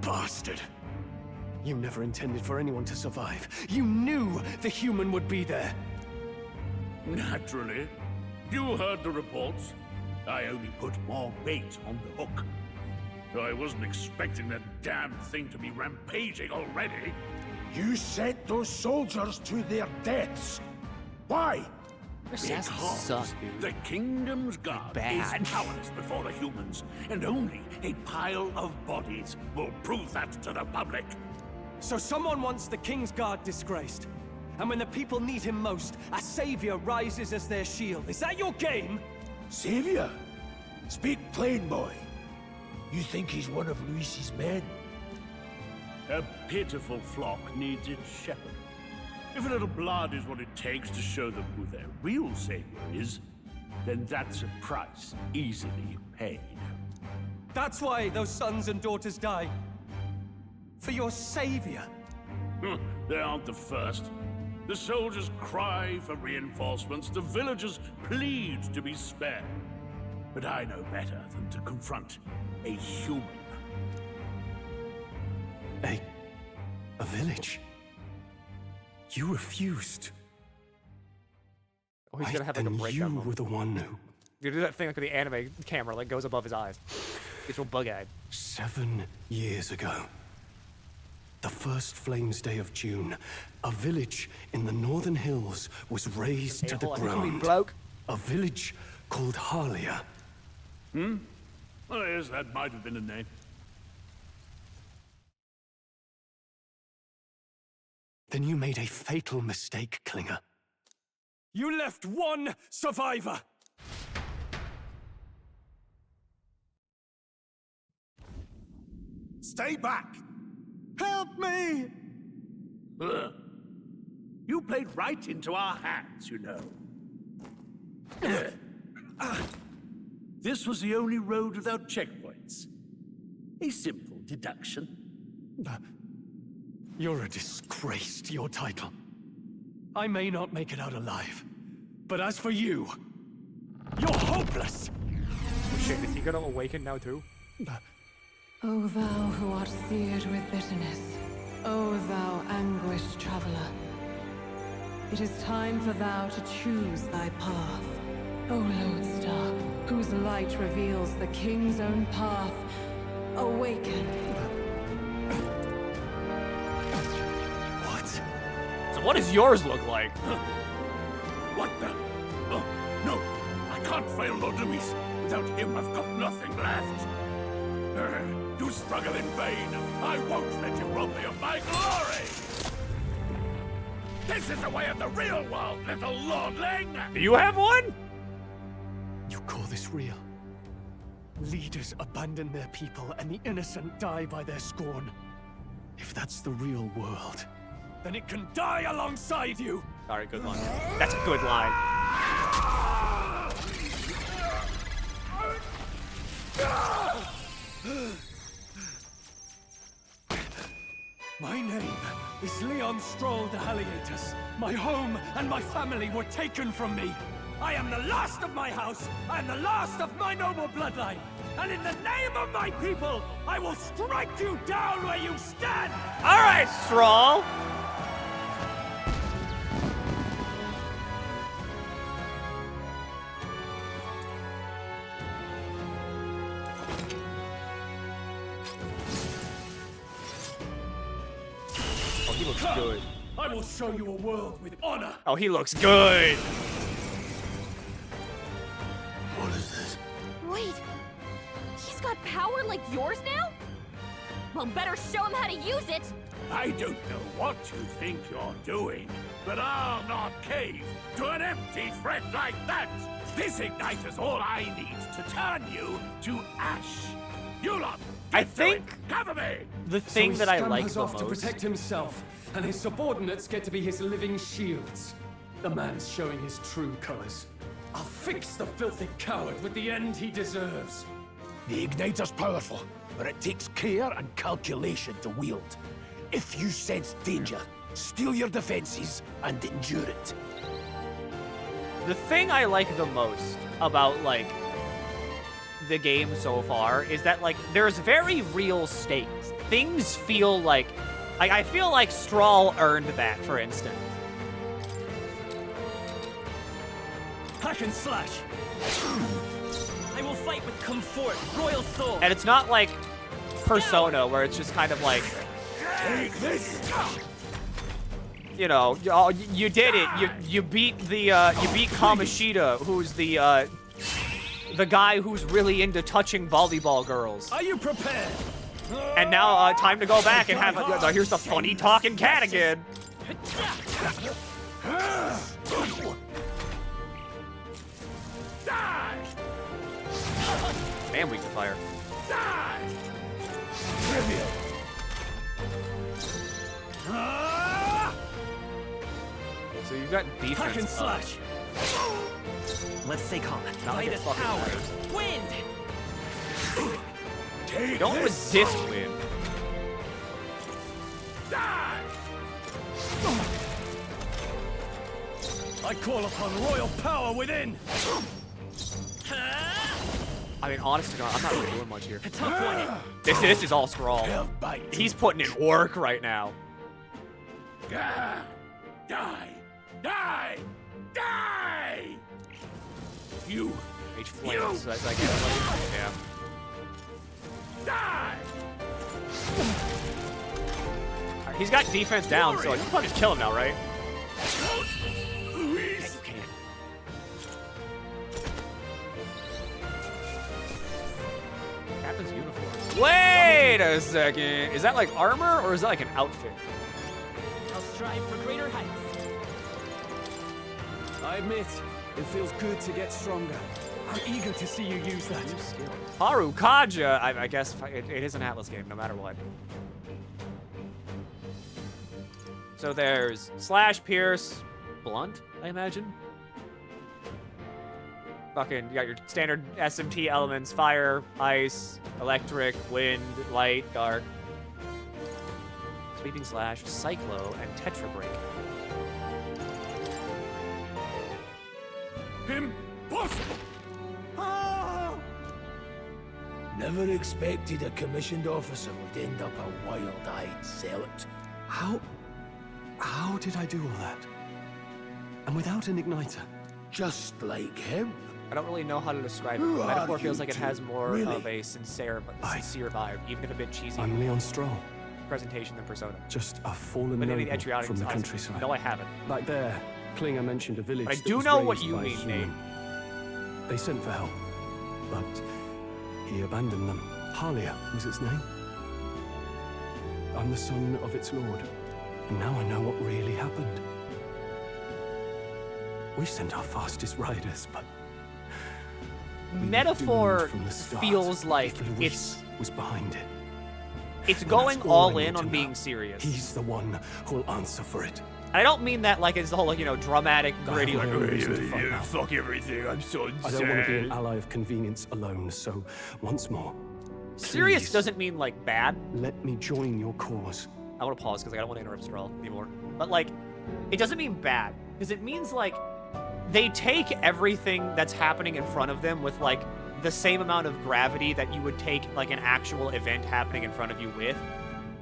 Bastard. You never intended for anyone to survive. You knew the human would be there. Naturally. You heard the reports. I only put more bait on the hook. I wasn't expecting that damn thing to be rampaging already. You sent those soldiers to their deaths. Why? Because the kingdom's guard is powerless before the humans, and only a pile of bodies will prove that to the public. So someone wants the King's Guard disgraced. And when the people need him most, a savior rises as their shield. Is that your game? Savior? Speak plain, boy. You think he's one of Luis's men? A pitiful flock needs its shepherd. If a little blood is what it takes to show them who their real savior is, then that's a price easily paid. That's why those sons and daughters die. For your savior. They aren't the first. The soldiers cry for reinforcements, the villagers plead to be spared. But I know better than to confront a human. A village? You refused. Oh, he's gonna have like a breakdown. You were the one who... You do that thing like with the anime camera, like goes above his eyes. It's real bug-eyed. 7 years ago. The first Flames Day of June, a village in the northern hills was razed to the ground. A village called Harlia. Oh, yes, that might have been a name. Then you made a fatal mistake, Klinger. You left one survivor! Stay back! Help me! You played right into our hands, you know. This was the only road without checkpoints. A simple deduction. You're a disgrace to your title. I may not make it out alive, but as for you, you're hopeless! Oh shit, is he gonna awaken now too? O thou who art seared with bitterness, O thou anguished traveler, It is time for thou to choose thy path. O Lodestar, whose light reveals the king's own path, awaken. What? So what does yours look like? What the? Oh, no. I can't fail Lord Luis. Without him, I've got nothing left. You struggle in vain. I won't let you rob me of my glory. This is the way of the real world, little lordling. Do you have one? You call this real? Leaders abandon their people and the innocent die by their scorn. If that's the real world, then it can die alongside you! Alright, good line. That's a good line. My name is Leon Stroll de Halietus. My home and my family were taken from me. I am the last of my house. I am the last of my noble bloodline. And in the name of my people, I will strike you down where you stand! Alright, Stroll! Oh, he looks good. I will show you a world with honor. Oh, he looks good. What is this? Wait, he's got power like yours now? Well, better show him how to use it. I don't know what you think you're doing, but I'll not cave to an empty threat like that. This igniter's all I need to turn you to ash. You lot, I think cover me. the thing that I like the off most. to protect himself, and his subordinates get to be his living shields. The man's showing his true colors. I'll fix the filthy coward with the end he deserves. The igniter's powerful, but it takes care and calculation to wield. If you sense danger, steel your defenses and endure it. The thing I like the most about, like, the game so far is that, like, there's very real stakes. Things feel like... I feel like Strahl earned that, for instance. Hack and slash! I will fight with comfort, royal soul! And it's not like Persona, where it's just kind of like... Take this! You know, you did it. You beat the you beat Kamoshida, who's the guy who's really into touching volleyball girls. Are you prepared? And now time to go back and have here's the funny talking cat again. Die! Man, weak to fire. Die! Trivial. So you've got defense. Hack and slash. Let's stay calm. Not like it fucking matters. Wind. Take Don't this. resist wind. Die! I call upon royal power within. I mean, honest to God, I'm not really doing much here. Tough one. This is all Strahl. He's putting in work right now. Die! Die! Die! Die! You! H flames. So that's like, yeah. Die! Alright, he's got defense down, so you can fucking kill him now, right? Luis! Yeah, you can. Captain's uniform. Wait a second. Is that like armor or is that like an outfit? I'll strive for greater heights. I admit, it feels good to get stronger. I'm eager to see you use that. Haru Kaja, I guess it is an Atlas game, no matter what. So there's slash, pierce, blunt, I imagine. Fucking, you got your standard SMT elements: fire, ice, electric, wind, light, dark. Sweeping slash, cyclo, and tetra break. Impossible! Never expected a commissioned officer would end up a wild-eyed zealot. How did I do all that? And without an igniter. Just like him. I don't really know how to describe it. Who The metaphor are feels you like it two? has more Really? of a sincere vibe, even if a bit cheesy I'm Leon Stroll. presentation than Persona. Just a fallen But any noble entry audience, from the honestly, countryside. no, I haven't. Back there, Klinger mentioned a village But I that do was know what raised you by a mean, Nate. human. They sent for help, but he abandoned them. Halia was its name. I'm the son of its lord, and now I know what really happened. We sent our fastest riders, but Metaphor from the start. feels like If Luis was behind it. it's And going that's all all I in need on to being know. serious. He's the one who'll answer for it. I don't mean that like it's the whole, like, dramatic, gritty, like, fuck everything, I'm so I don't want to be an ally of convenience alone, so once more. serious please, doesn't mean like bad. let me join your cause. I want to pause because I don't want to interrupt Stroll anymore. But like, it doesn't mean bad because it means like they take everything that's happening in front of them with like the same amount of gravity that you would take like an actual event happening in front of you with.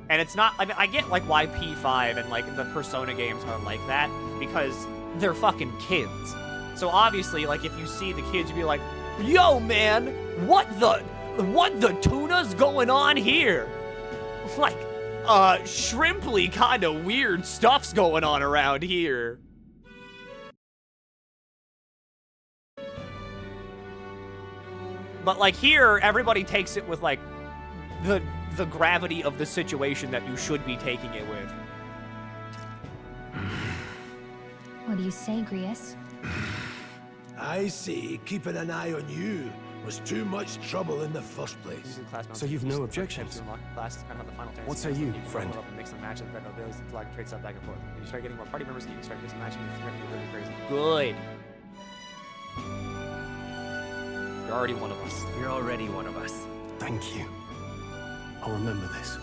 And it's not, I mean, I get like why P5 and like the Persona games are like that because they're fucking kids. So obviously, like if you see the kids, you'd be like, yo man, what the tuna's going on here? Like, shrimply kind of weird stuff's going on around here. But like here, everybody takes it with like the gravity of the situation that you should be taking it with. What do you say, Grius? I see keeping an eye on you was too much trouble in the first place. So you've no objections? What say you, friend? Mix and match and abilities to like trade stuff back and forth. When you start getting more party members, you can start mixing and matching. It's going to be really crazy. Good. You're already one of us. You're already one of us. Thank you. I'll remember this.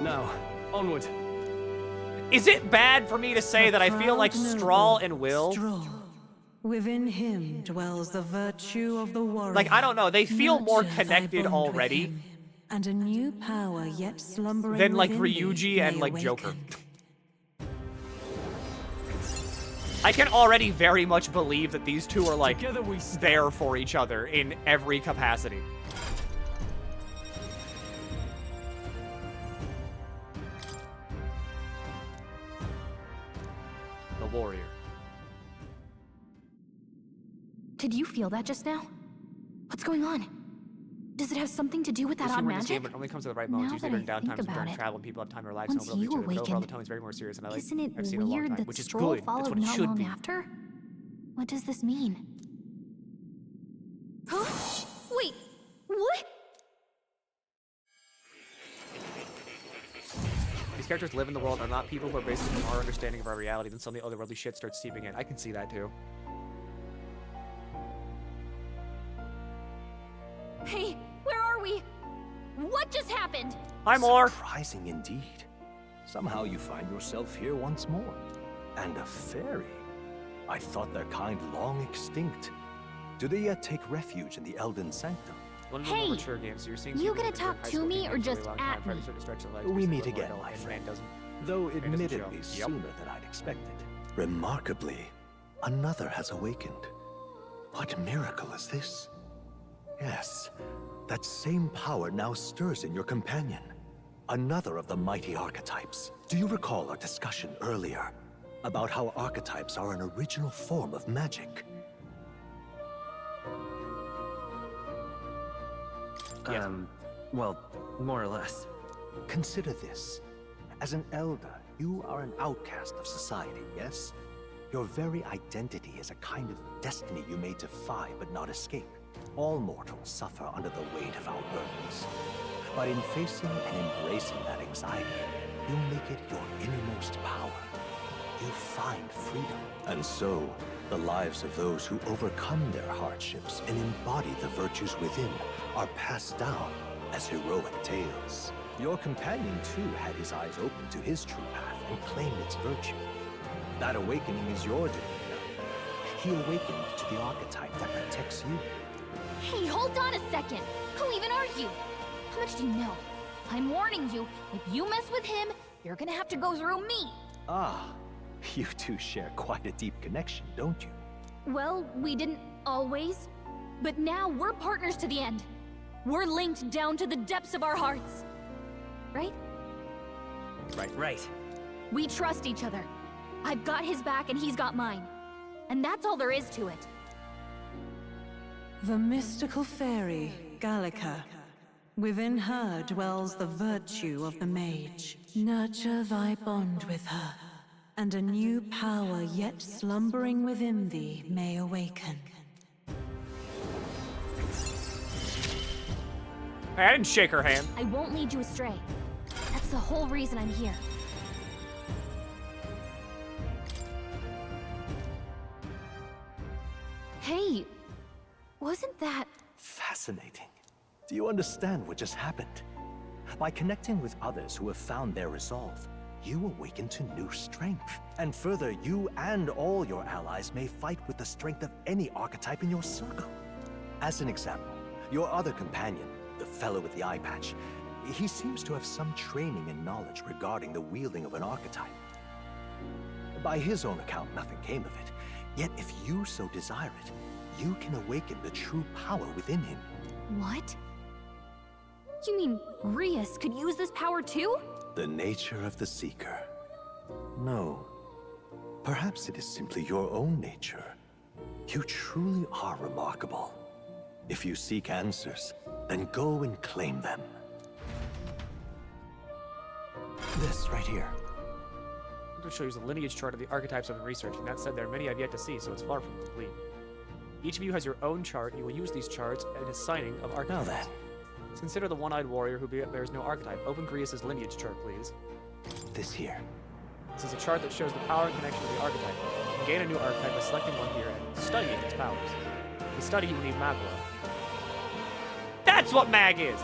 Now, onward. Is it bad for me to say that I feel like Strahl and Will? Within him dwells the virtue of the warrior. Like, I don't know, they feel more Nurture thy connected bond with already him, and a new power yet slumbering than like within thee Ryuji and may like awaken. Joker. I can already very much believe that these two are like there for each other in every capacity. The warrior. Did you feel that just now? What's going on? Does it have something to do with that This odd humor in this game, magic? but it only comes at the right moments. Now Usually that during I think downtimes and about during it, travel, when people have time to relax and once overlook you each other. But overall, the awakened, tone is very more serious, and I like. Isn't it I've seen it a long weird time, that which is Stroll good. That's followed what it not should long be. after? What does this mean? Huh? Wait, what? These characters live in the world, are not people who are based on our understanding of our reality. Then suddenly otherworldly shit starts seeping in. I can see that too. Hey, where are we? What just happened? Hi, Moore. Surprising indeed. Somehow you find yourself here once more. And a fairy. I thought their kind long extinct. Do they yet take refuge in the Elden Sanctum? One of the more mature games, so you're seeing you people gonna who are talk high to school me games or for a just really long time, at try to me? sort of stretch their legs, We just meet a little again, more, my and friend. Rand doesn't. Though Rand doesn't admittedly show. Yep. sooner than I'd expected. Remarkably, another has awakened. What miracle is this? Yes, that same power now stirs in your companion. Another of the mighty archetypes. Do you recall our discussion earlier about how archetypes are an original form of magic? Well, more or less. Consider this. As an elder, you are an outcast of society, yes? Your very identity is a kind of destiny you may defy but not escape. All mortals suffer under the weight of our burdens. But in facing and embracing that anxiety, you make it your innermost power. You find freedom. And so, the lives of those who overcome their hardships and embody the virtues within are passed down as heroic tales. Your companion, too, had his eyes open to his true path and claimed its virtue. That awakening is your doing. He awakened to the archetype that protects you. Hey, hold on a second. Who even are you? How much do you know? I'm warning you, if you mess with him, you're gonna have to go through me. Ah, you two share quite a deep connection, don't you? Well, we didn't always. But now we're partners to the end. We're linked down to the depths of our hearts. Right? Right. We trust each other. I've got his back and he's got mine. And that's all there is to it. The mystical fairy, Gallica. Within her dwells the virtue of the mage. Nurture thy bond with her, and a new power yet slumbering within thee may awaken. Hey, I didn't shake her hand. I won't lead you astray. That's the whole reason I'm here. Hey, wasn't that... Fascinating. Do you understand what just happened? By connecting with others who have found their resolve, you awaken to new strength. And further, you and all your allies may fight with the strength of any archetype in your circle. As an example, your other companion, the fellow with the eye patch, he seems to have some training and knowledge regarding the wielding of an archetype. By his own account, nothing came of it. Yet if you so desire it, you can awaken the true power within him. What? You mean Rias could use this power too? The nature of the Seeker. No. Perhaps it is simply your own nature. You truly are remarkable. If you seek answers, then go and claim them. This right here. I'm going to show you the lineage chart of the archetypes I've been researching. That said, there are many I've yet to see, so it's far from complete. Each of you has your own chart. You will use these charts in assigning of archetypes. Now then. Consider the one-eyed warrior who bears no archetype. Open Grius' lineage chart, please. This here. This is a chart that shows the power and connection of the archetype. You can gain a new archetype by selecting one here and studying its powers. To study, you will need Magla. That's what mag is!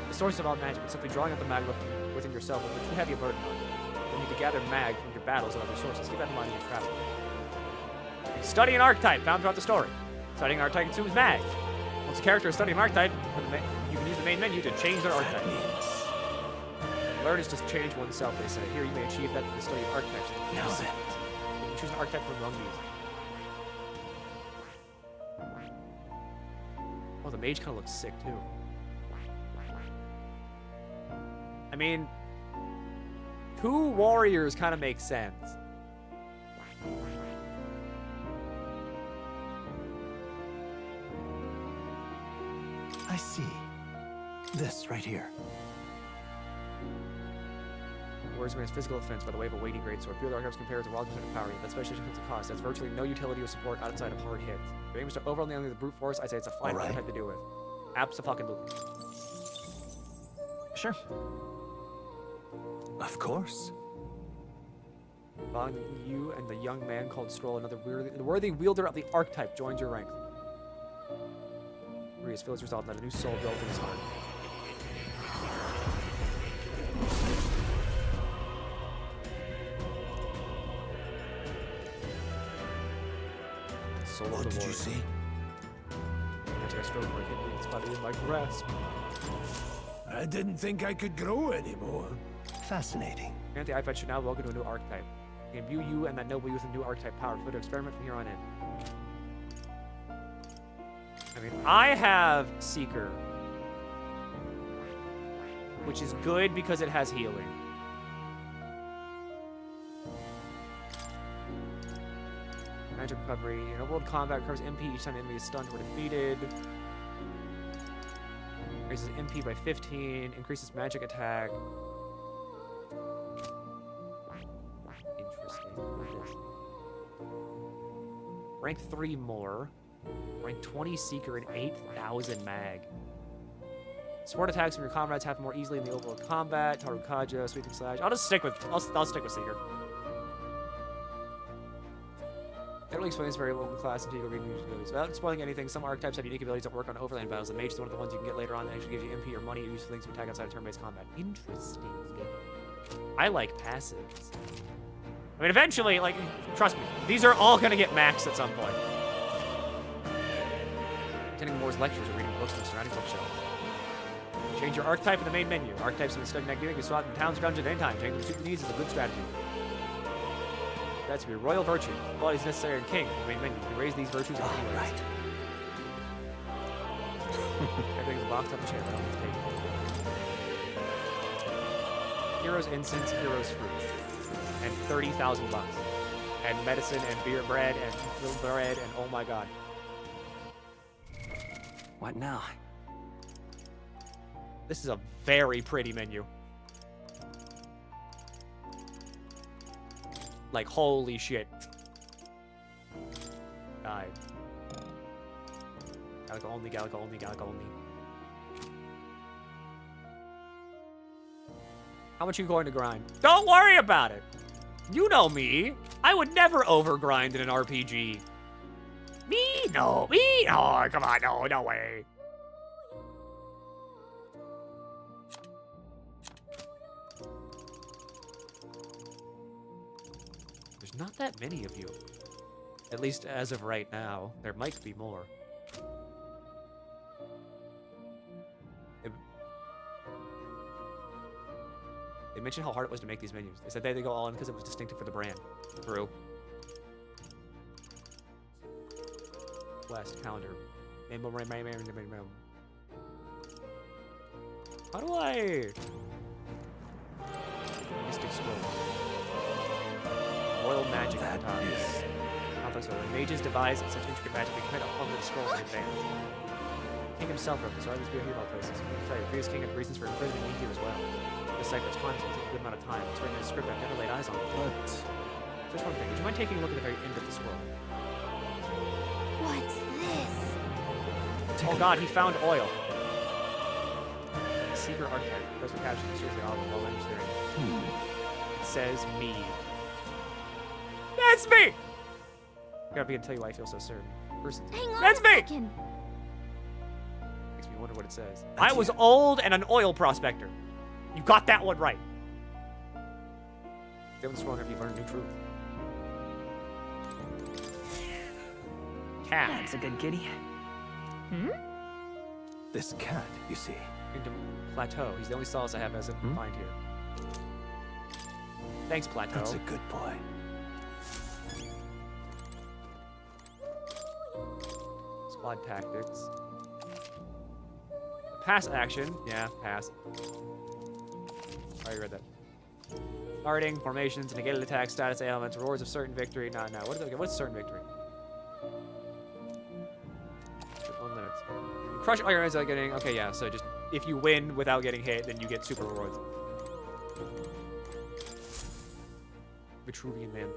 The source of all magic is simply drawing up the Magla within yourself will put too heavy a burden on you. You need to gather mag from your battles and other sources. Keep that in mind when you travel. Study an archetype found throughout the story. Studying an archetype consumes mag. Once a character is studying an archetype, you can use the main menu to change their archetype. Learn is to change oneself, they say. Here you may achieve that through the study of archetypes. Now then. You can choose an archetype from among these. Oh, the mage kind of looks sick, too. I mean, 2 warriors kind of make sense. I see. This right here. Warriors has physical offense by the way of a weighty greatsword. Few other archetypes compare to 1% of power, yet that specialization comes at cost. That's virtually no utility or support outside of hard hits. If your aim is to overwhelm the enemy with brute force, I'd say it's a fine archetype to do with. Abso-fucking-lutely. Sure. Of course. Following you and the young man called Stroll, another worthy wielder of the archetype, joins your ranks. Rias feels resolved that a new soul built in his heart. Soul what of the did warrior. you see? Anti-stroke like it's body in my grasp. I didn't think I could grow anymore. Fascinating. Anti-eye patch should now welcome to a new archetype. You can view you and that noble youth with new archetype power. Further experiment from here on in. I mean, I have Seeker, which is good because it has healing. Magic recovery. In overworld combat, recovers MP each time the enemy is stunned or defeated. Raises MP by 15. Increases magic attack. Interesting. Rank 3 more. Rank 20 Seeker and 8,000 mag. Support attacks from your comrades happen more easily in the overworld combat. Tarukaja, Sweeping Slash. I'll stick with Seeker. That really explains very well the class and Tigo reading abilities. Without spoiling anything, some archetypes have unique abilities that work on overland battles. The mage is one of the ones you can get later on that actually gives you MP or money or useful things to attack outside of turn-based combat. Interesting. I like passives. I mean, eventually, like, trust me, these are all gonna get maxed at some point. Attending Moore's lectures or reading books from the surrounding bookshelves. Change your archetype in the main menu. Archetypes in the study next you can swap from towns or dungeons at any time. Changing suit needs is a good strategy. That's to be royal virtue. Qualities necessary in king. I mean, you can raise these virtues in any ways. Right. Everything in the box up a chair. I don't take it. Heroes incense, heroes fruit. And 30,000 bucks. And medicine and beer bread and little bread and oh my god. What now? This is a very pretty menu. Like, holy shit. God. Gallica only, Gallica only, Gallica only. How much are you going to grind? Don't worry about it! You know me. I would never overgrind in an RPG. Me? No. Me? Oh, come on. No, no way. There's not that many of you. At least as of right now. There might be more. They mentioned how hard it was to make these menus. They said they go all in because it was distinctive for the brand. True. West calendar. How do I? Mystic scroll. Royal magic at the top. Complex order. Mages devise such intricate magic they commit over the scrolls in advance. King himself wrote this, or at least be a hero places. Let me tell you, the previous king had reasons for imprisoning me here as well. This cipher's time will take a good amount of time. It's written in a script I've never laid eyes on before. But just one thing, would you mind taking a look at the very end of the scroll? What's this? Oh god, he found oil. Secret archetype. Those were captions. Seriously, all of them. It says me. That's me! I gotta be able to tell you why I feel so certain. Hang on That's a me! second. Makes me wonder what it says. I was old and an oil prospector. You got that one right. Stay with the scroll if you've learned new truth. Cat. That's a good kitty. Hmm? This cat, you see. Kingdom Plateau. He's the only solace I have as a find here. Thanks, Plateau. That's a good boy. Squad tactics. Pass action. Yeah, pass. I already read that. Starting, formations, negated attack, status ailments, rewards of certain victory. Nah. What's certain victory? 1 minute. Crush all your enemies without getting. Okay, yeah. So just if you win without getting hit, then you get super rewards. Vitruvian man.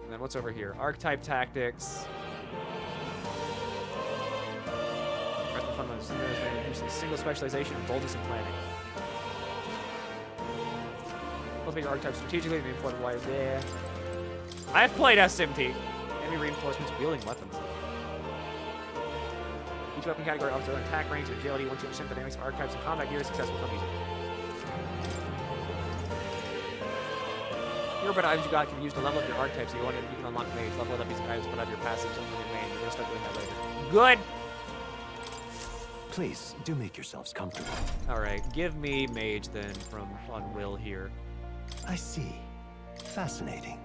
And then what's over here? Archetype tactics. Single specialization in boldness and planning. Cultivate your archetype strategically and inform why there. I have played SMT. Enemy reinforcements wielding weapons. Each weapon category offers their own attack range and agility. Once you understand the dynamics of archetypes and combat gear, success will come easy. Hero but items you got can be used to level up your archetypes. So you can unlock mage, level it up using items, put out your passives, and your main. You're gonna start doing that later. Good. Please, do make yourselves comfortable. Alright, give me mage then from on Will here. I see. Fascinating.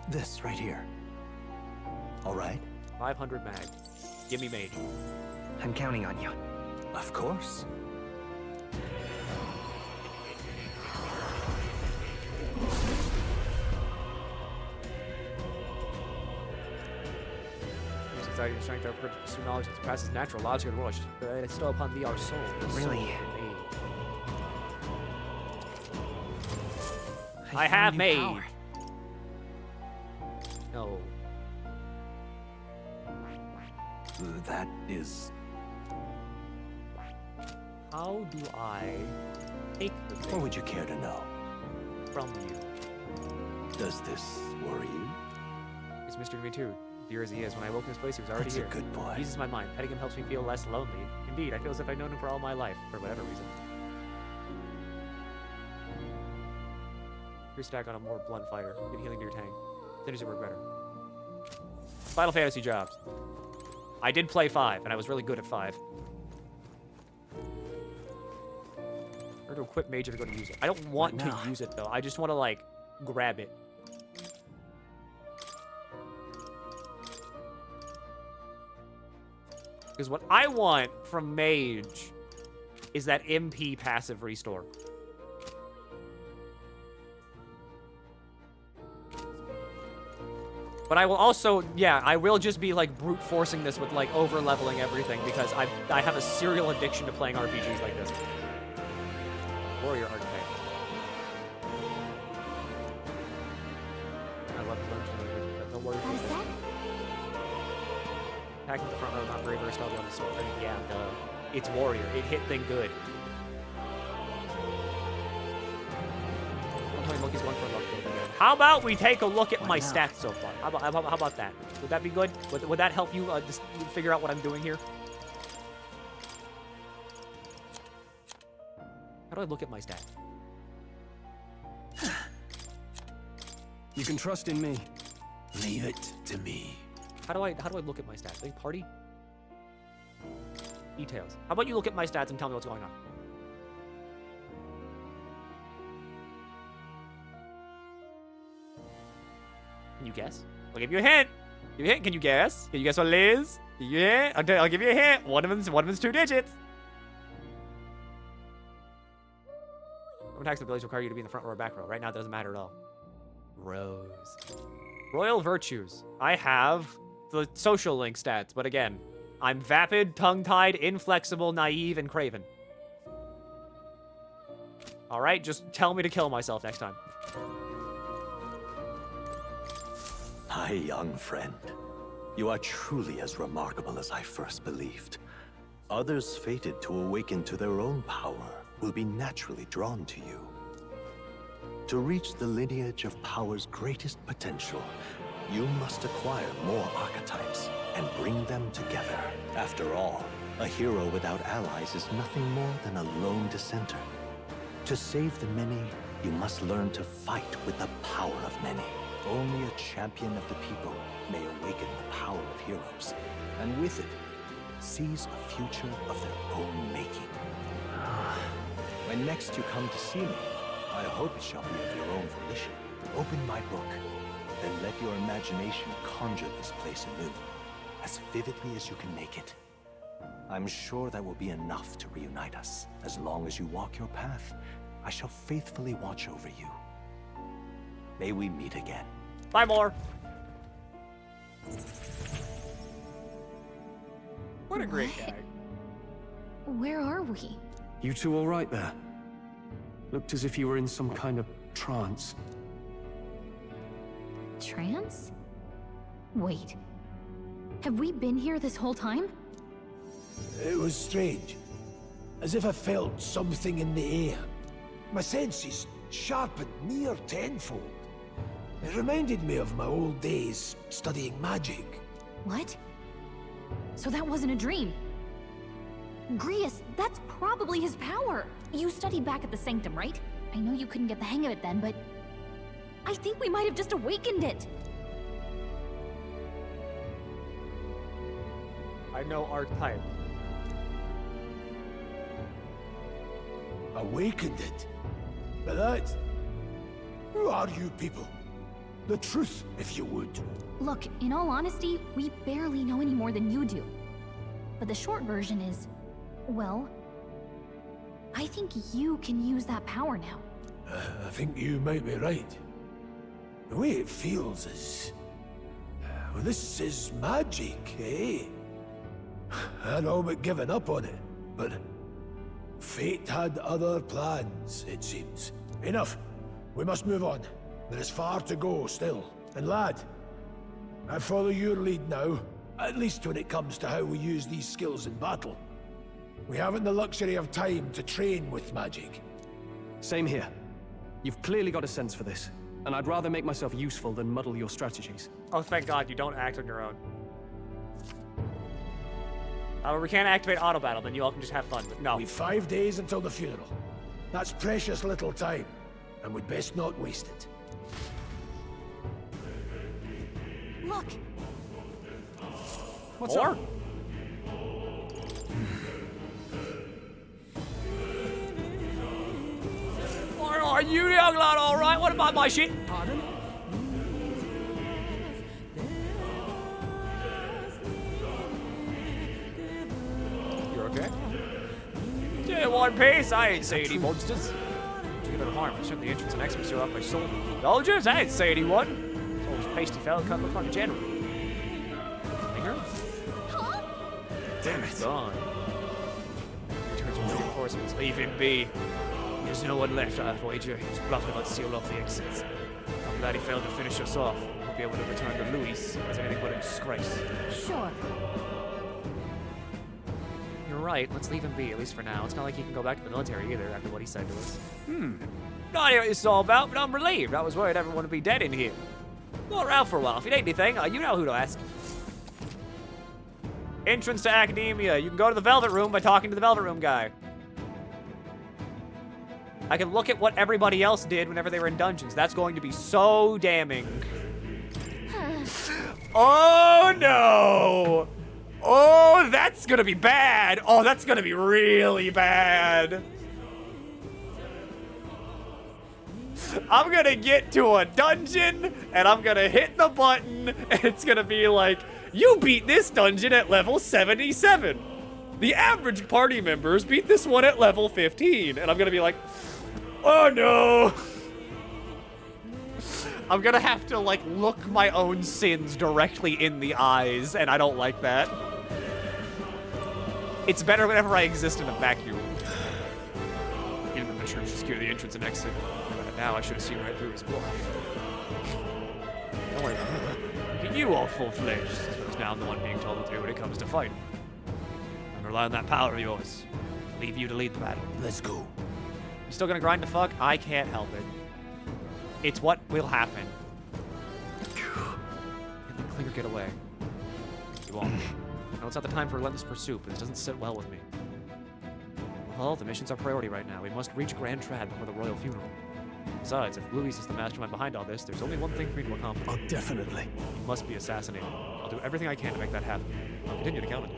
This right here. All right? 500 mag. Give me mage. I'm counting on you. Of course. Anxiety and strength are pursue knowledge that surpasses natural logic of the world. It's still upon thee our soul. Really? I have made. Power. No. That is. How do I take the thing? Or would you care to know? From you. Does this worry you? It's mystery to me too. Dear as he is, when I woke in this place, he was already That's here. a good boy. Eases my mind. Petting him helps me feel less lonely. Indeed, I feel as if I've known him for all my life, for whatever reason. Your stack on a more blunt fighter. Get healing to your tank. Synergy work better. Final Fantasy jobs. I did play 5, and I was really good at 5. Or to equip Major to go to use it. I don't want to use it, though. I just want to, like, grab it. Because what I want from Mage is that MP passive restore. But I will also, yeah, I will just be like brute forcing this with like over leveling everything because I have a serial addiction to playing RPGs like this. Warrior archetype. I love the warrior. Attacking the front row, not brave or stealthy on the sword. I mean, yeah, it's warrior. It hit thing good. Milky's going for a luck build again. How about we take a look at my stats so far? How about that? Would that be good? Would that help you just figure out what I'm doing here? How do I look at my stats? You can trust in me. Leave it to me. How do I look at my stats? Like party? Details. How about you look at my stats and tell me what's going on? Can you guess? I'll give you a hint. Give you a hint. Can you guess? Can you guess what it is? Yeah, I'll give you a hint. One of them's 2 digits. Attacks and abilities require you to be in the front row or back row. Right now, it doesn't matter at all. Rows. Royal virtues. I have the social link stats, but again, I'm vapid, tongue-tied, inflexible, naive, and craven. All right, just tell me to kill myself next time. My young friend, you are truly as remarkable as I first believed. Others fated to awaken to their own power will be naturally drawn to you. To reach the lineage of power's greatest potential, you must acquire more archetypes and bring them together. After all, a hero without allies is nothing more than a lone dissenter. To save the many, you must learn to fight with the power of many. Only a champion of the people may awaken the power of heroes, and with it, seize a future of their own making. When next you come to see me, I hope it shall be of your own volition. Open my book, then let your imagination conjure this place anew, as vividly as you can make it. I'm sure that will be enough to reunite us. As long as you walk your path, I shall faithfully watch over you. May we meet again. Bye, more. What a great guy. Where are we? You two all right there? Looked as if you were in some kind of trance. Trance? Wait. Have we been here this whole time? It was strange. As if I felt something in the air. My senses sharpened near tenfold. It reminded me of my old days studying magic. What? So that wasn't a dream. Grius, that's probably his power. You studied back at the Sanctum, right? I know you couldn't get the hang of it then, but I think we might have just awakened it. I know archetype. Awakened it? But that... Who are you people? The truth, if you would. Look, in all honesty, we barely know any more than you do. But the short version is, well, I think you can use that power now. I think you might be right. The way it feels is... Well, this is magic, eh? I'd all but given up on it, but... Fate had other plans, it seems. Enough. We must move on. There is far to go still. And lad, I follow your lead now, at least when it comes to how we use these skills in battle. We haven't the luxury of time to train with magic. Same here. You've clearly got a sense for this, and I'd rather make myself useful than muddle your strategies. Oh, thank God you don't act on your own. We can't activate auto battle, then you all can just have fun, but no. We've 5 days until the funeral. That's precious little time, and we'd best not waste it. Look! What's up? Are you young lad all right? What about my shit? Pardon? You're okay? Yeah, one piece. I ain't say any monsters. Give it a harm for shutting the entrance and exits off my soul. Soldiers, I ain't say anyone. So this pasty fella cut look like a general. Finger? Damn it. Gone. Returns with reinforcements. Leave him be. There's no one left, I wager. He's bluffing about to seal off the exits. I'm glad he failed to finish us off. Won't be able to return to Luis as anything but a disgrace. Sure. You're right, let's leave him be, at least for now. It's not like he can go back to the military either after what he said to us. No idea what this is all about, but I'm relieved. I was worried everyone would be dead in here. Go around for a while. If you need anything, you know who to ask. Entrance to Academia. You can go to the Velvet Room by talking to the Velvet Room guy. I can look at what everybody else did whenever they were in dungeons. That's going to be so damning. Oh, no! Oh, that's gonna be bad. Oh, that's gonna be really bad. I'm gonna get to a dungeon, and I'm gonna hit the button, and it's gonna be like, you beat this dungeon at level 77. The average party members beat this one at level 15. And I'm gonna be like, oh no. I'm gonna have to, like, look my own sins directly in the eyes, and I don't like that. It's better whenever I exist in a vacuum. In the church to secure the entrance and exit. But now I should have seen right through his bluff. Don't worry about it. Look at you all full-fledged. Suppose now I'm the one being told what to do when it comes to fighting. And rely on that power of yours. Leave you to lead the battle. Let's go. You still gonna grind the fuck? I can't help it. It's what will happen. And then Klinger get away. You won't. No, it's not the time for relentless pursuit, but it doesn't sit well with me. Well, the mission's our priority right now. We must reach Grand Trad before the royal funeral. Besides, if Luis is the mastermind behind all this, there's only one thing for me to accomplish. Oh, definitely. He must be assassinated. I'll do everything I can to make that happen. I'll continue to count it.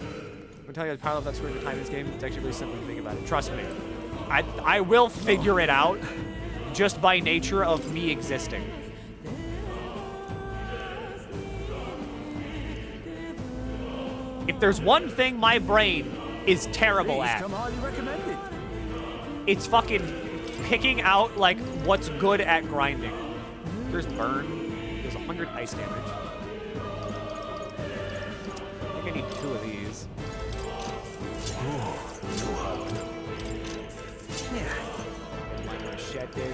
I'm gonna tell you the power of that screen to time in this game. It's actually really simple to think about it. Trust me. I will figure it out just by nature of me existing. If there's one thing my brain is terrible at, it's fucking picking out, like, what's good at grinding. There's burn. There's 100 ice damage. I think I need 2 of these. Machete.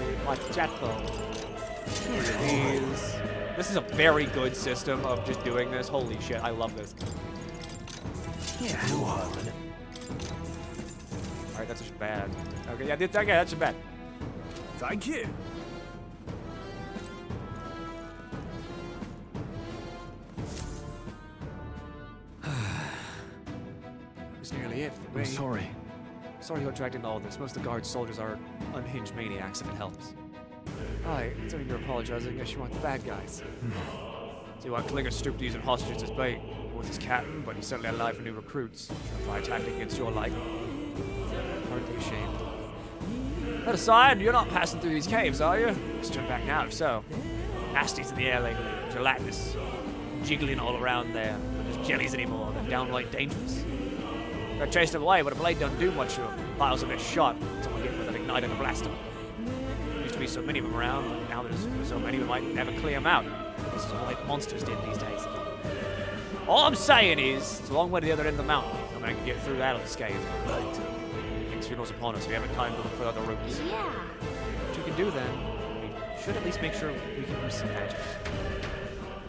These. This is a very good system of just doing this. Holy shit, I love this. Alright, that's just bad. Okay, yeah, that's just bad. Thank you. That's nearly it for me. I'm sorry. Sorry you got dragged into all this. Most of the guard soldiers are unhinged maniacs, if it helps. Alright, considering you're apologizing, I guess you want the bad guys. See why Klinger stooped to using hostages as bait. He was his captain, but he's certainly alive for new recruits. Try a tactic against your life. Hardly ashamed. That aside, you're not passing through these caves, are you? Just turn back now, if so. Nasties in the air lately. Gelatinous. Jiggling all around there. Not just jellies anymore. They're downright dangerous. Got chased away, but a blade don't do much to them. Piles of it shot. Someone get with an igniter and blast them. Used to be so many of them around, but now there's so many we might never clear them out. This is all like monsters did these days. All I'm saying is, it's a long way to the other end of the mountain. I mean, I can get through that unscathed. Right. King's funeral's upon us. We haven't time to look for other routes. Yeah. What you can do then, we should at least make sure we can use some magic.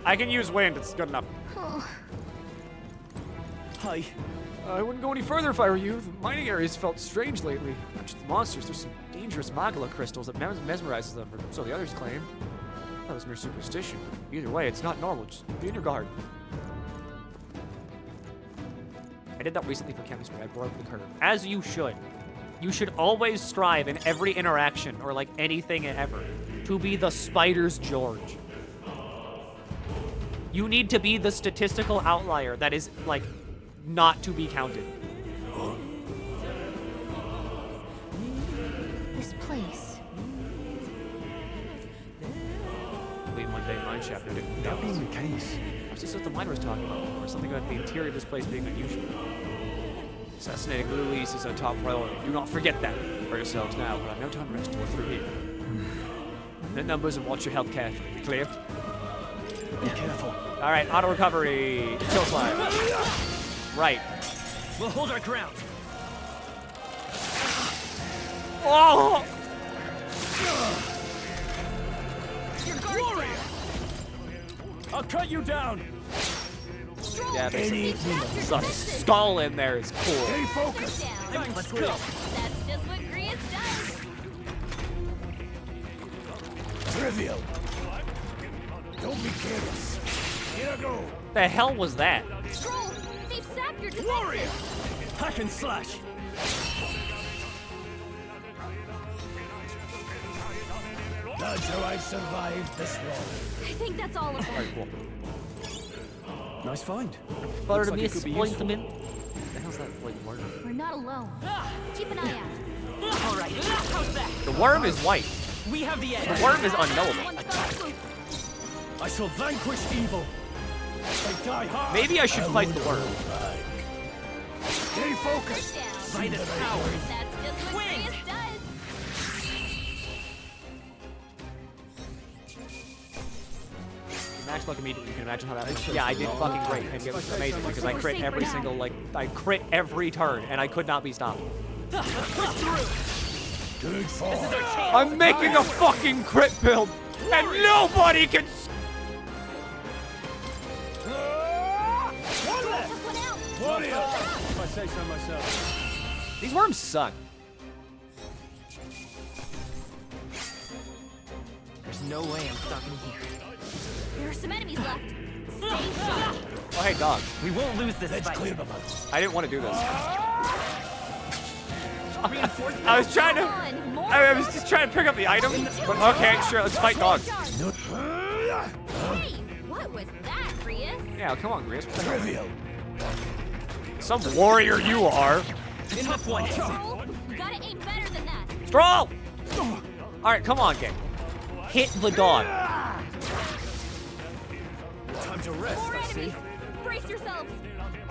I can use wind. It's good enough. Hi. I wouldn't go any further if I were you. The mining areas felt strange lately. Not just the monsters, there's some dangerous magala crystals that mesmerizes them, or so the others claim. That was mere superstition. Either way, it's not normal. Just be on your guard. I did that recently for chemistry. I broke the curve. As you should. You should always strive in every interaction, or like anything ever, to be the spider's George. You need to be the statistical outlier that is, like, not to be counted. This place. Leave one day mine chapter. That being the case, This is what the miner was talking about before. Something about the interior of this place being unusual. Assassinating Luis is a top priority. Do not forget that for yourselves now, but I've no time to rest to work through here. The numbers and watch your health carefully. Be clear? Be careful. All right, auto recovery. Kill slime. Right. We'll hold our ground. Oh! Warrior! I'll cut you down. Yeah, there's a skull in there is cool. Stay focused. Let's go. That's just what Grius does. Trivial. Don't be careless. Here I go. The hell was that? Troll, they've sapped your defenses. Warrior! Hack and slash. Not sure I've survived this long. I think that's all of them. Alright, cool. Nice find. Butter Looks to like me it could be disappointment. What the hell's that like worm? We're not alone. Keep an eye out. All right. How's that? The worm is white. We have the edge. The worm is unknowable. I shall vanquish evil. I die hard. Maybe I should fight the worm. Stay focused. By this power. That's just what Grius does. Max luck immediately. You can imagine how that is. Yeah, I did fucking great. And it was amazing because I crit every single, like, I crit every turn and I could not be stopped. Good fall. This is our chance. I'm making a fucking crit build and nobody can. Warrior. If I say so myself. These worms suck. There's no way I'm stopping here. There are some enemies left. Stay sharp. Oh, hey, dog. We won't lose this Let's fight. clear them out. I didn't want to do this. Reinforcements. I was trying to. on. More I was just trying to pick up the item. But okay, sure, let's fight dogs. Hey, what was that, Grius? Yeah, come on, Grius. Trivial. Some warrior you are. Tough one. Troll, you gotta aim better than that. Stroll! Alright, come on, gang. Hit the dog. Time to rest, More I see. enemies. Brace yourselves.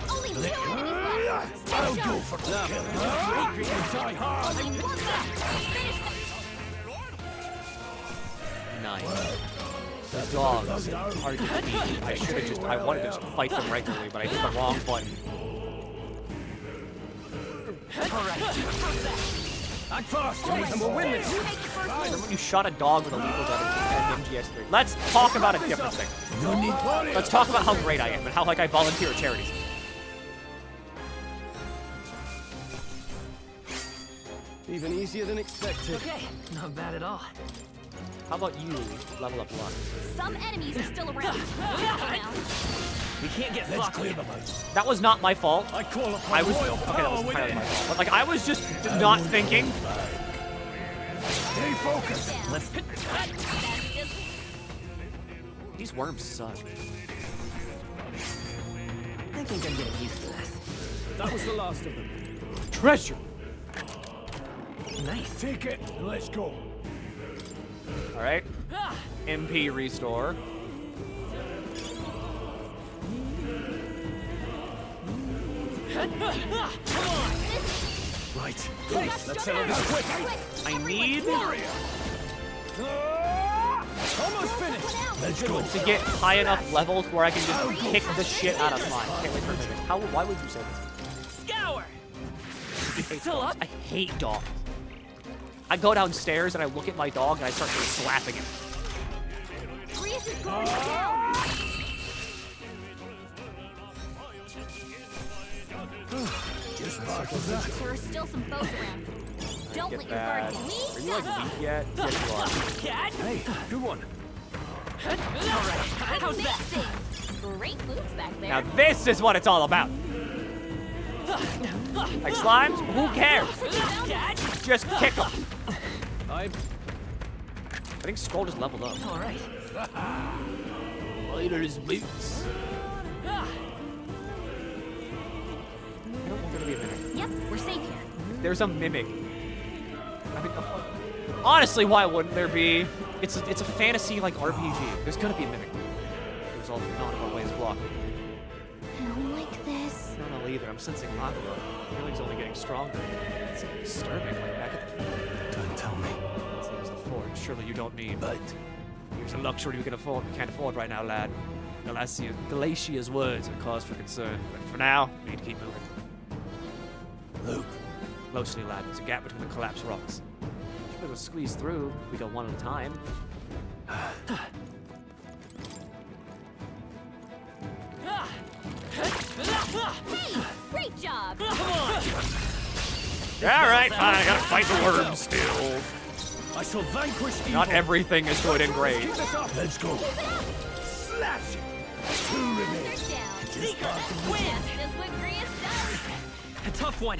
Only 2 enemies left. Stay I'll sharp. go for the kill. Die hard. Only 1 left. Finish them. Nice. The dogs are defeated. I should have just. I wanted to just fight them regularly, but I hit the wrong button. All right. Act fast, and we'll win this. Remember when you shot a dog with a lethal gun at MGS3? Let's talk about a different thing. No need. Let's talk about how great I am and how like I volunteer at charities. Even easier than expected. Okay, not bad at all. How about you level up luck? Some enemies are still around. Now. We can't get Let's sloppy. clear them out. That was not my fault. I call upon I was royal okay. That power was entirely within. my fault. But like I was just not thinking. Stay focused. Let's. That's just These worms suck. I think I'm getting used to this. That was the last of them. Treasure. Nice. Take it and let's go. All right. MP restore. Right. let's settle this quick. I need Almost finished. Let's go. to get high enough levels where I can just kick the shit out of mine. Can't wait for a minute. Why would you say this? Scour. Still up? I hate dogs. I go downstairs and I look at my dog and I start slapping him. Grius is going down. Just mark of that. There are still some foes around. Don't Get let your bad. guard Are weak. you like weak yet? Yes, you are. Cat. Hey, good one. All right. How's that? Amazing. Great moves back there. Now this is what it's all about. Like slimes, who cares? Cat. Just kick them. I think Skull just leveled up. All right. Fighter's boots. I don't want there to be a mimic. Yep, we're safe here. There's a mimic. I mean, honestly, why wouldn't there be? It's a fantasy like RPG. There's gonna be a mimic. There's all none of our ways blocked. I don't like this. I don't know either. I'm sensing Aqua. Feeling's only getting stronger. It's disturbing, like back at the fort. Don't tell me. Same as the fort. Surely you don't mean. But here's a luxury we can't afford right now, lad. Galatia's words are cause for concern. But for now, we need to keep moving. Luke. Closely, lad. There's a gap between the collapsed rocks. Should be able to squeeze through if we go one at a time. Hey, great job! Come on! Alright, fine, I gotta fight the worms still. I shall vanquish evil. Not everything is good and great. Keep this up. Let's go. Slash it. Two remain. That's what Grius does! A tough one.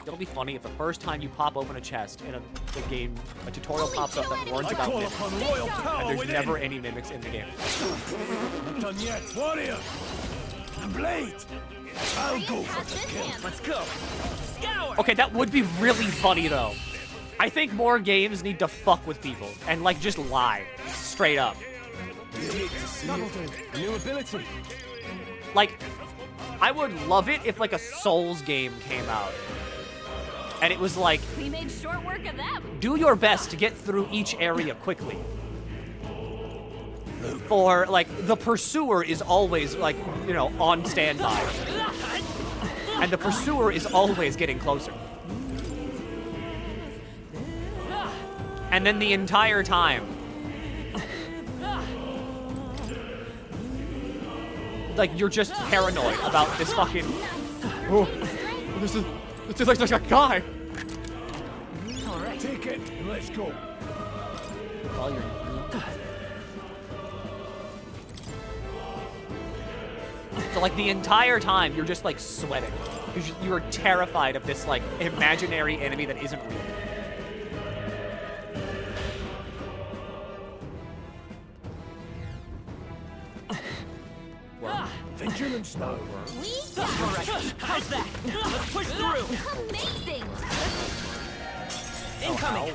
It'll be funny if the first time you pop open a chest in a game, a tutorial pops up that warns about mimics, and there's never any mimics in the game. Not done yet. Warrior. The blade. I'll go for the kill. Let's go. Scour. Okay, that would be really funny though. I think more games need to fuck with people and like just lie straight up. A new ability. Like, I would love it if like a Souls game came out. And it was like, We made short work of them. do your best to get through each area quickly. Or like, the pursuer is always like, you know, on standby. And the pursuer is always getting closer. And then the entire time, like, you're just paranoid about this fucking, oh, this is like a guy. All right. Take it and let's go. While you're so like the entire time you're just like sweating. You're terrified of this like imaginary enemy that isn't real. Vigilance now. We got All right. How's that? Let's push through. amazing! Incoming.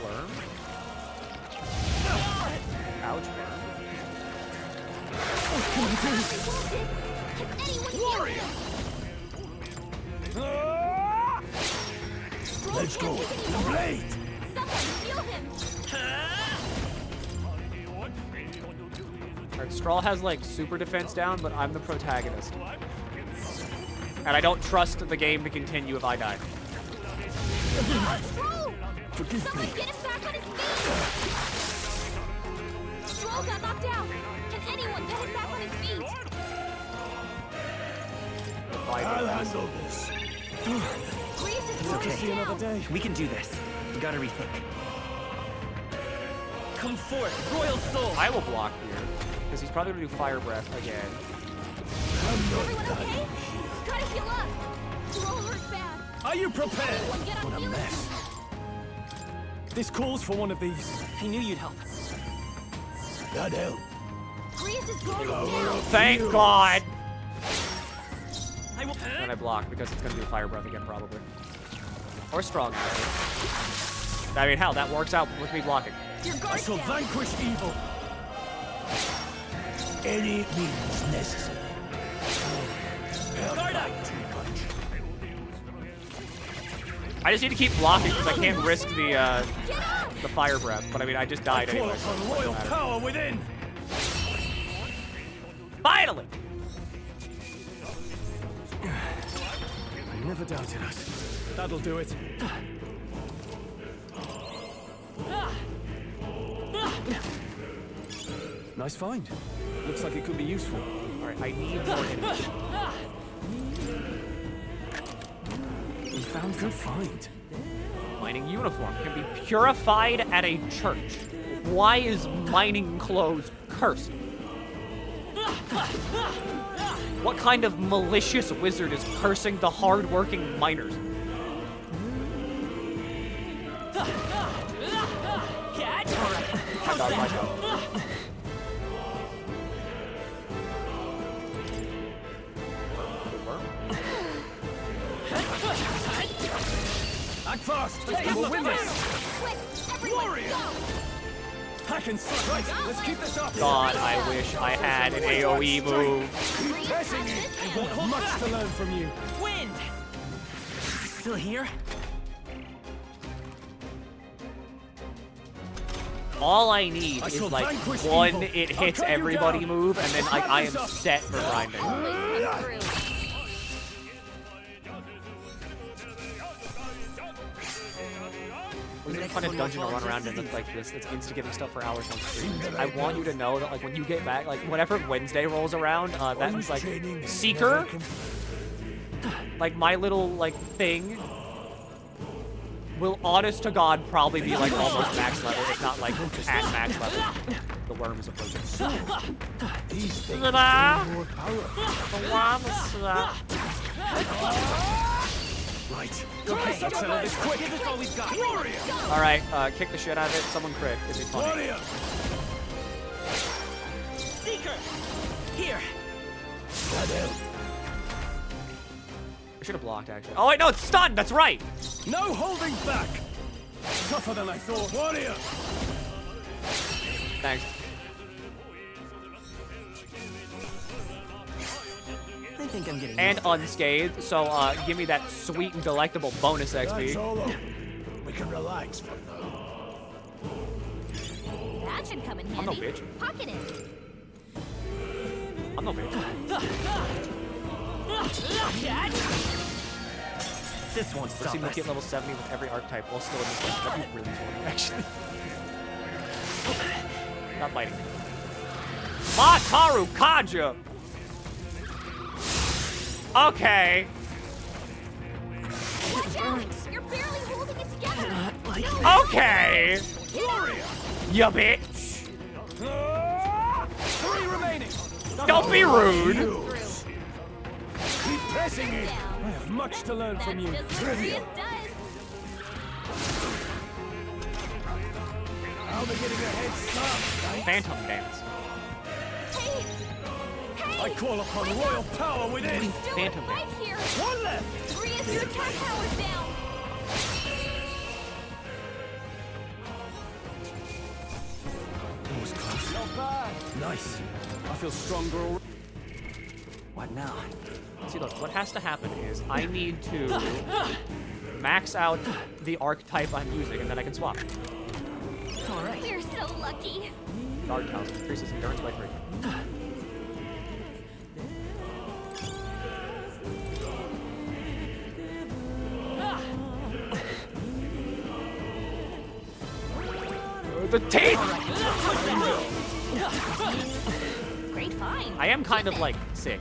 Ouch, man. Warrior. Let's go. The blade. Someone feel him! Alright, Strahl has like super defense down, but I'm the protagonist. And I don't trust the game to continue if I die. Stroll! Forgive Someone me. get him back on his feet! Stroll got knocked out! Can anyone get him back on his feet? I'll handle this. Grius is It's going okay. down! We can do this. We gotta rethink. Come forth, Royal Soul! I will block here, because he's probably gonna do Fire Breath again. Everyone okay? Try to heal up! Stroll hurt bad! Are you prepared? Everyone get on healing! This calls for one of these. I knew you'd help. That help. Grius is going down! Thank God! I will. Then I block because it's gonna do Fire Breath again, probably. Or Strong Acid. I mean, hell, that works out with me blocking. Your I guard's shall down! vanquish evil. Any means necessary. Guard up. I just need to keep blocking because I can't risk the Fire Breath. But I mean, I just died Call anyway. upon royal power within. Finally! I never doubted us. That'll do it. Nice find. Looks like it could be useful. All right, I need more enemies. We found good find. Mining uniform can be purified at a church. Why is mining clothes cursed? What kind of malicious wizard is cursing the hard-working miners? Catch! My dog, my dog. Act fast. We'll win this. Quick, everyone, go! I can see. Right, let's keep this up. God, I wish I had an AoE move. Keep pressing it. I want much to learn from you. Wind! Still here? All I need is like one it hits everybody move, and then like I am set for grinding. We're gonna find a dungeon to run around and look like this. That's insta-giving stuff for hours on stream. I want you to know that like when you get back, like whenever Wednesday rolls around, that's like Seeker, like my little like thing, will honest to God probably be like almost max level, if not like at max level. The worm is approaching. These things The worm is Right. Okay, let's settle this quick. Give us all we've got. Warrior! Alright, kick the shit out of it. Someone crit. It'd be funny. Warrior! Seeker! Here! I should have blocked, actually. Oh, wait, no, it's stunned! That's right! No holding back! Tougher than I thought. Warrior! Thanks. I think I'm getting And unscathed, so give me that sweet and delectable bonus XP. We can relax for now. That should come in handy. I'm no bitch. Pocket it. I'm no bitch. This won't Let's stop see us. Milky at level 70 with every archetype while still in this game. That'd be really funny, actually. Not biting. Mataru Kaja! Okay. Watch out! You're barely holding it together. Okay. Warrior! Ya bitch. 3 remaining. Don't be rude. Keep pressing it. I have much to learn from you. Trivia. How they getting a head start? Phantom dance. I call upon royal power within. Phantom Right dance. here. 1 left. 3 of your attack powers down. That was close. Not bad. Nice. I feel stronger already. What now? See, look, what has to happen is I need to max out the archetype I'm using, and then I can swap. All right. You're so lucky. Guard House increases endurance by 3. The teeth! Great find. I am kind of like sick,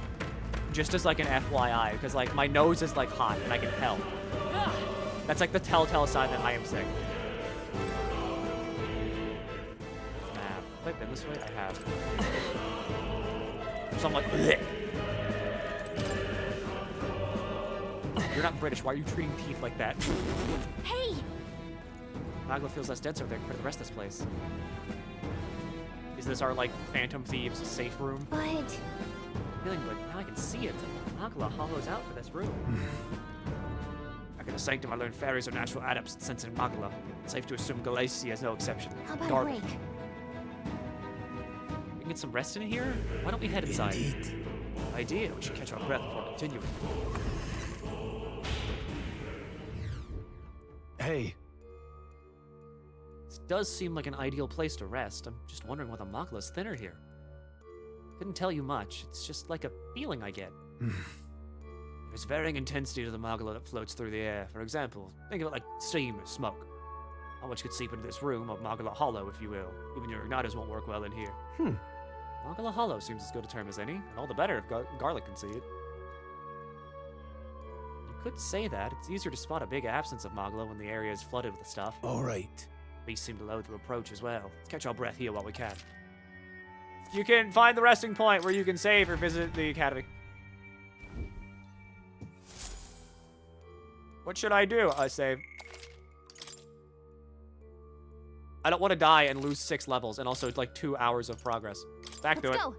just as like an FYI, because like my nose is like hot and I can tell. That's like the telltale sign that I am sick. Have I been this way? I have. So I'm like, bleh. You're not British. Why are you treating teeth like that? Hey! Magla feels less dense over there compared to the rest of this place. Is this our, like, Phantom Thieves safe room? But... Feeling good. Now I can see it. Magla hollows out for this room. Back in the Sanctum, I learned fairies are natural adepts at sensing Magla. It's safe to assume Galacia is no exception. How about Dark. a break? We can get some rest in here? Why don't we head inside? Idea. We should catch our breath before continuing. Hey. This does seem like an ideal place to rest. I'm just wondering why the Magla's thinner here. Couldn't tell you much. It's just like a feeling I get. There's varying intensity to the Magla that floats through the air. For example, think of it like steam or smoke. Not much could seep into this room, or Magla Hollow, if you will. Even your igniters won't work well in here. Magla Hollow seems as good a term as any, and all the better if Garlic can see it. You could say that. It's easier to spot a big absence of Magla when the area is flooded with the stuff. All right. Beasts seem to loathe to approach as well. Let's catch our breath here while we can. You can find the resting point where you can save or visit the academy. What should I do? I save. I don't want to die and lose 6 levels and also like 2 hours of progress. Back to it. Let's go.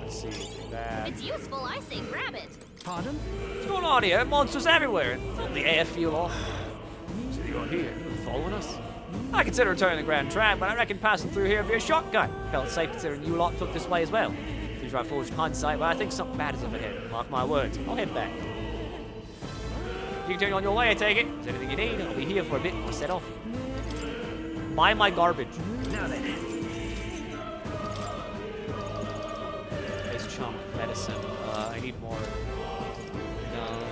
Let's see. That. If it's useful, I say grab it. Pardon? What's going on here? Monsters everywhere. The air feel off. So you're here. You're following us? I consider returning the Grand Track, but I reckon passing through here would be a shortcut. Felt safe considering you lot took this way as well. Seems right foolish in hindsight, but I think something bad is up ahead. Mark my words. I'll head back. You continue on your way, I take it. Is there anything you need? I'll be here for a bit before I set off. Buy my garbage. Now then. Base chunk, medicine. I need more. No.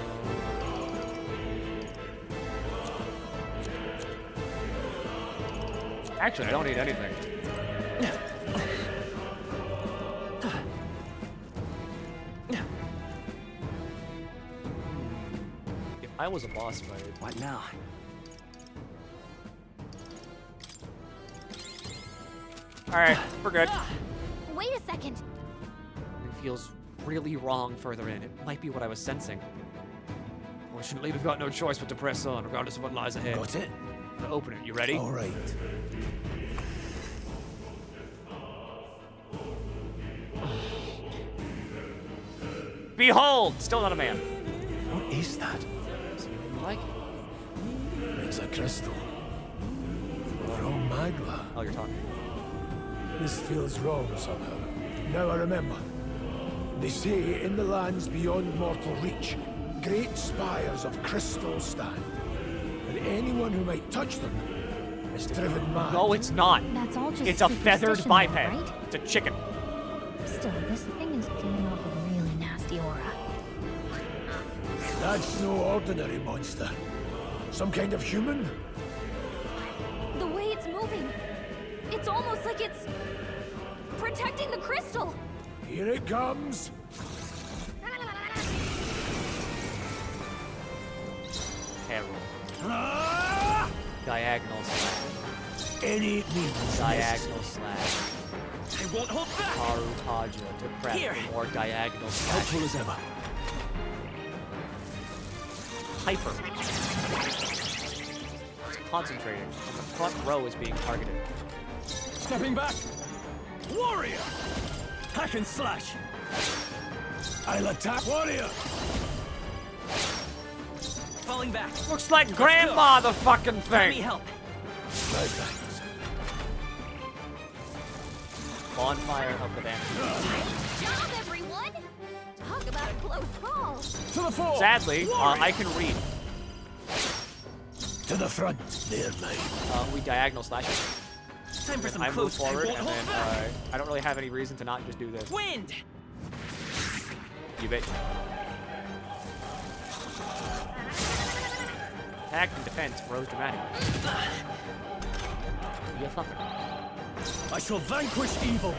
Actually, I don't need anything. If I was a boss fighter, What now? Alright, we're good. Wait a second. It feels really wrong further in. It might be what I was sensing. Fortunately, we've got no choice but to press on, regardless of what lies ahead. Got it? Now open it. You ready? All right. Behold! Still not a man. What is that? See anything you like? It's a crystal. From magma. Oh, you're talking. This feels wrong somehow. Now I remember. They say in the lands beyond mortal reach, great spires of crystal stand. And anyone who might touch them is driven mad. No, it's not. That's all just It's a feathered superstition, biped. right? It's a chicken. Still, this thing is giving off a really nasty aura. That's no ordinary monster. Some kind of human? The way it's moving, it's almost like it's protecting the crystal. Here it comes. Herald. Diagonal slash. Any means. Diagonal slash. I won't hold back! Haru Kaja to prep Here. for more diagonal slash. Helpful as ever. Hyper. It's concentrating, and the front row is being targeted. Stepping back! Warrior! Hack and slash! I'll attack warrior! Falling back! Looks like Grandma the fucking Let thing! me help! Right, thanks. Bonfire of the Vampire. Nice job, everyone! Talk about a close call. To the fore! Sadly, I can read. To the front, there, mate. We diagonal slash it. Time for And some I move close. forward, I won't and hold then back. I don't really have any reason to not just do this. Wind! You bitch. Attack and defense grows dramatically. You fucker. I shall vanquish evil.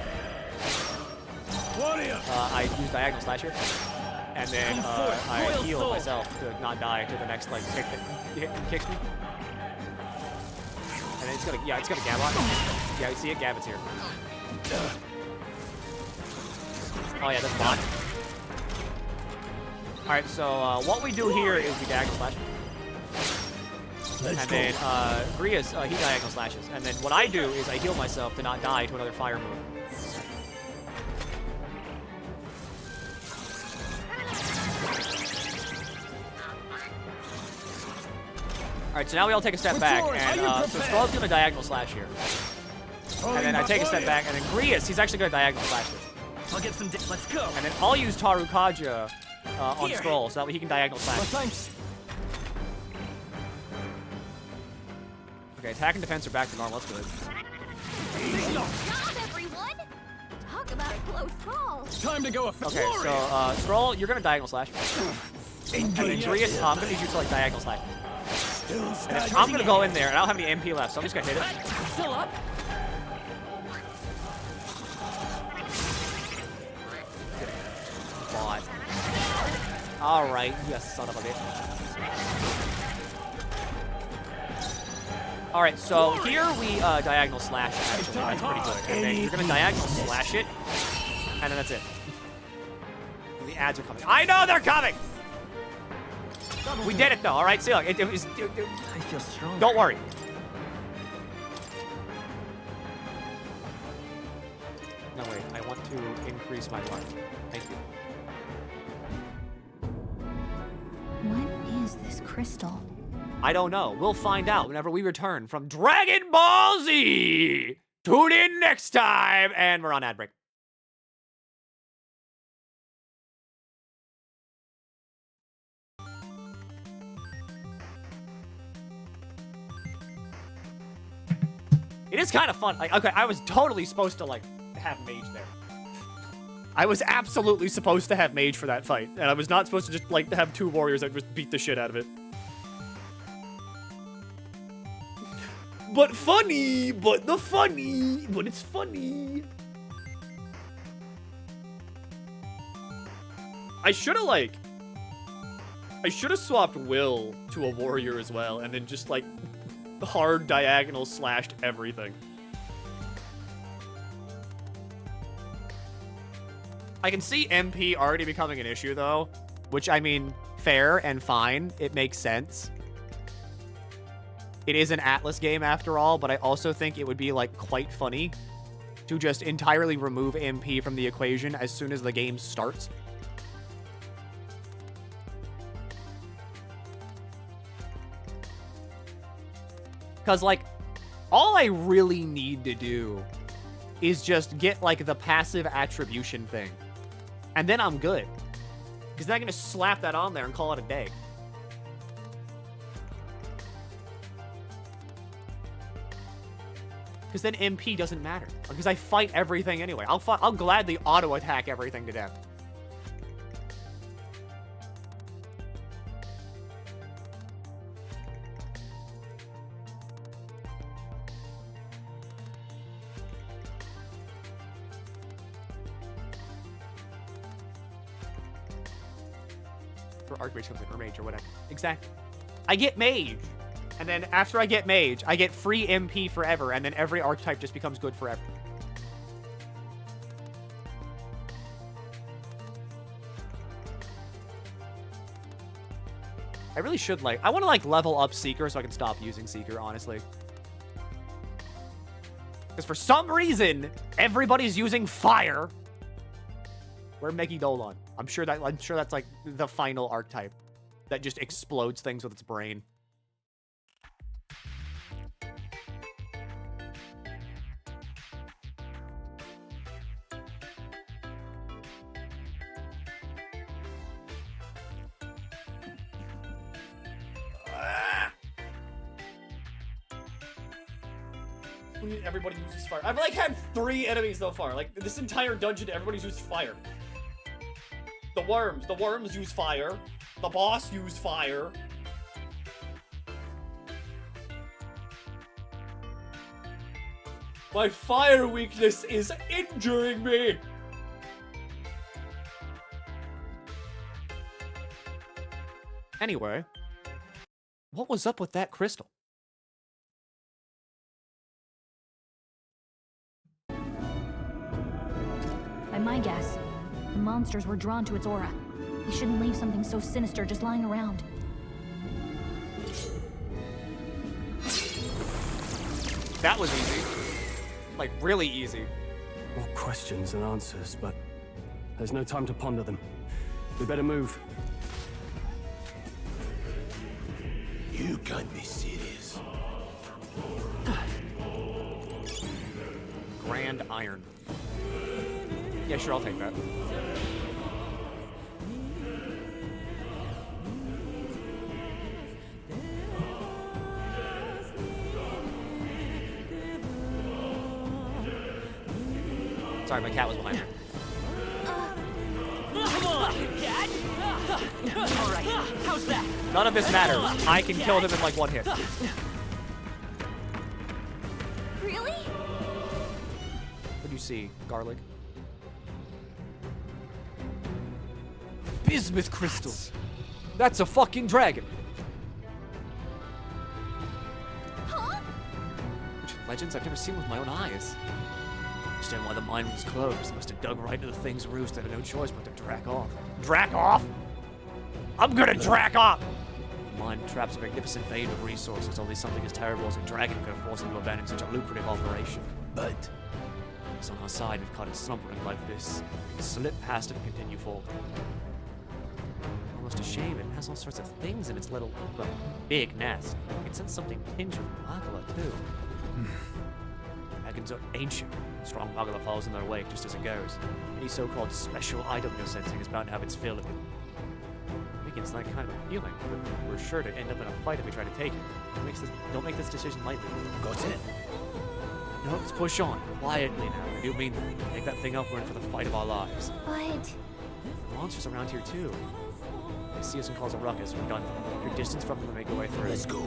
Warrior! I use diagonal slasher, and then Come forth, I royal heal soul. myself to not die to the next like kick that kicks me. And then it's gonna gab on. Yeah, you see it? Gab, it's here. Oh yeah, that's bot. Alright, so what we do here is we diagonal slash. Let's And go. then Gria's, he diagonal slashes. And then what I do is I heal myself to not die to another fire move. Alright, so now we all take a step back, and so Stroll's gonna diagonal slash here. And then I take a step back, and then Grias, he's actually gonna diagonal slash this. I'll get some. Let's go. And then I'll use Taru Kaja on Here. Stroll, so that way he can diagonal slash. Well, thanks. Okay, attack and defense are back to normal. That's good. Great job, everyone! Talk about a close call. Time to go. Okay, so Stroll, you're gonna diagonal slash. And then Grias, I'm gonna need you to like diagonal slash. And then I'm gonna go in there, and I don't have any MP left, so I'm just gonna hit it. Still up. Bot. Alright, you son of a bitch. Alright, so here we diagonal slash, actually. That's pretty good. And then you're gonna diagonal slash it, and then that's it. The ads are coming. I know they're coming! We did it though, alright? See, look, I feel strong. Don't worry. No, wait, I want to increase my life. Thank you. is this crystal? I don't know. We'll find out whenever we return from Dragon Ball Z. Tune in next time, and we're on ad break. It is kind of fun. Like, okay, I was totally supposed to, like, have Mage there. I was absolutely supposed to have Mage for that fight, and I was not supposed to just, like, have two warriors that just beat the shit out of it. But funny, but it's funny. I should have swapped Will to a warrior as well, and then just, like, hard diagonal slashed everything. I can see MP already becoming an issue, though, which, I mean, fair and fine. It makes sense. It is an Atlas game, after all, but I also think it would be, like, quite funny to just entirely remove MP from the equation as soon as the game starts. Because, like, all I really need to do is just get, like, the passive attribution thing. And then I'm good. Because then I'm going to slap that on there and call it a day. Because then MP doesn't matter. Because I fight everything anyway. I'll gladly auto-attack everything to death. For Archmage comes in, or Mage, or whatever. Exactly. I get Mage. And then after I get Mage, I get free MP forever, and then every archetype just becomes good forever. I really should, like... I want to, like, level up Seeker so I can stop using Seeker, honestly. Because for some reason, everybody's using Fire. Where Megidolon? I'm sure that's, like, the final archetype that just explodes things with its brain. Everybody uses fire. I've like had 3 enemies so far. Like this entire dungeon, everybody's used fire. The worms use fire. The boss used fire. My fire weakness is injuring me. Anyway, what was up with that crystal? By my guess, the monsters were drawn to its aura. We shouldn't leave something so sinister just lying around. That was easy. Like, really easy. More questions than answers, but there's no time to ponder them. We better move. You can't be serious. Grand Iron. Yeah, sure, I'll take that. Sorry, my cat was behind me. Come on, cat! Alright, how's that? None of this matters. I can kill them in like 1 hit. Really? What'd you see, Garlic? Bismuth crystal. That's a fucking dragon. Huh? Legends I've never seen with my own eyes. Understand why the mine was closed. Must have dug right into the thing's roost. Had no choice but to drack off. Drack off? I'm gonna drack off! The mine traps a magnificent vein of resources. Only something as terrible as a dragon could have forced him to abandon such a lucrative operation. But it's on our side we've caught it slumbering like this. Slip past it and continue forward. almost a shame. It has all sorts of things in its little, well, big nest. It sends something tinged with Magala, too. Dragons are ancient. Strong Magala falls in their wake just as it goes. Any so-called special item you're sensing is bound to have its fill of it. It's like kind of appealing, but we're sure to end up in a fight if we try to take it. Don't make this decision lightly. Got it? No, let's push on. Quietly now. I do mean that. Take that thing up, we're in for the fight of our lives. But... monsters around here too. They see us and cause a ruckus. We're done. If you're distance from them and make your way through. Let's go.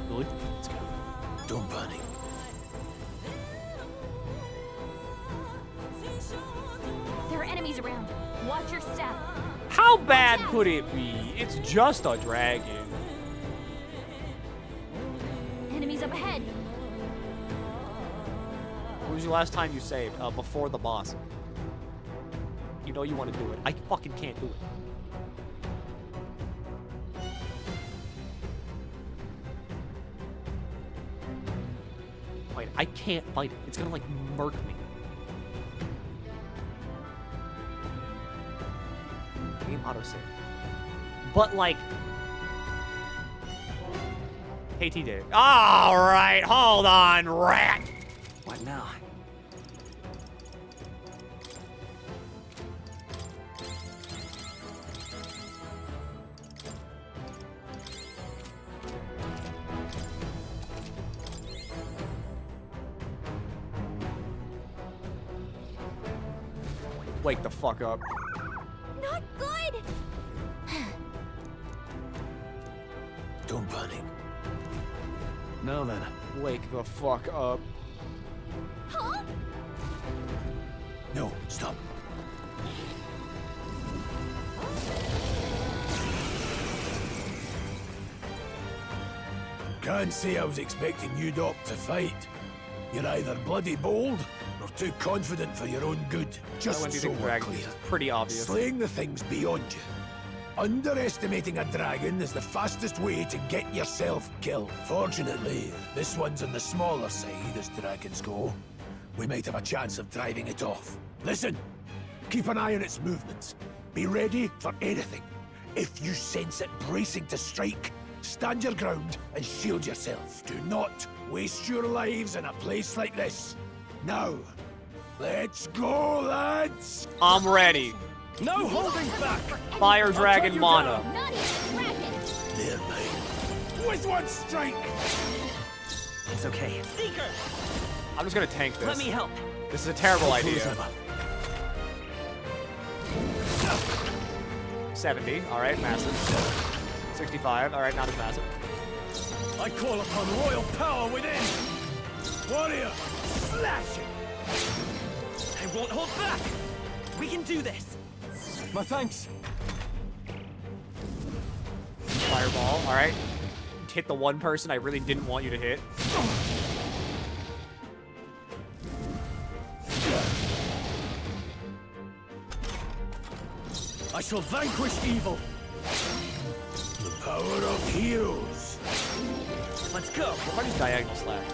Good? Let's go. Don't panic. There are enemies around. Watch your step. How bad could it be? It's just a dragon. Enemies up ahead. When was the last time you saved? Before the boss. You know you want to do it. I fucking can't do it. Wait, I can't fight it. It's gonna, like, murk me. Game autosave. But, like... KT Dave. Alright, hold on, rat! What now? Wake the fuck up. Not good! Don't panic. Now then. Wake the fuck up. Huh? No, stop. Can't say I was expecting you, Doc, to fight. You're either bloody bold or too confident for your own good. Just so we're clear. Pretty obvious. Slaying the thing's beyond you. Underestimating a dragon is the fastest way to get yourself killed. Fortunately, this one's on the smaller side as dragons go. We might have a chance of driving it off. Listen, keep an eye on its movements. Be ready for anything. If you sense it bracing to strike, stand your ground and shield yourself. Do not waste your lives in a place like this. Now, let's go, lads! I'm ready. No holding back! Fire Dragon Mana. Not even dragon! There, mate. With one strike! It's okay. Seeker! I'm just gonna tank this. Let me help. This is a terrible idea. 70, alright, massive. 65, alright, not as massive. I call upon royal power within! Warrior, slash it! I won't hold back! We can do this! My thanks. Fireball, alright. Hit the one person I really didn't want you to hit. I shall vanquish evil. The power of heroes. Let's go. What is diagonal slash?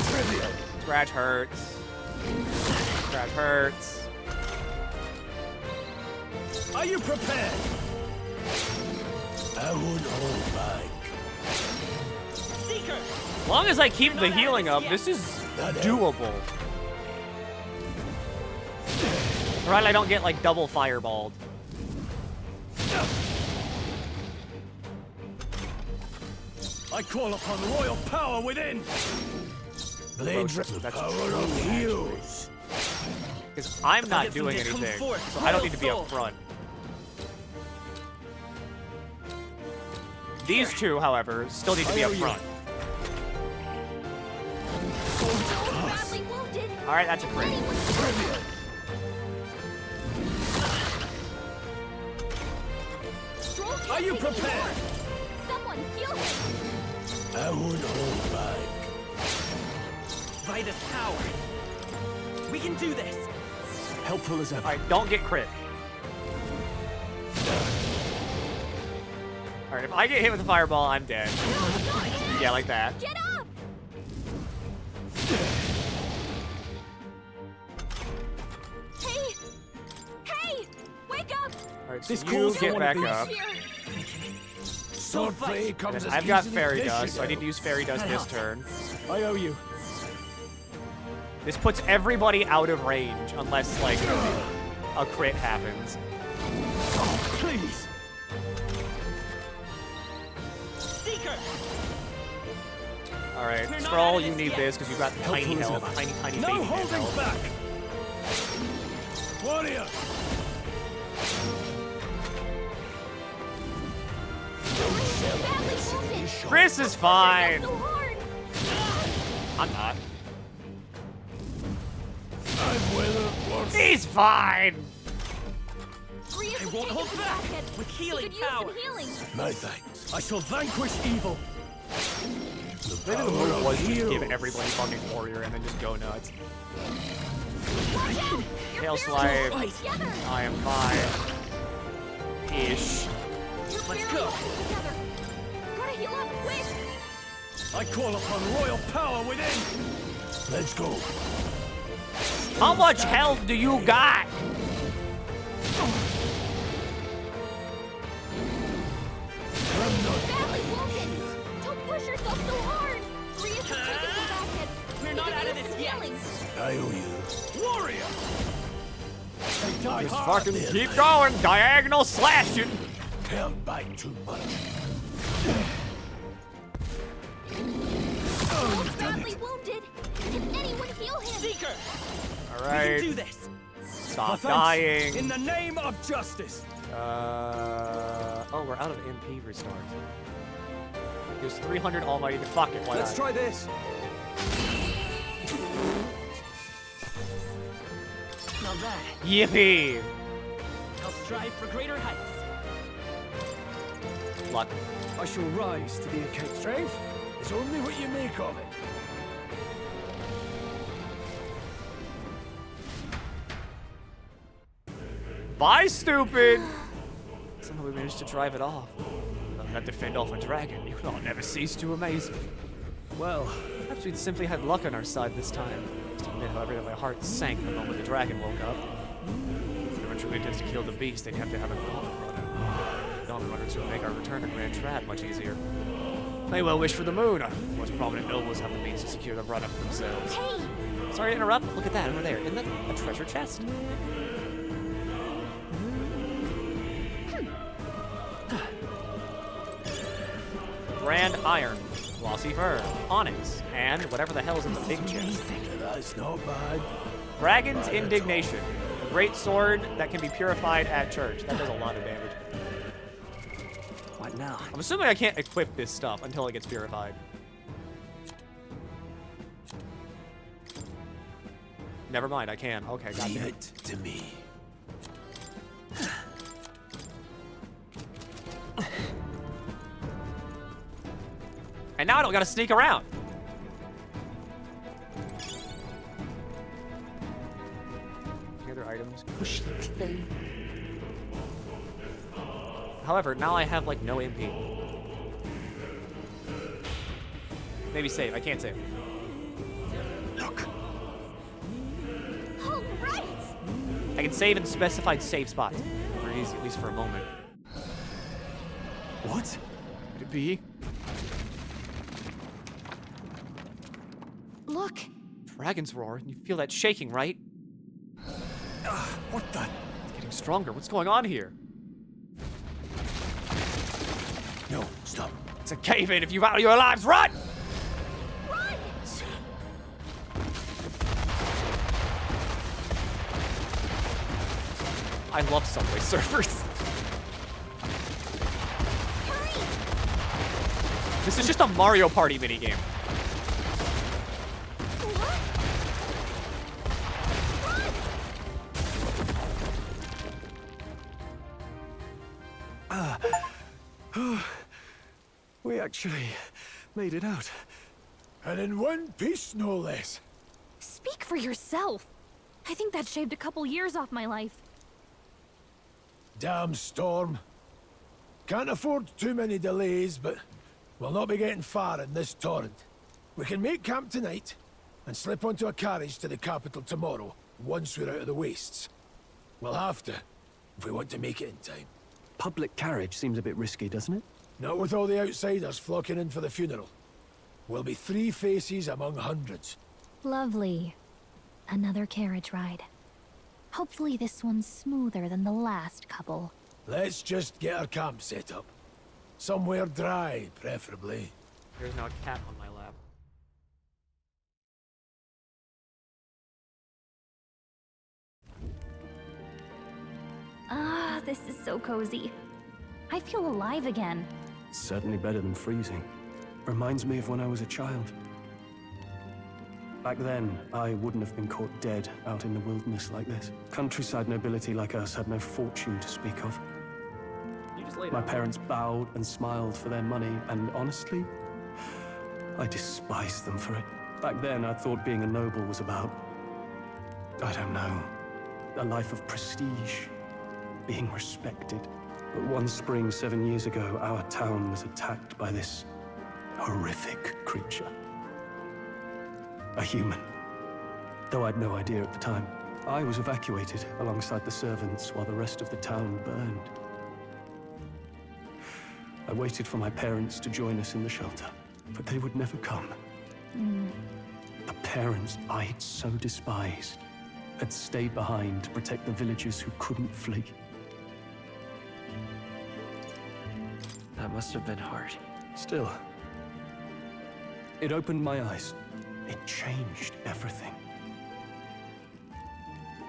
Trivial. Scratch hurts. Scratch hurts. Are you prepared? I won't hold back. Seeker! As long as I keep the healing up, this is doable. Right, I don't get like double fireballed. I call upon royal power within. Blades, the power of heroes. Because I'm not doing anything, so I don't need to be up front. These two, however, still need to be up front. Alright, that's a crit. Are you prepared? Someone heal him! I won't hold back. By this power. We can do this. Helpful as ever. Alright, don't get crit. Alright, if I get hit with a fireball, I'm dead. Yeah, like that. Get up! Hey! So you get back up. Swordplay comes as I've got easily fairy as dust, so I you need to use fairy dust this turn. I owe you. This puts everybody out of range unless, like, a crit happens. Oh, please. Seeker. Alright, Scroll, you need this because you've got tiny health. Tiny baby No holding health. back. Warrior. Chris is fine. I'm not. He's fine. I won't hold back with healing power. No thanks. I shall vanquish evil. Maybe the move was to just give everybody fucking warrior and then just go nuts. Tail swipe. I am fine. Ish. Let's go. Gotta heal up, quick! I call upon royal power within. Let's go. How much health do you got? Don't push yourself so hard! Grius is taking some back hits. We're not out of this yet. I owe you. Warrior. Just fucking keep going. Diagonal slash it. Can't bite too much. He's badly wounded. Can anyone heal him? Seeker. All right. We can do this. Stop Thanks. dying. In the name of justice. Oh, we're out of MP restart. There's 300 almighty. Fuck it. Why Let's not? try this. Not bad. Yippee! I'll strive for greater heights. Luck. I shall rise to the occasion. Strength is only what you make of it. Bye, stupid! Somehow we managed to drive it off. I'll have to fend off a dragon. You will never cease to amaze me. Well, perhaps we'd simply had luck on our side this time. Just admit, however, that my heart sank the moment the dragon woke up. If anyone truly intends to kill the beast, they'd have to have a gauntlet run out. Gauntlet runners would make our return to Grand Trad much easier. May well wish for the moon. Our most prominent nobles have the means to secure the run-up themselves. Hey! Sorry to interrupt. Look at that over there. Isn't that a treasure chest? Grand iron, glossy fur, onyx, and whatever the hell's in the big chest. That's not bad. Dragon's Indignation. A great sword that can be purified at church. That does a lot of damage. What now? I'm assuming I can't equip this stuff until it gets purified. Never mind, I can. Okay, got Leave it. it to me. And now I don't gotta sneak around. Any other items? Push the thing. However, now I have like no MP. Maybe save. I can't save. Look. All right! I can save in specified save spots. Or at least for a moment. What? Could it be? Look. Dragon's roar. You feel that shaking, right? What the? It's getting stronger. What's going on here? No, stop. It's a cave-in. If you value your lives, run! Run! I love Subway Surfers. Hurry! This is just a Mario Party minigame. We actually made it out. And in one piece, no less. Speak for yourself. I think that shaved a couple years off my life. Damn storm. Can't afford too many delays, but we'll not be getting far in this torrent. We can make camp tonight and slip onto a carriage to the capital tomorrow, once we're out of the wastes. We'll have to, if we want to make it in time. Public carriage seems a bit risky, doesn't it? Not with all the outsiders flocking in for the funeral. We'll be 3 faces among hundreds. Lovely. Another carriage ride. Hopefully this one's smoother than the last couple. Let's just get our camp set up. Somewhere dry, preferably. There's now a cat on my lap. Ah, this is so cozy. I feel alive again. It's certainly better than freezing. Reminds me of when I was a child. Back then, I wouldn't have been caught dead out in the wilderness like this. Countryside nobility like us had no fortune to speak of. You just laid My out. parents bowed and smiled for their money, and honestly, I despised them for it. Back then, I thought being a noble was about, I don't know, a life of prestige, being respected. But one spring 7 years ago, our town was attacked by this horrific creature. A human. Though I'd no idea at the time. I was evacuated alongside the servants while the rest of the town burned. I waited for my parents to join us in the shelter, but they would never come. The parents I'd so despised had stayed behind to protect the villagers who couldn't flee. That must have been hard. Still, it opened my eyes. It changed everything.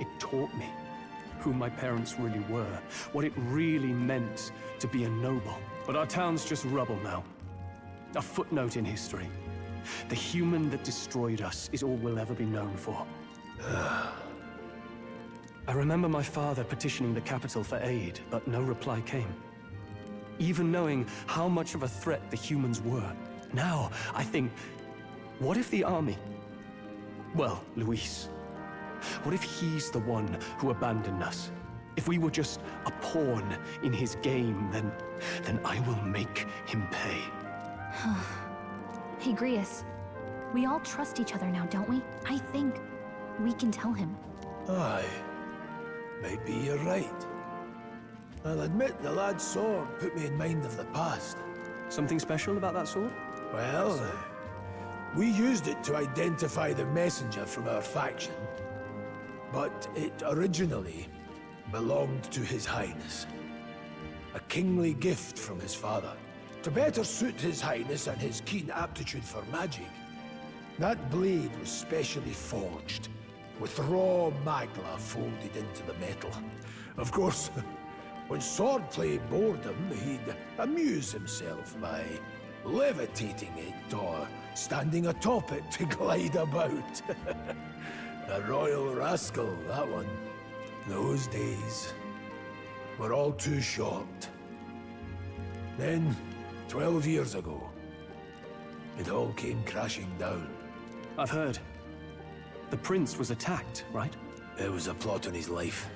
It taught me who my parents really were, what it really meant to be a noble. But our town's just rubble now. A footnote in history. The human that destroyed us is all we'll ever be known for. I remember my father petitioning the capital for aid, but no reply came. Even knowing how much of a threat the humans were. Now, I think, what if the army? Well, Luis. What if he's the one who abandoned us? If we were just a pawn in his game, then I will make him pay. Hey, Grius. We all trust each other now, don't we? I think we can tell him. Aye. Maybe you're right. I'll admit the lad's sword put me in mind of the past. Something special about that sword? Well, we used it to identify the messenger from our faction. But it originally belonged to His Highness. A kingly gift from his father. To better suit His Highness and his keen aptitude for magic, that blade was specially forged, with raw magla folded into the metal. Of course, when swordplay bored him, he'd amuse himself by levitating it or standing atop it to glide about. A royal rascal, that one. Those days were all too short. Then, 12 years ago, it all came crashing down. I've heard. The prince was attacked, right? There was a plot on his life.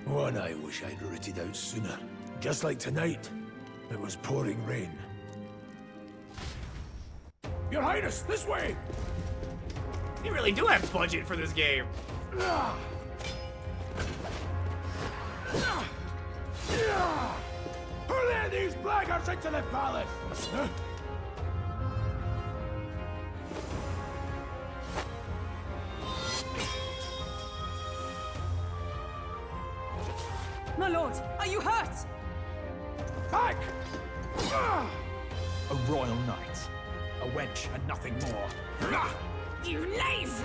One I wish I'd rooted out sooner. Just like tonight, it was pouring rain. Your Highness, this way! You really do have budget for this game. Who let these blackguards into the palace? Huh? My lord, are you hurt? Back! A royal knight. A wench and nothing more. You knave!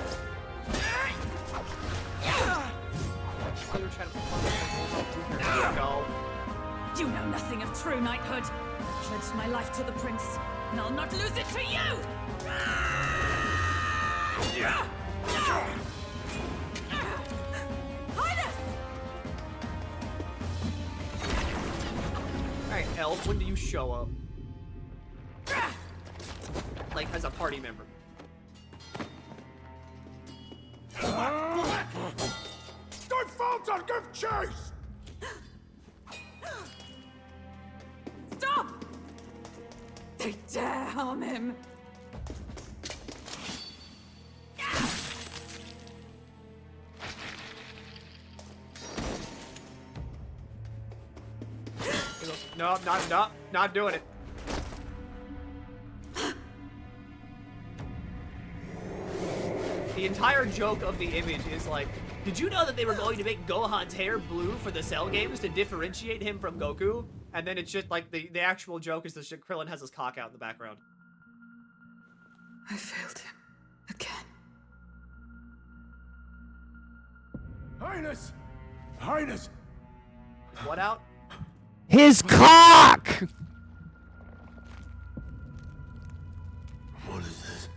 You know nothing of true knighthood. I pledged my life to the prince, and I'll not lose it to you! Highness! Alright, Elf, when do you show up? Like, as a party member. Don't falter, give chase! Stop! They dare harm him! No, not doing it. The entire joke of the image is like, did you know that they were going to make Gohan's hair blue for the Cell games to differentiate him from Goku? And then it's just like the actual joke is that Krillin has his cock out in the background. I failed him again. Highness! Highness! What out? His cock! What is this?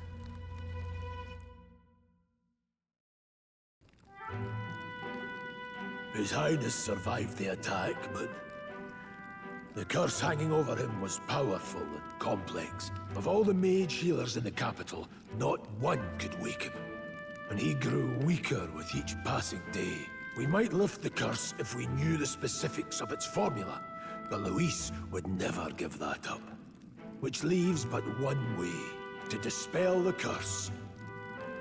His Highness survived the attack, but the curse hanging over him was powerful and complex. Of all the mage healers in the capital, not one could wake him. And he grew weaker with each passing day. We might lift the curse if we knew the specifics of its formula, but Luis would never give that up. Which leaves but one way to dispel the curse.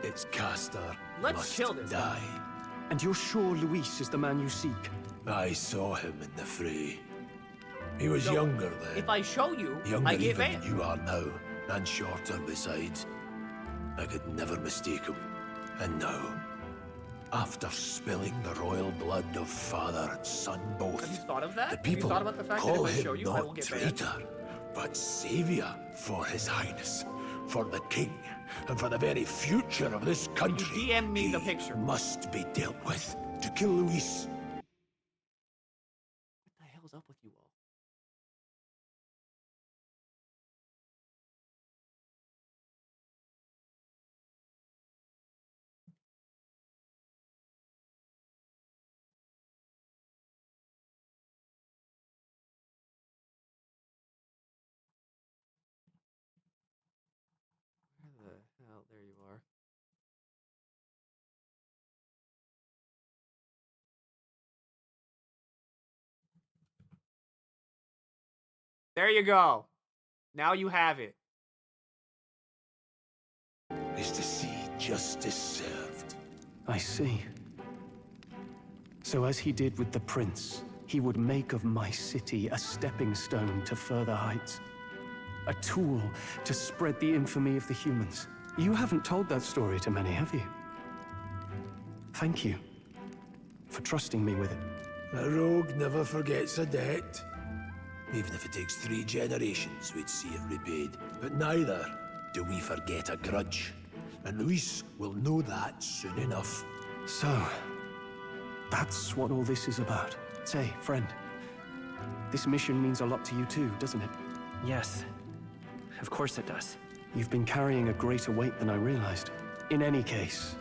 Its caster must die. And you're sure Luis is the man you seek? I saw him in the fray. He was younger then. If I show you, Younger I get even banned. than you are now, and shorter besides. I could never mistake him. And now, after spilling the royal blood of father and son both, Have you thought of that? the Have you people thought about the fact that call if I show him you, I will not get banned? traitor, but savior for his highness, for the king, and for the very future of this country. You DM me the picture. Must be dealt with to kill Luis. What the hell's up with you all? Where the hell? There you are. There you go. Now you have it. Is to see justice served. I see. So as he did with the prince, he would make of my city a stepping stone to further heights. A tool to spread the infamy of the humans. You haven't told that story to many, have you? Thank you for trusting me with it. A rogue never forgets a debt. Even if it takes 3 generations, we'd see it repaid. But neither do we forget a grudge. And Luis will know that soon enough. So, that's what all this is about. Say, friend, this mission means a lot to you too, doesn't it? Yes, of course it does. You've been carrying a greater weight than I realized. In any case,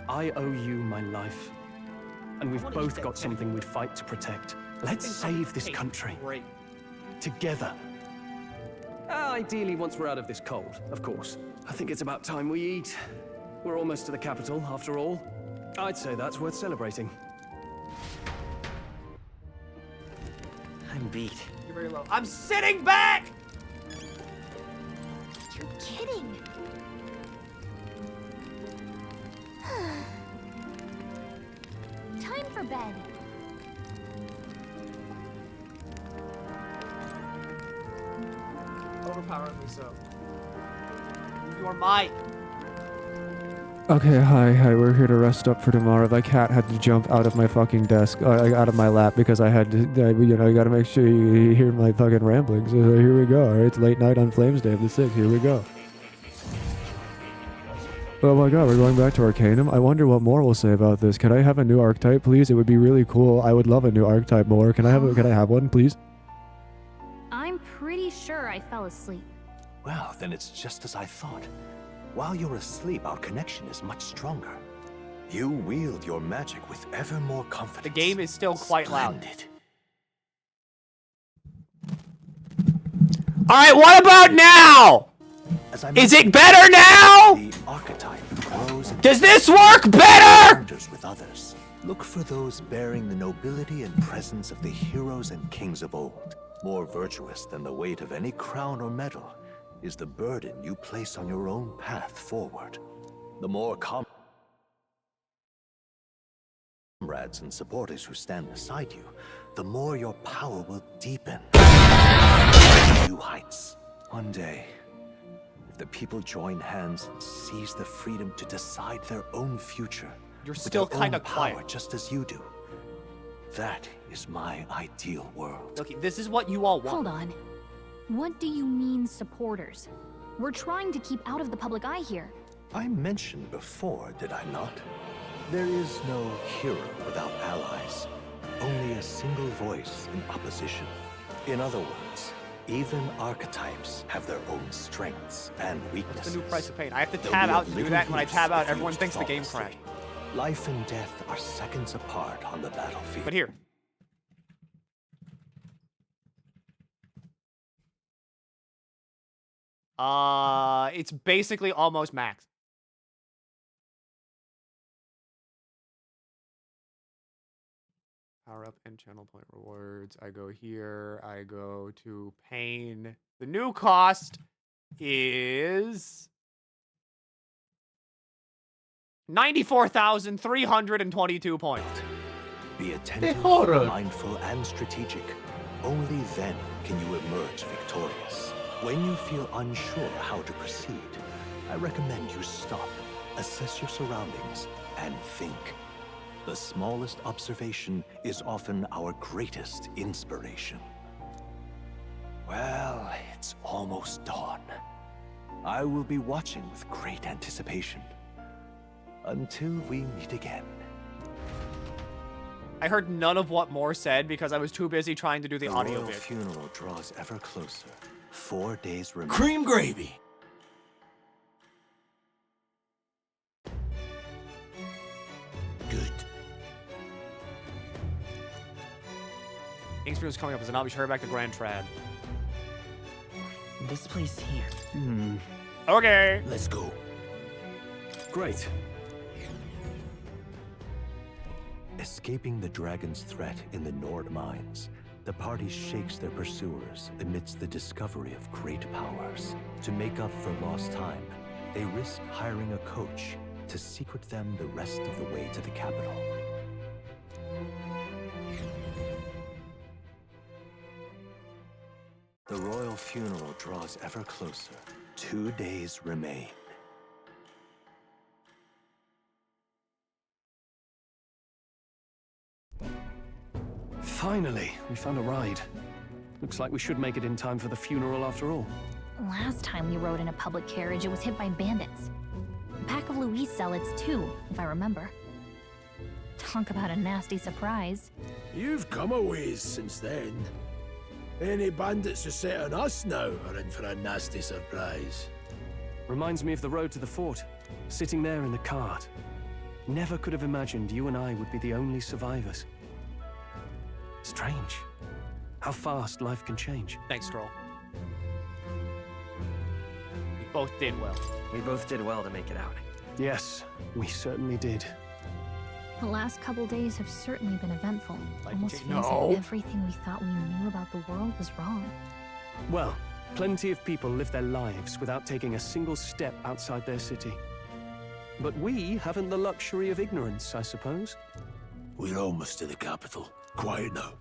I owe you my life. And we've both got something we'd fight to protect. Let's save this country. Together. Ideally, once we're out of this cold, of course. I think it's about time we eat. We're almost to the capital, after all. I'd say that's worth celebrating. I'm beat. You're very low. I'm sitting back! You're kidding. Time for bed. Overpoweringly so. Your mic. Okay, hi, we're here to rest up for tomorrow. My cat had to jump out of my fucking desk, out of my lap, because I had to, you know, you gotta make sure you hear my fucking ramblings. So here we go, alright? It's late night on Flames Day of the 6th, here we go. Oh my god, we're going back to Arcanum? I wonder what more will say about this. Can I have a new archetype, please? It would be really cool. I would love a new archetype more. Can I have one, please? I'm pretty sure I fell asleep. Well, then it's just as I thought. While you're asleep, our connection is much stronger. You wield your magic with ever more confidence. The game is still quite loud. Alright, what about now? Is it better now? The archetype grows. Does this work better? With others. Look for those bearing the nobility and presence of the heroes and kings of old. More virtuous than the weight of any crown or medal is the burden you place on your own path forward. The more comrades and supporters who stand beside you, the more your power will deepen. new heights. One day, if the people join hands and seize the freedom to decide their own future, you're with still their kind own of power, quiet, just as you do. That is my ideal world. Okay, this is what you all want. Hold on. What do you mean, supporters? We're trying to keep out of the public eye here. I mentioned before, did I not? There is no hero without allies. Only a single voice in opposition. In other words, even archetypes have their own strengths and weaknesses. That's the new price of pain. I have to tab out to do that, and when I tab out, everyone thinks the game crashed. Life and death are seconds apart on the battlefield. But here. It's basically almost max. Power up and channel point rewards. I go here. I go to pain. The new cost is 94,322 points. Be attentive, mindful, and strategic. Only then can you emerge victorious. When you feel unsure how to proceed, I recommend you stop, assess your surroundings, and think. The smallest observation is often our greatest inspiration. Well, it's almost dawn. I will be watching with great anticipation. Until we meet again. I heard none of what Moore said because I was too busy trying to do the audio royal bit. funeral draws ever closer. 4 days remain. Cream gravy! Good. King's Funeral's coming up as an obvious. Hurry back to Grand Trad. This place here. Okay. Let's go. Great. Escaping the dragon's threat in the Nord mines, the party shakes their pursuers amidst the discovery of great powers. To make up for lost time, they risk hiring a coach to secret them the rest of the way to the capital. The royal funeral draws ever closer. 2 days remain. Finally, we found a ride. Looks like we should make it in time for the funeral after all. Last time we rode in a public carriage, it was hit by bandits. A pack of Louis zealots, too, if I remember. Talk about a nasty surprise. You've come a ways since then. Any bandits who set on us now are in for a nasty surprise. Reminds me of the road to the fort, sitting there in the cart. Never could have imagined you and I would be the only survivors. Strange. How fast life can change. Thanks, Stroll. We both did well. We both did well to make it out. Yes, we certainly did. The last couple days have certainly been eventful. Almost feels no. like everything we thought we knew about the world was wrong. Well, plenty of people live their lives without taking a single step outside their city. But we haven't the luxury of ignorance, I suppose. We're almost to the capital. Quiet now,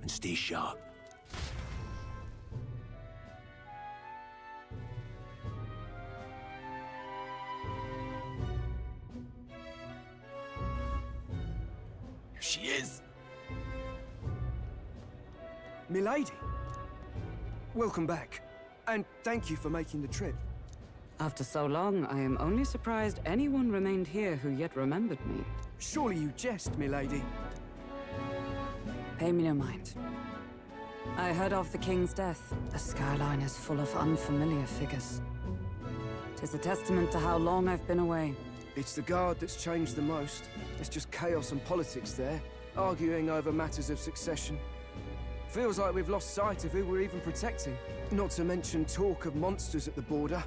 and stay sharp. Here she is! Milady! Welcome back, and thank you for making the trip. After so long, I am only surprised anyone remained here who yet remembered me. Surely you jest, milady. Pay me no mind. I heard of the king's death. The skyline is full of unfamiliar figures. 'Tis a testament to how long I've been away. It's the guard that's changed the most. It's just chaos and politics there, arguing over matters of succession. Feels like we've lost sight of who we're even protecting. Not to mention talk of monsters at the border.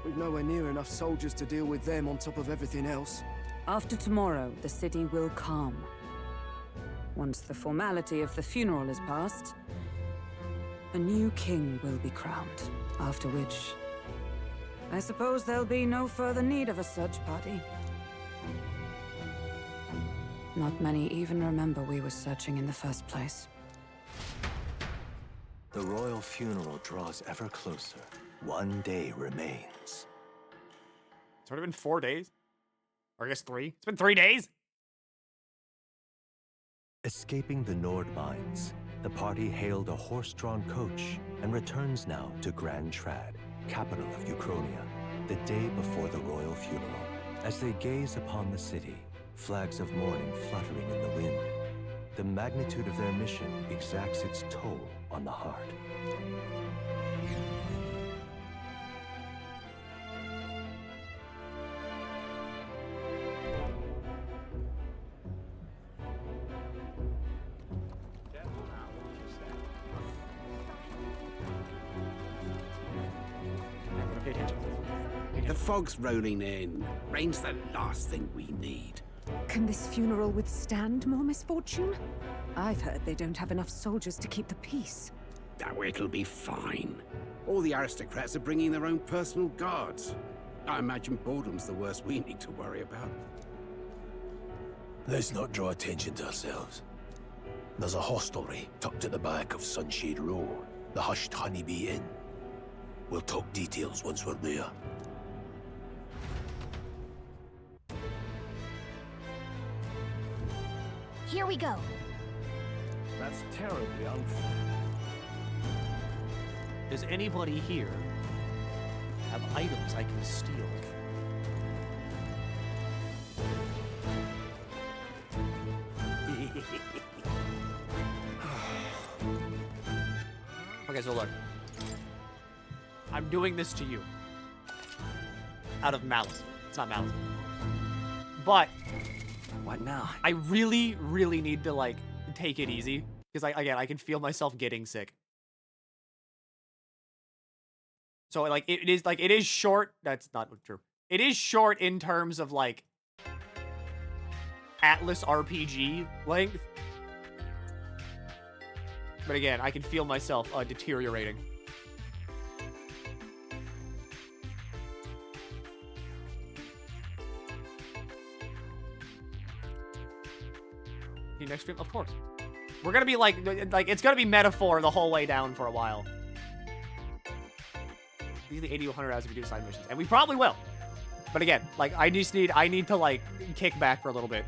We've nowhere near enough soldiers to deal with them on top of everything else. After tomorrow, the city will calm. Once the formality of the funeral is past, a new king will be crowned, after which I suppose there'll be no further need of a search party. Not many even remember we were searching in the first place. The royal funeral draws ever closer. One day remains. It's already been 4 days? Or I guess 3? It's been 3 days? Escaping the Nord mines, the party hailed a horse-drawn coach and returns now to Grand Trad, capital of Uchronia, the day before the royal funeral. As they gaze upon the city, flags of mourning fluttering in the wind, the magnitude of their mission exacts its toll on the heart. The fog's rolling in. Rain's the last thing we need. Can this funeral withstand more misfortune? I've heard they don't have enough soldiers to keep the peace. Oh, it'll be fine. All the aristocrats are bringing their own personal guards. I imagine boredom's the worst we need to worry about. Let's not draw attention to ourselves. There's a hostelry tucked at the back of Sunshade Row, the Hushed Honeybee Inn. We'll talk details once we're there. Here we go. That's terribly unfair. Does anybody here have items I can steal? Okay, so look. I'm doing this to you. Out of malice. It's not malice. But what now? I really, really need to, like, take it easy. Because, I can feel myself getting sick. So, like, it is short. That's not true. It is short in terms of, like, Atlas RPG length. But again, I can feel myself deteriorating. Next stream, of course. We're gonna be like it's gonna be metaphor the whole way down for a while. These are the 80 to 100 hours if we do side missions, and we probably will. But again, like I need to like kick back for a little bit.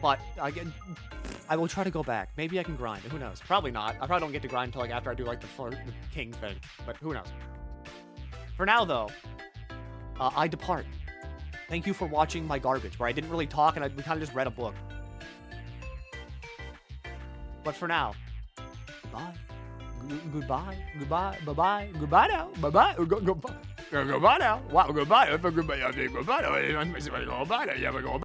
But again, I will try to go back. Maybe I can grind. Who knows? Probably not. I probably don't get to grind until like after I do like the king thing. But who knows? For now, though, I depart. Thank you for watching my garbage, where I didn't really talk and we kind of just read a book. But for now, bye. Goodbye. Goodbye. Bye-bye. Goodbye now. Bye-bye. Goodbye now. Wow, goodbye. Goodbye now.